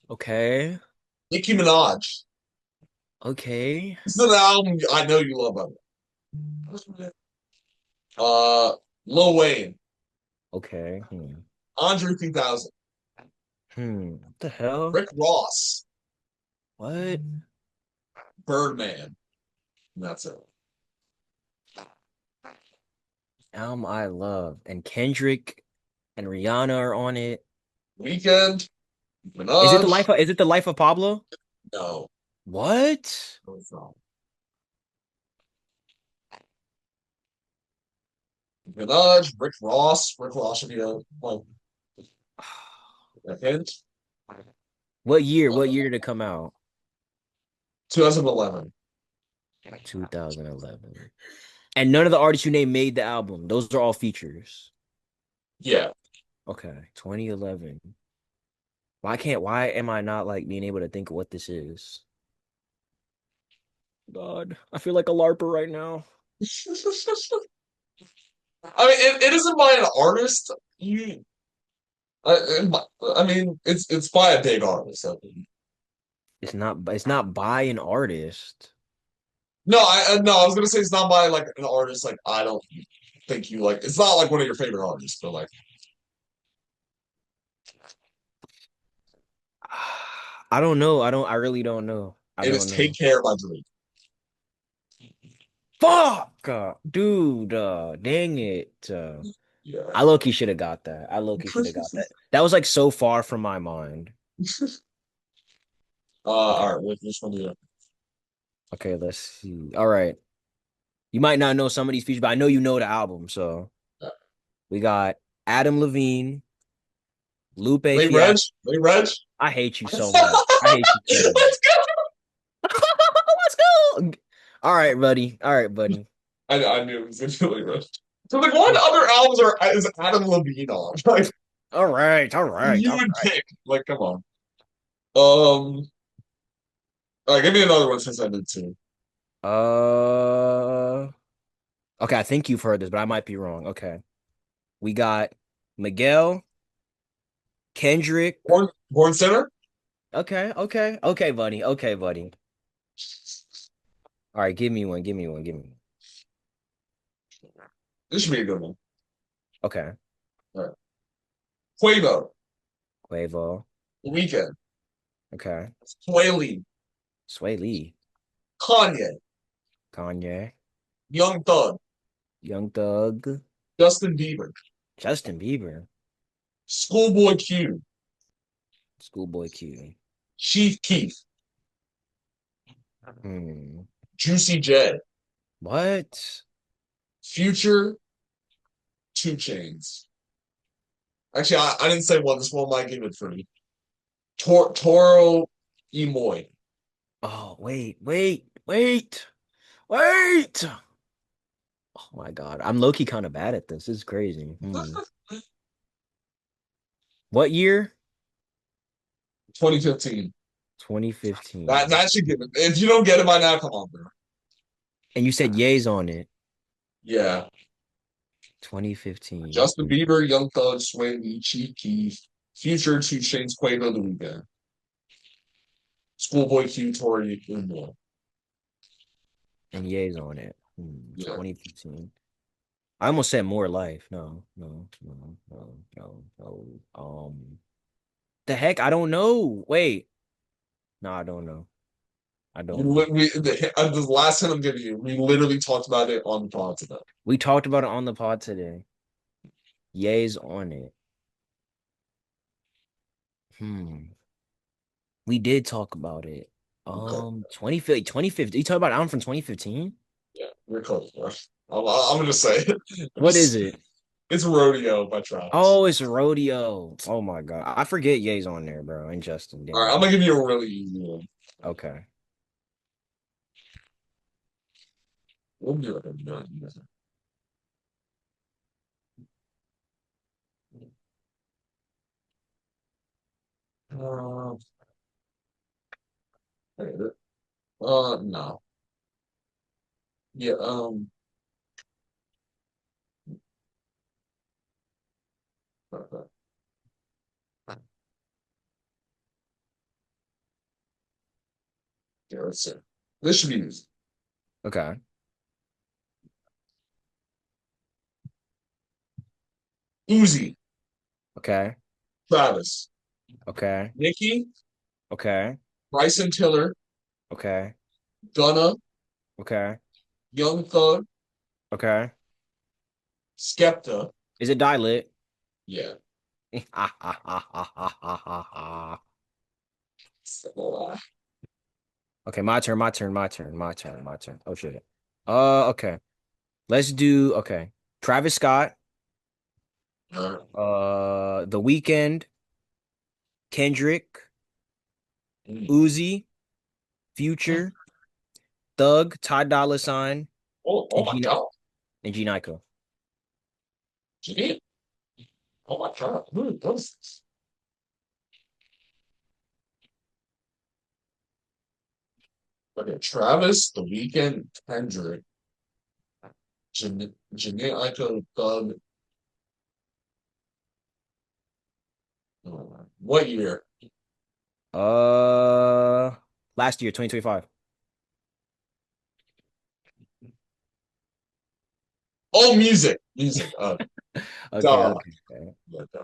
okay, Nicki Minaj. okay, This is an album I know you love. By Lil Wayne, okay. Andre 3000, What the hell? Rick Ross, What? Birdman. And that's it. Album I love, and Kendrick and Rihanna are on it. Weekend, Is it the Minaj. life of? Is it the life of Pablo? No, What? no, it's not. Minaj, Rick Ross. Rick Ross should be a hint. What year? Uh, What year did it come out? 2011. 2011. And none of the artists you named made the album. Those are all features. Yeah. Okay, 2011. Why am I not like being able to think of what this is? God, I feel like a LARPer right now. I mean, it isn't by an artist. You, I mean, it's by a big artist. I think. It's not by an artist. No, no, I was gonna say it's not by like an artist. Like I don't think you like. It's not like one of your favorite artists, but like I don't know. I really don't know. I it is don't "Take know. Care" by Drake. Fuck, dude, dang it. Yeah. I low-key should have got that. I low-key should have got that. That was like so far from my mind. Okay. All right. Which one do you? Okay, let's see. All right. You might not know some of these features, but I know you know the album. So Have? we got Adam Levine, Lupe Late Reg, Fiasco. Late Reg. I hate you so Let's much. I hate you so much. go. Let's go. All right, buddy. All right, buddy. I knew it was gonna be Late Reg. So like, what other albums is Adam Levine on? Like All right. All right. you All would right. pick? Like, come on. Um. All right, give me another one since I did two. Uh, okay. I think you've heard this, but I might be wrong. Okay. We got Miguel, Kendrick. Born Sinner. Okay. Okay. Okay, buddy. Okay, buddy. All right. Give me one. Give me one. Give me one. This should be a good one. Okay. All right. Quavo, Quavo. The Weeknd, Okay. Sway Lee, Sway Lee. Kanye, Kanye. Young Thug, Young Thug. Justin Bieber, Justin Bieber. Schoolboy Q, Schoolboy Q. Chief Keef, Hmm. Juicy J, What? Future, Two Chains. Actually, I didn't say one. This one might give it for me. Toro Imoy. Oh, wait. Wait. Wait. Oh my God. I'm low-key kind of bad at this. This is crazy. What year? 2015. 2015. That should give it. If you don't get it by now, come on, bro. And you said Ye's on it. Yeah. 2015. Justin Bieber, Young Thug, Sway Lee, Chief Keef, Future, 2 Chainz, Quavo, The Weeknd, Schoolboy Q, Tory, and more. And Ye's on it. Yeah. 2015. I almost said More Life. No, no, no, no, no, no. The heck? I don't know. Wait. No, I don't know. I don't know. The last hint I'm giving you, we literally talked about it on the pod today. We talked about it on the pod today. Ye's on it. We did talk about it. Okay. 2015. You talk about album from 2015? Yeah, we're close, bro. I'm gonna say it. What is it? It's Rodeo by Travis. Oh, it's Rodeo. Oh my God. I forget Ye's on there, bro. And Justin. All right, Damn. I'm gonna give you a really easy one. Okay. We'll do it. No, Uh, no. Yeah, yeah, let's see. This should be easy. Okay. Uzi, Okay. Travis, Okay. Nicki, Okay. Bryson Tiller, Okay. Gunna, Okay. Young Thug, Okay. Skepta. Is it Die Lit? Yeah. Okay, my turn, my turn, my turn, my turn, my turn. Oh shit. Okay. Let's do okay. Travis Scott, The Weeknd, Kendrick, Uzi, Future, Thug, Ty Dolla Sign, Oh and my G God. and G Nyko. Gee, oh my God. Who does this? Okay, Travis, The Weeknd, Kendrick, Janae Eiko, Thug. What year? Uh Last year, 2025. Oh, music. Music. Okay, Duh. okay, okay. Yeah, duh.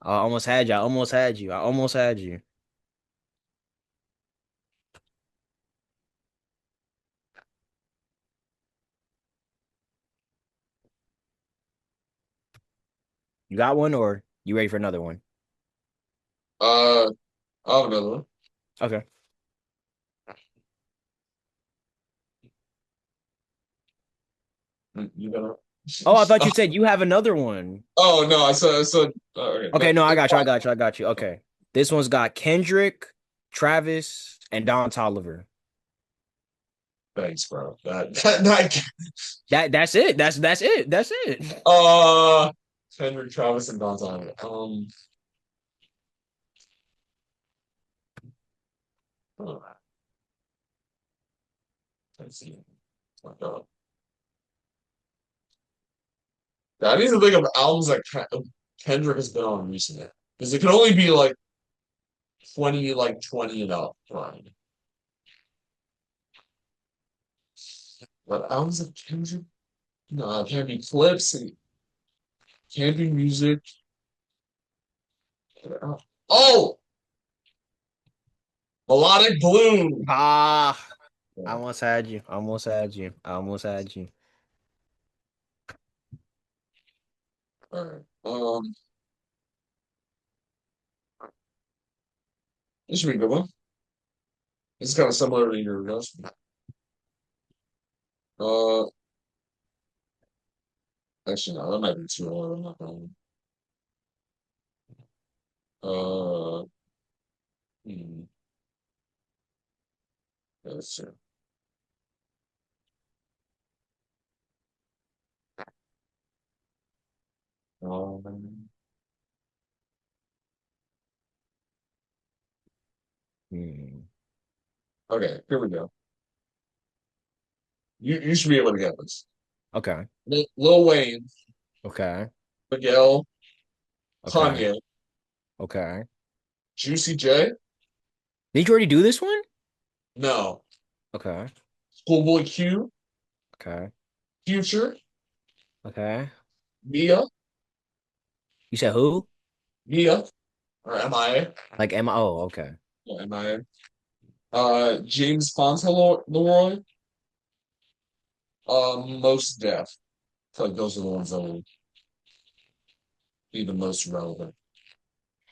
I almost had you. I almost had you. I almost had you. You got one or you ready for another one? I have another one. Okay. You gotta. Oh, I thought you said you have another one. Oh no, I said. Okay, Okay, but no, I it's got you. I fine. got you. I got you. Okay. This one's got Kendrick, Travis, and Don Toliver. Thanks, bro. That That's it. That's it. That's it. Kendrick, Travis, and Don Toliver. Oh, let's see. Oh, God. I need to think of albums that Kendrick has been on recently because it can only be like 20 and up. Fine. But albums of Kendrick, no, it can't be clips and can't be music. Oh, Melodic Blue. Ah, I Yeah. almost had you. I almost had you. I almost had you. All right. This should be a good one. This is kind of similar to your notes. Uh, actually, no, that might be too hard. I'm not gonna. Uh, hmm, let's see. Um, Hmm. okay, here we go. You should be able to get this. Okay. Lil Wayne, Okay. Miguel, Okay. Kanye, Okay. Juicy J. Did you already do this one? No. Okay. Schoolboy Q, Okay. Future, Okay. Mia, You said who? Mia, or MIA. Like Emma? Oh, okay. Yeah, MIA. James Fauntleroy, Most Def. I feel like those are the ones that will be the most relevant.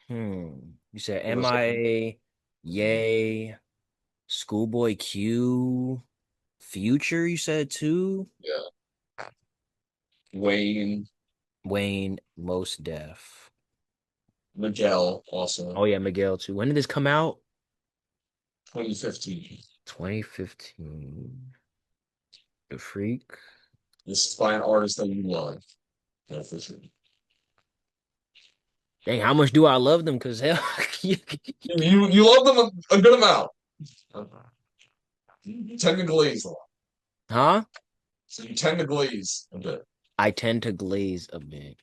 You said For this one. MIA, Yay, Schoolboy Q, Future, you said too? Yeah. Wayne, Wayne, Most Def. Miguel, also Oh yeah, Miguel too. When did this come out? 2015. 2015. The Freak. This is by an artist that you love. Yeah, for sure. Dang, how much do I love them? Cause hell, You love them a good amount. You tend to glaze a lot. huh? So you tend to glaze a bit. I tend to glaze a bit.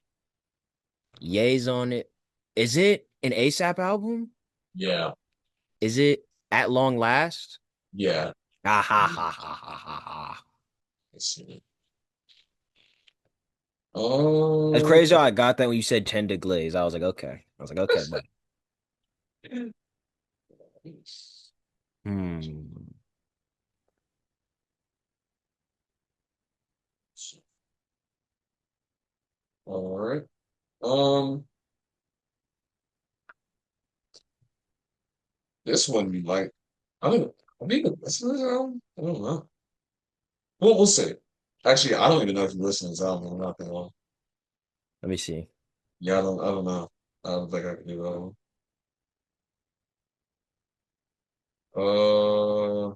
Ye's on it. Is it an ASAP album? Yeah, Is it At Long Last? yeah. Ah ha ha ha ha ha ha. Let's see. That's Oh, crazy how I got that when you said tend to glaze. I was like, okay. I was like, okay, but hmm. all right. Um, this one you like. I don't. I mean, this is, I don't know. Well, we'll see. Actually, I don't even know if you listen to this album. I'm not gonna lie. Let me see. Yeah, I don't. I don't know. I don't think I can do that one. Uh,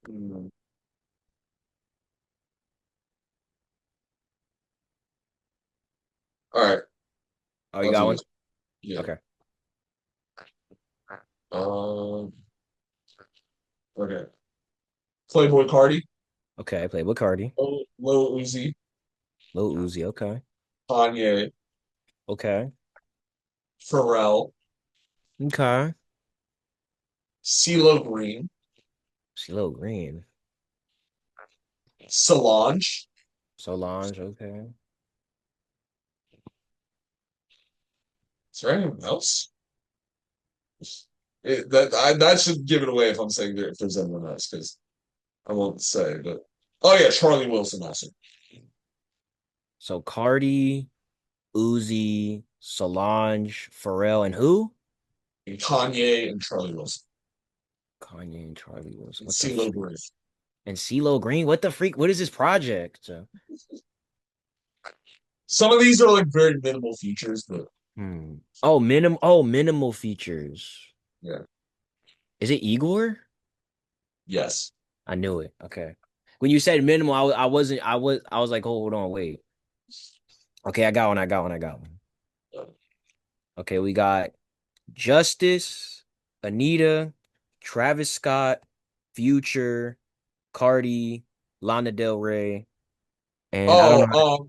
hmm. All right. Oh, you I'll got do one? this. Yeah. Okay. Um. Okay. Playboy Cardi, Okay, play with Cardi. Lil Uzi, Lil Uzi, okay. Kanye, Okay. Pharrell, Okay. CeeLo Green, CeeLo Green. Solange. Solange, okay. Is there anyone else? That should give it away if I'm saying if there's anyone else because I won't say. But oh yeah, Charlie Wilson also. So Cardi, Uzi, Solange, Pharrell, and who? And Kanye and Charlie Wilson Kanye and Charlie Wilson. and What the CeeLo freak? Green. And CeeLo Green? What the freak? What is this project? Some of these are like very minimal features, but Oh, minimal features. yeah, Is it Igor? yes. I knew it. Okay. When you said minimal, I wasn't. I was like, hold on, wait. Okay, I got one. I got one. I got one. Okay, we got Justice, Anita, Travis Scott, Future, Cardi, Lana Del Rey, and I don't Oh,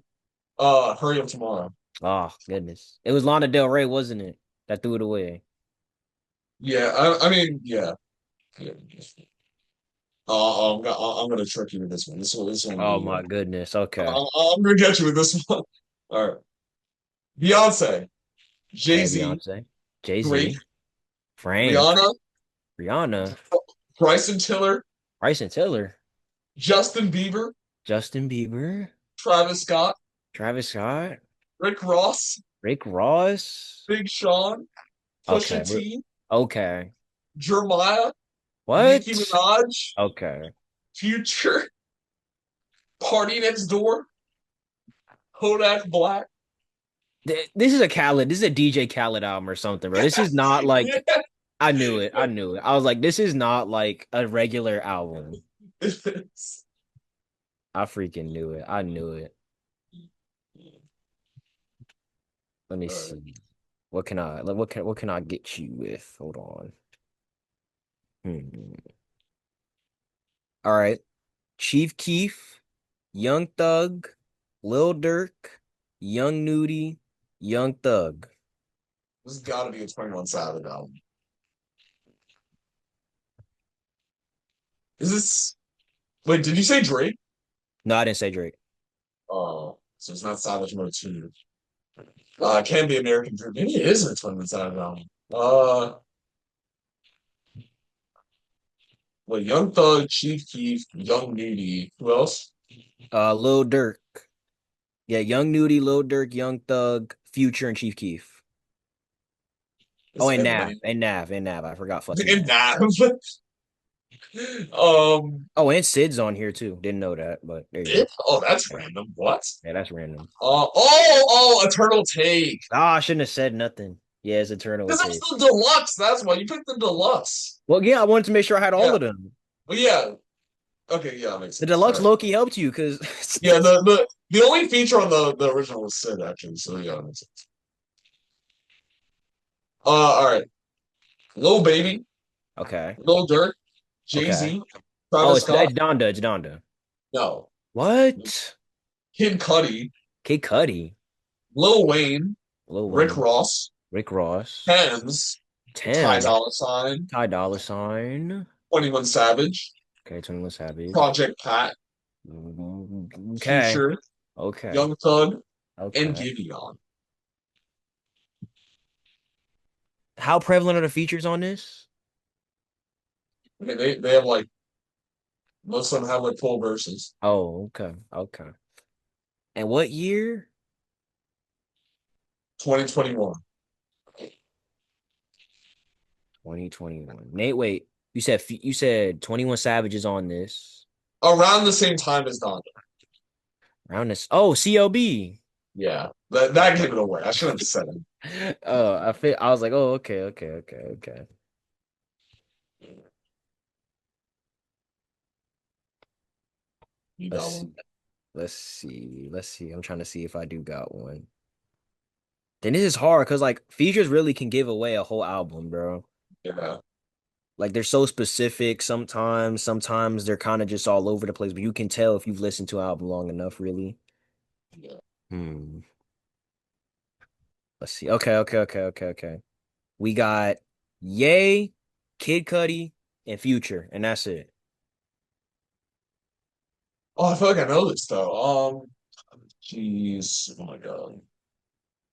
know. Hurry Up Tomorrow. Oh goodness, it was Lana Del Rey, wasn't it? That threw it away. Yeah, I mean, yeah. Yeah. I'm gonna trick you with this one. This one will Oh be. my goodness. Okay. I'm gonna get you with this one. All right. Beyonce, Jay Okay, Z, Beyonce, Jay Drake, Z, Frank, Rihanna, Rihanna, Bryson Tiller, Bryson Tiller, Justin Bieber, Justin Bieber, Travis Scott, Travis Scott, Rick Ross, Rick Ross. Big Sean, Okay, Pusha T, okay. Jeremiah, Nicki What? Minaj, Okay. Future, Party Next Door, Kodak Black. This is a Khaled. This is a DJ Khaled album or something, bro. This is not Yeah, like I knew it. I knew it. I was like, this is not like a regular album. it is. I freaking knew it. I knew it. Let me All right. see. What can I get you with? Hold on. Hmm. All right. Chief Keef, Young Thug, Lil Durk, Young Nudie, Young Thug. This has got to be a 21 Savage album. Is this? Wait, did you say Drake? No, I didn't say Drake. Oh, so it's not Savage Mode 2. It can be American Dream. Maybe it is a 21 Savage album. Well, Young Thug, Chief Keef, Young Nudie. Who else? Lil Durk. Yeah, Young Nudie, Lil Durk, Young Thug, Future, and Chief Keef. Oh, Is Eminem And Nav. I forgot fucking in Nav. that? um, Oh, and Sid's on here too. Didn't know that, but there you go. oh, that's random. What? Yeah, that's random. Eternal Take. Ah, I shouldn't have said nothing. Yeah, it's Eternal Because with that's Tape. the deluxe. That's why you picked the deluxe. Well, yeah, I wanted to make sure I had all Yeah, of them. but yeah. Okay, yeah, that makes The sense. All deluxe right. Loki helped you because Yeah, the only feature on the original was Sid actually. So yeah, that makes sense. All right. Lil Baby, okay, Lil Durk, Jay okay. Z, Oh, Travis Scott. it's Donda. It's Donda. No. What? Kid Cudi, Kid Cudi, Lil Wayne, Lil Rick Wayne, Ross, Rick Ross, Thames, Ty Tim, Dolla Sign, Ty Dolla Sign. 21 Savage, Okay, 21 Savage. Project Pat, Okay, Future, okay, Young Thug, and okay. Giveon. How prevalent are the features on this? Okay, they have like most of them have like full verses. Oh, okay, okay. And what year? 2021. 2021. Nate, wait. You said 21 Savage is on this. Around the same time as Donda. Around this. Oh, CLB. Yeah. That Okay. gave it away. I shouldn't have said it. Oh, I was like, oh, okay, okay, okay, okay. You Let's got see. one. Let's see. I'm trying to see if I do got one. Then this is hard because like features really can give away a whole album, bro. Yeah. Like they're so specific sometimes. Sometimes they're kind of just all over the place, but you can tell if you've listened to an album long enough, really. Yeah. Hmm. Let's see. Okay. We got Ye, Kid Cudi, and Future, and that's it. Oh, I feel like I know this though. Jeez. Oh my God.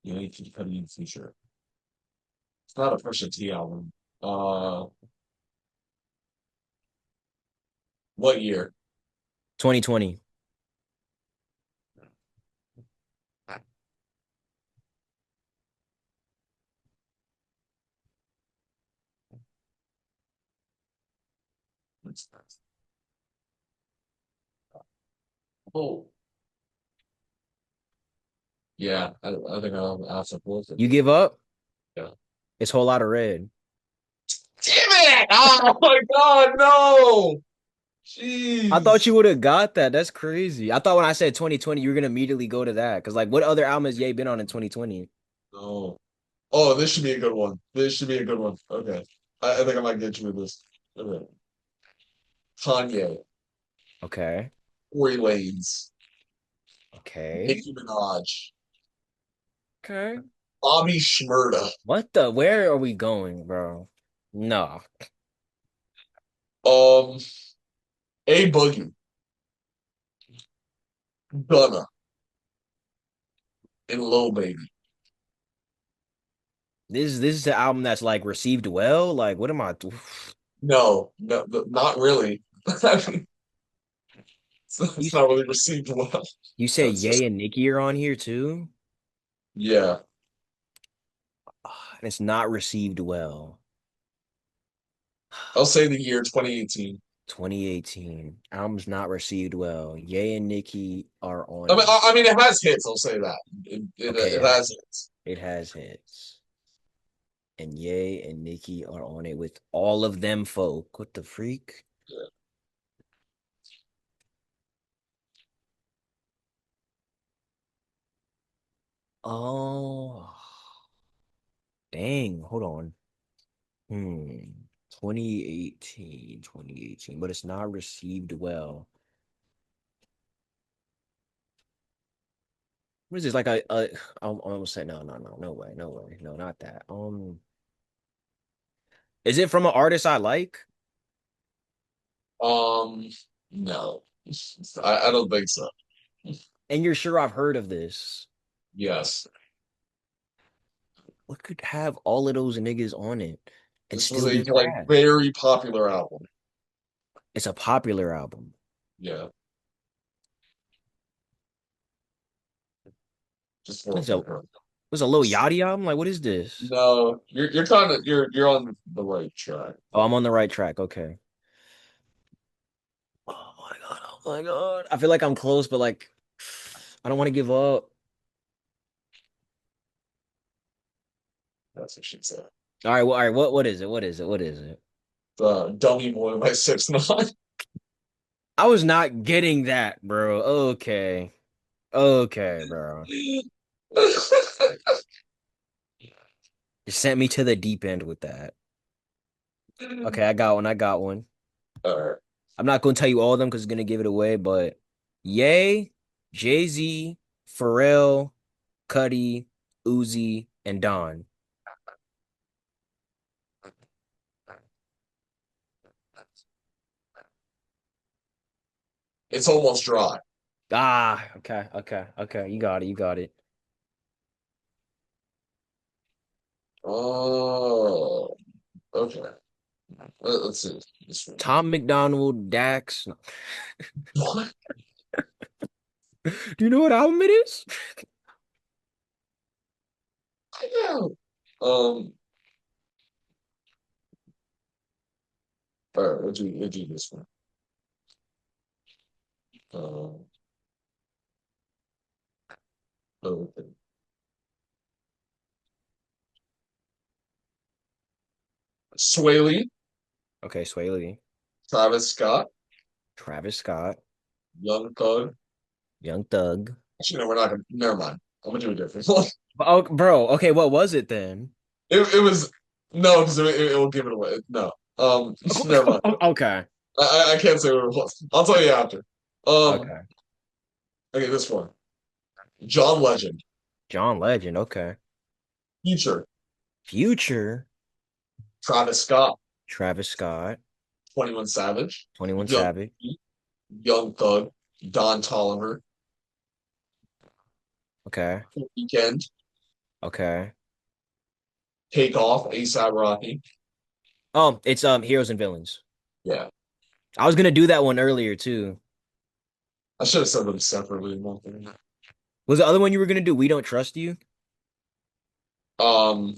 You know, you keep cutting in the future. It's not a Pusha T album. Uh, what year? 2020. What's that? Oh, yeah. I think I'll have to pull it. You give up? Yeah. It's Whole Lot of Red. Damn it! Oh my God, no! I thought Jeez. you would have got that. That's crazy. I thought when I said 2020, you were gonna immediately go to that. Cause like what other album has Ye been on in 2020? No. Oh, this should be a good one. This should be a good one. Okay. I think I might get you with this. Okay. Kanye, Okay. Tory Lanez, Okay. Nicki Minaj, Okay. Bobby Shmurda, What the where are we going, bro? No. um, A Boogie, Gunna, and Lil Baby. This is the album that's like received well. Like, what am I No, not really. I mean, you it's not really received well. you said That's Ye just and Nicki are on here too? yeah. And it's not received well. I'll say the year 2018. 2018. Album's not received well. Ye and Nicki are I on mean, it. I mean, it has hits. I'll say that Okay, it has hits. it has hits. And Ye and Nicki are on it with all of them folk. What the freak? Yeah. Oh, dang. Hold on. Hmm. 2018, but it's not received well. What is this? Like I almost said no way, no way. No, not that. Is it from an artist I like? Um, no, I don't think so. And you're sure I've heard of this? Yes, What could have all of those niggas on it and this was still a be like trash? very popular album. It's a popular album. Yeah, just What's working a her. what's a Lil Yachty album? Like, what is this? No, you're kind of you're on the right track. Oh, I'm on the right track. Okay. Oh my god. Oh my god. I feel like I'm close, but like I don't want to give up. That's what she said. All right, what is it? What is it? What is it? The Dummy Boy by 6ix9ine. I was not getting that, bro. Okay. Okay, bro. You sent me to the deep end with that. Okay, I got one. I got one. All right. I'm not gonna tell you all of them because it's gonna give it away, but Ye, Jay-Z, Pharrell, Cudi, Uzi, and Don. It's almost dry. Ah, okay. You got it. You got it. Oh, okay. Let's see. This one. Tom McDonald, Dax. What? Do you know what album it is? I know. All right, we'll do this one. Um, okay. Sway Lee, Okay, Sway Lee, Travis Scott, Travis Scott, Young Thug. Young Thug. Actually, no, we're not gonna. Never mind. I'm gonna do a different one. Oh, bro. Okay, what was it then? It was no, because it will give it away. No. Never mind. Okay. I can't say what it was. I'll tell you after. Um, Okay. okay, this one. John Legend, John Legend. Okay. Future, Future, Travis Scott, Travis Scott, 21 Savage, 21 Young Savage. Young Thug, Don Tolliver, Okay. Weekend, Okay. Take Off, ASAP Rocky. Oh, it's Heroes and Villains. Yeah, I was gonna do that one earlier too. I should have said them separately. One thing. Was the other one you were gonna do We Don't Trust You? Um,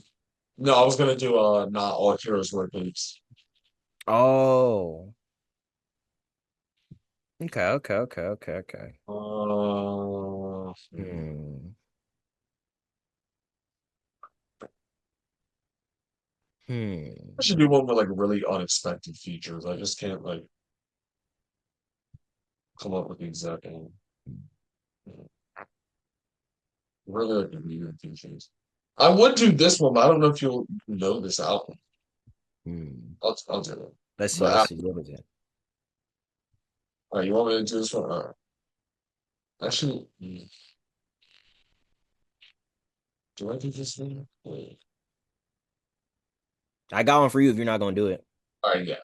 no, I was gonna do not all heroes wear capes. Oh. Okay. Hmm. I Hmm. should do one with like really unexpected features. I just can't like come up with the exact one. Really like weird features. I would do this one, but I don't know if you'll know this album. Hmm. I'll do it. Let's see. But Let's see. What is it? all right, you want me to do this one? Actually, do I do this one? Wait. I got one for you if you're not gonna do it. All right, yeah.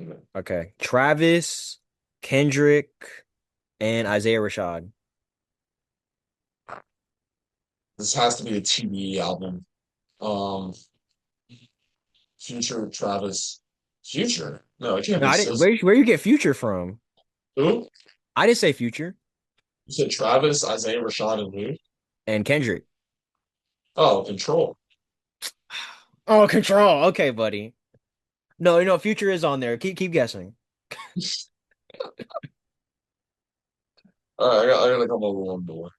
Okay. Okay. Travis, Kendrick, and Isaiah Rashad. This has to be a TV album. Um, Future, Travis, Future? No, it can't No, be I didn't. Sis. Where you get Future from? Who? I didn't say Future You said Travis, Isaiah Rashad, and who? and Kendrick. Oh, Control. Oh, Control. Okay, buddy. No, Future is on there. Keep guessing. All right, I gotta come up with one more.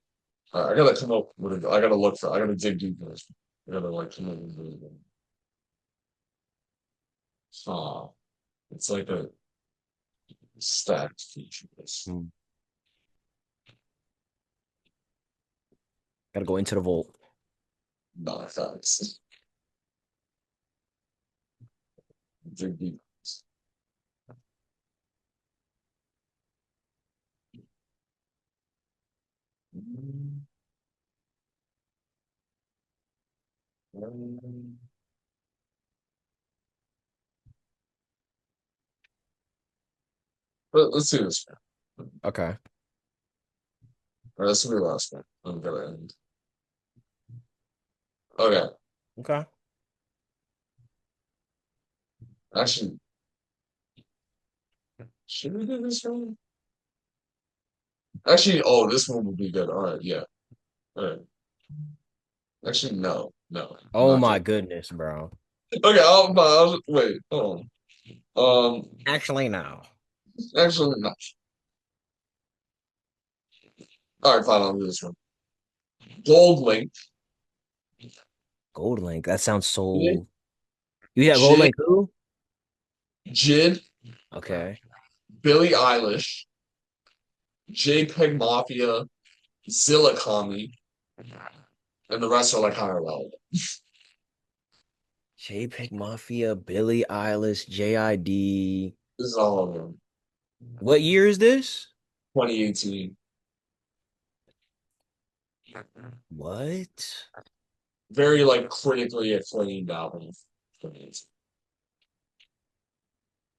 All right, I gotta come up with I gotta look for. I gotta dig deep for this. I gotta like come up with a song. It's like a stacked feature list. Hmm. Gotta go into the vault. Not facts. Drink deep. Let's do this one. Okay. Or this will be the last one. I'm gonna end. Okay. Okay. Actually, should we do this one? Actually, oh, this one would be good. All right, yeah. All right. Actually, no, no, Oh not my Jake. goodness, bro. Okay, wait. Hold on. Actually, no. Actually, no. All right, fine. I'll do this one. Gold Link, Gold Link. That sounds Jid, so. You got Gold Link who? Jid, Okay. Billie Eilish, JPEG Mafia, Zillakami, and the rest are like higher level. JPEG Mafia, Billie Eilish, JID. This is all of them. What year is this? 2018. What? Very like critically acclaimed album.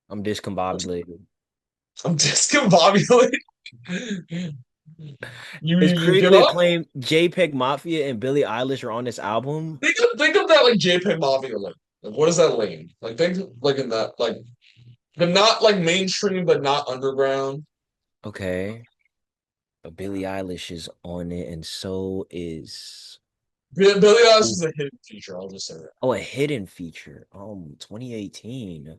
I'm discombobulated. I'm discombobulated. It's You get critically up? acclaimed. JPEG Mafia and Billie Eilish are on this album. Think of that like JPEG Mafia like what is that lane? Like think like in that like but not like mainstream but not underground. Okay. But Billie Eilish is on it, and so is. Billie Eilish is a hidden feature, I'll just say that. Oh, a hidden feature. 2018.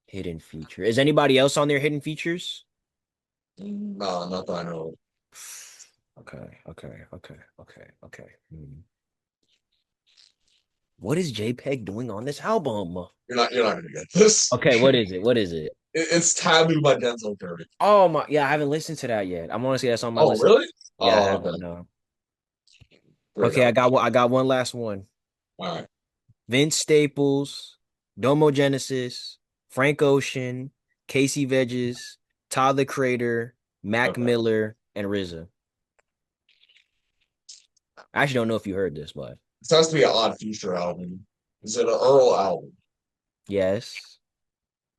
Hidden feature. Is anybody else on their hidden features? No, not that I know. Okay, okay. What is JPEG doing on this album? You're not gonna get this. Okay, what is it? What is it? It's Taboo by Denzel Curry. Oh my, yeah, I haven't listened to that yet. I'm honestly that's on my Oh list. really? Yeah, I Oh haven't. okay. No. Great Okay, I album. got one. I got one last one. All right. Vince Staples, Domogenesis, Frank Ocean, Casey Veggies, Todd the Creator, Mac Okay. Miller, and RZA. I actually don't know if you heard this, but This has to be an Odd Future album. Is it an Earl album? yes.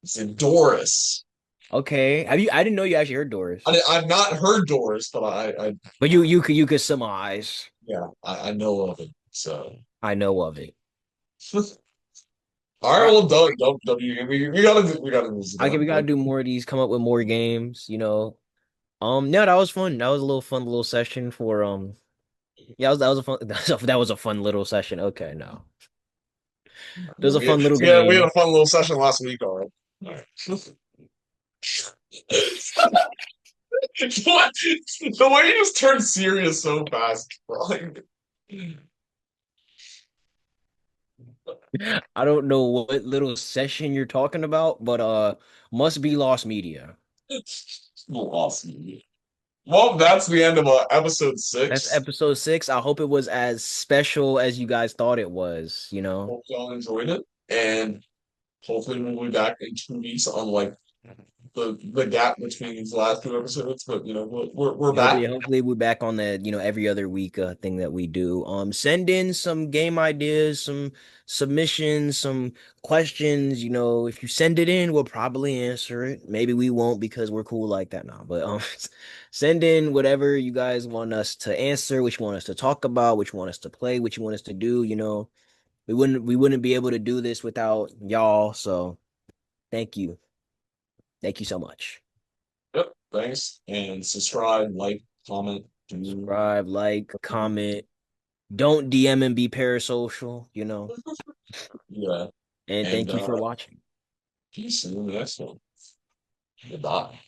Is it Doris? Okay. Have you? I didn't know you actually heard Doris, I've not heard Doris, but but you could surmise. yeah, I know of it. So, I know of it. all All right, right. well, W. We gotta do this Okay, we again. gotta do more of these. Come up with more games. No, that was fun. That was a little fun little session for Yeah, that was a fun. That was a fun little session. Okay, no, it was a fun little We had a game. fun little session last week. All right. All right. What? The way you just turned serious so fast, bro. Like, I don't know what little session you're talking about, but must be lost media. awesome. Well, that's the end of episode That's 6. episode 6. I hope it was as special as you guys thought it was. Hope y'all enjoyed it, and hopefully we'll be back in 2 weeks on like the gap between these last 2 episodes. But you know, we're back. Hopefully we're back on the, every other week thing that we do. Send in some game ideas, some submissions, some questions. If you send it in, we'll probably answer it. Maybe we won't because we're cool like that now. But send in whatever you guys want us to answer, which you want us to talk about, which you want us to play, which you want us to do. We wouldn't be able to do this without y'all. So thank you. Thank you so much. Yep. Thanks, and subscribe, like, comment, do. Subscribe, like, comment. Don't DM and be parasocial. Yeah, And and thank you for watching. peace in the next one. Goodbye.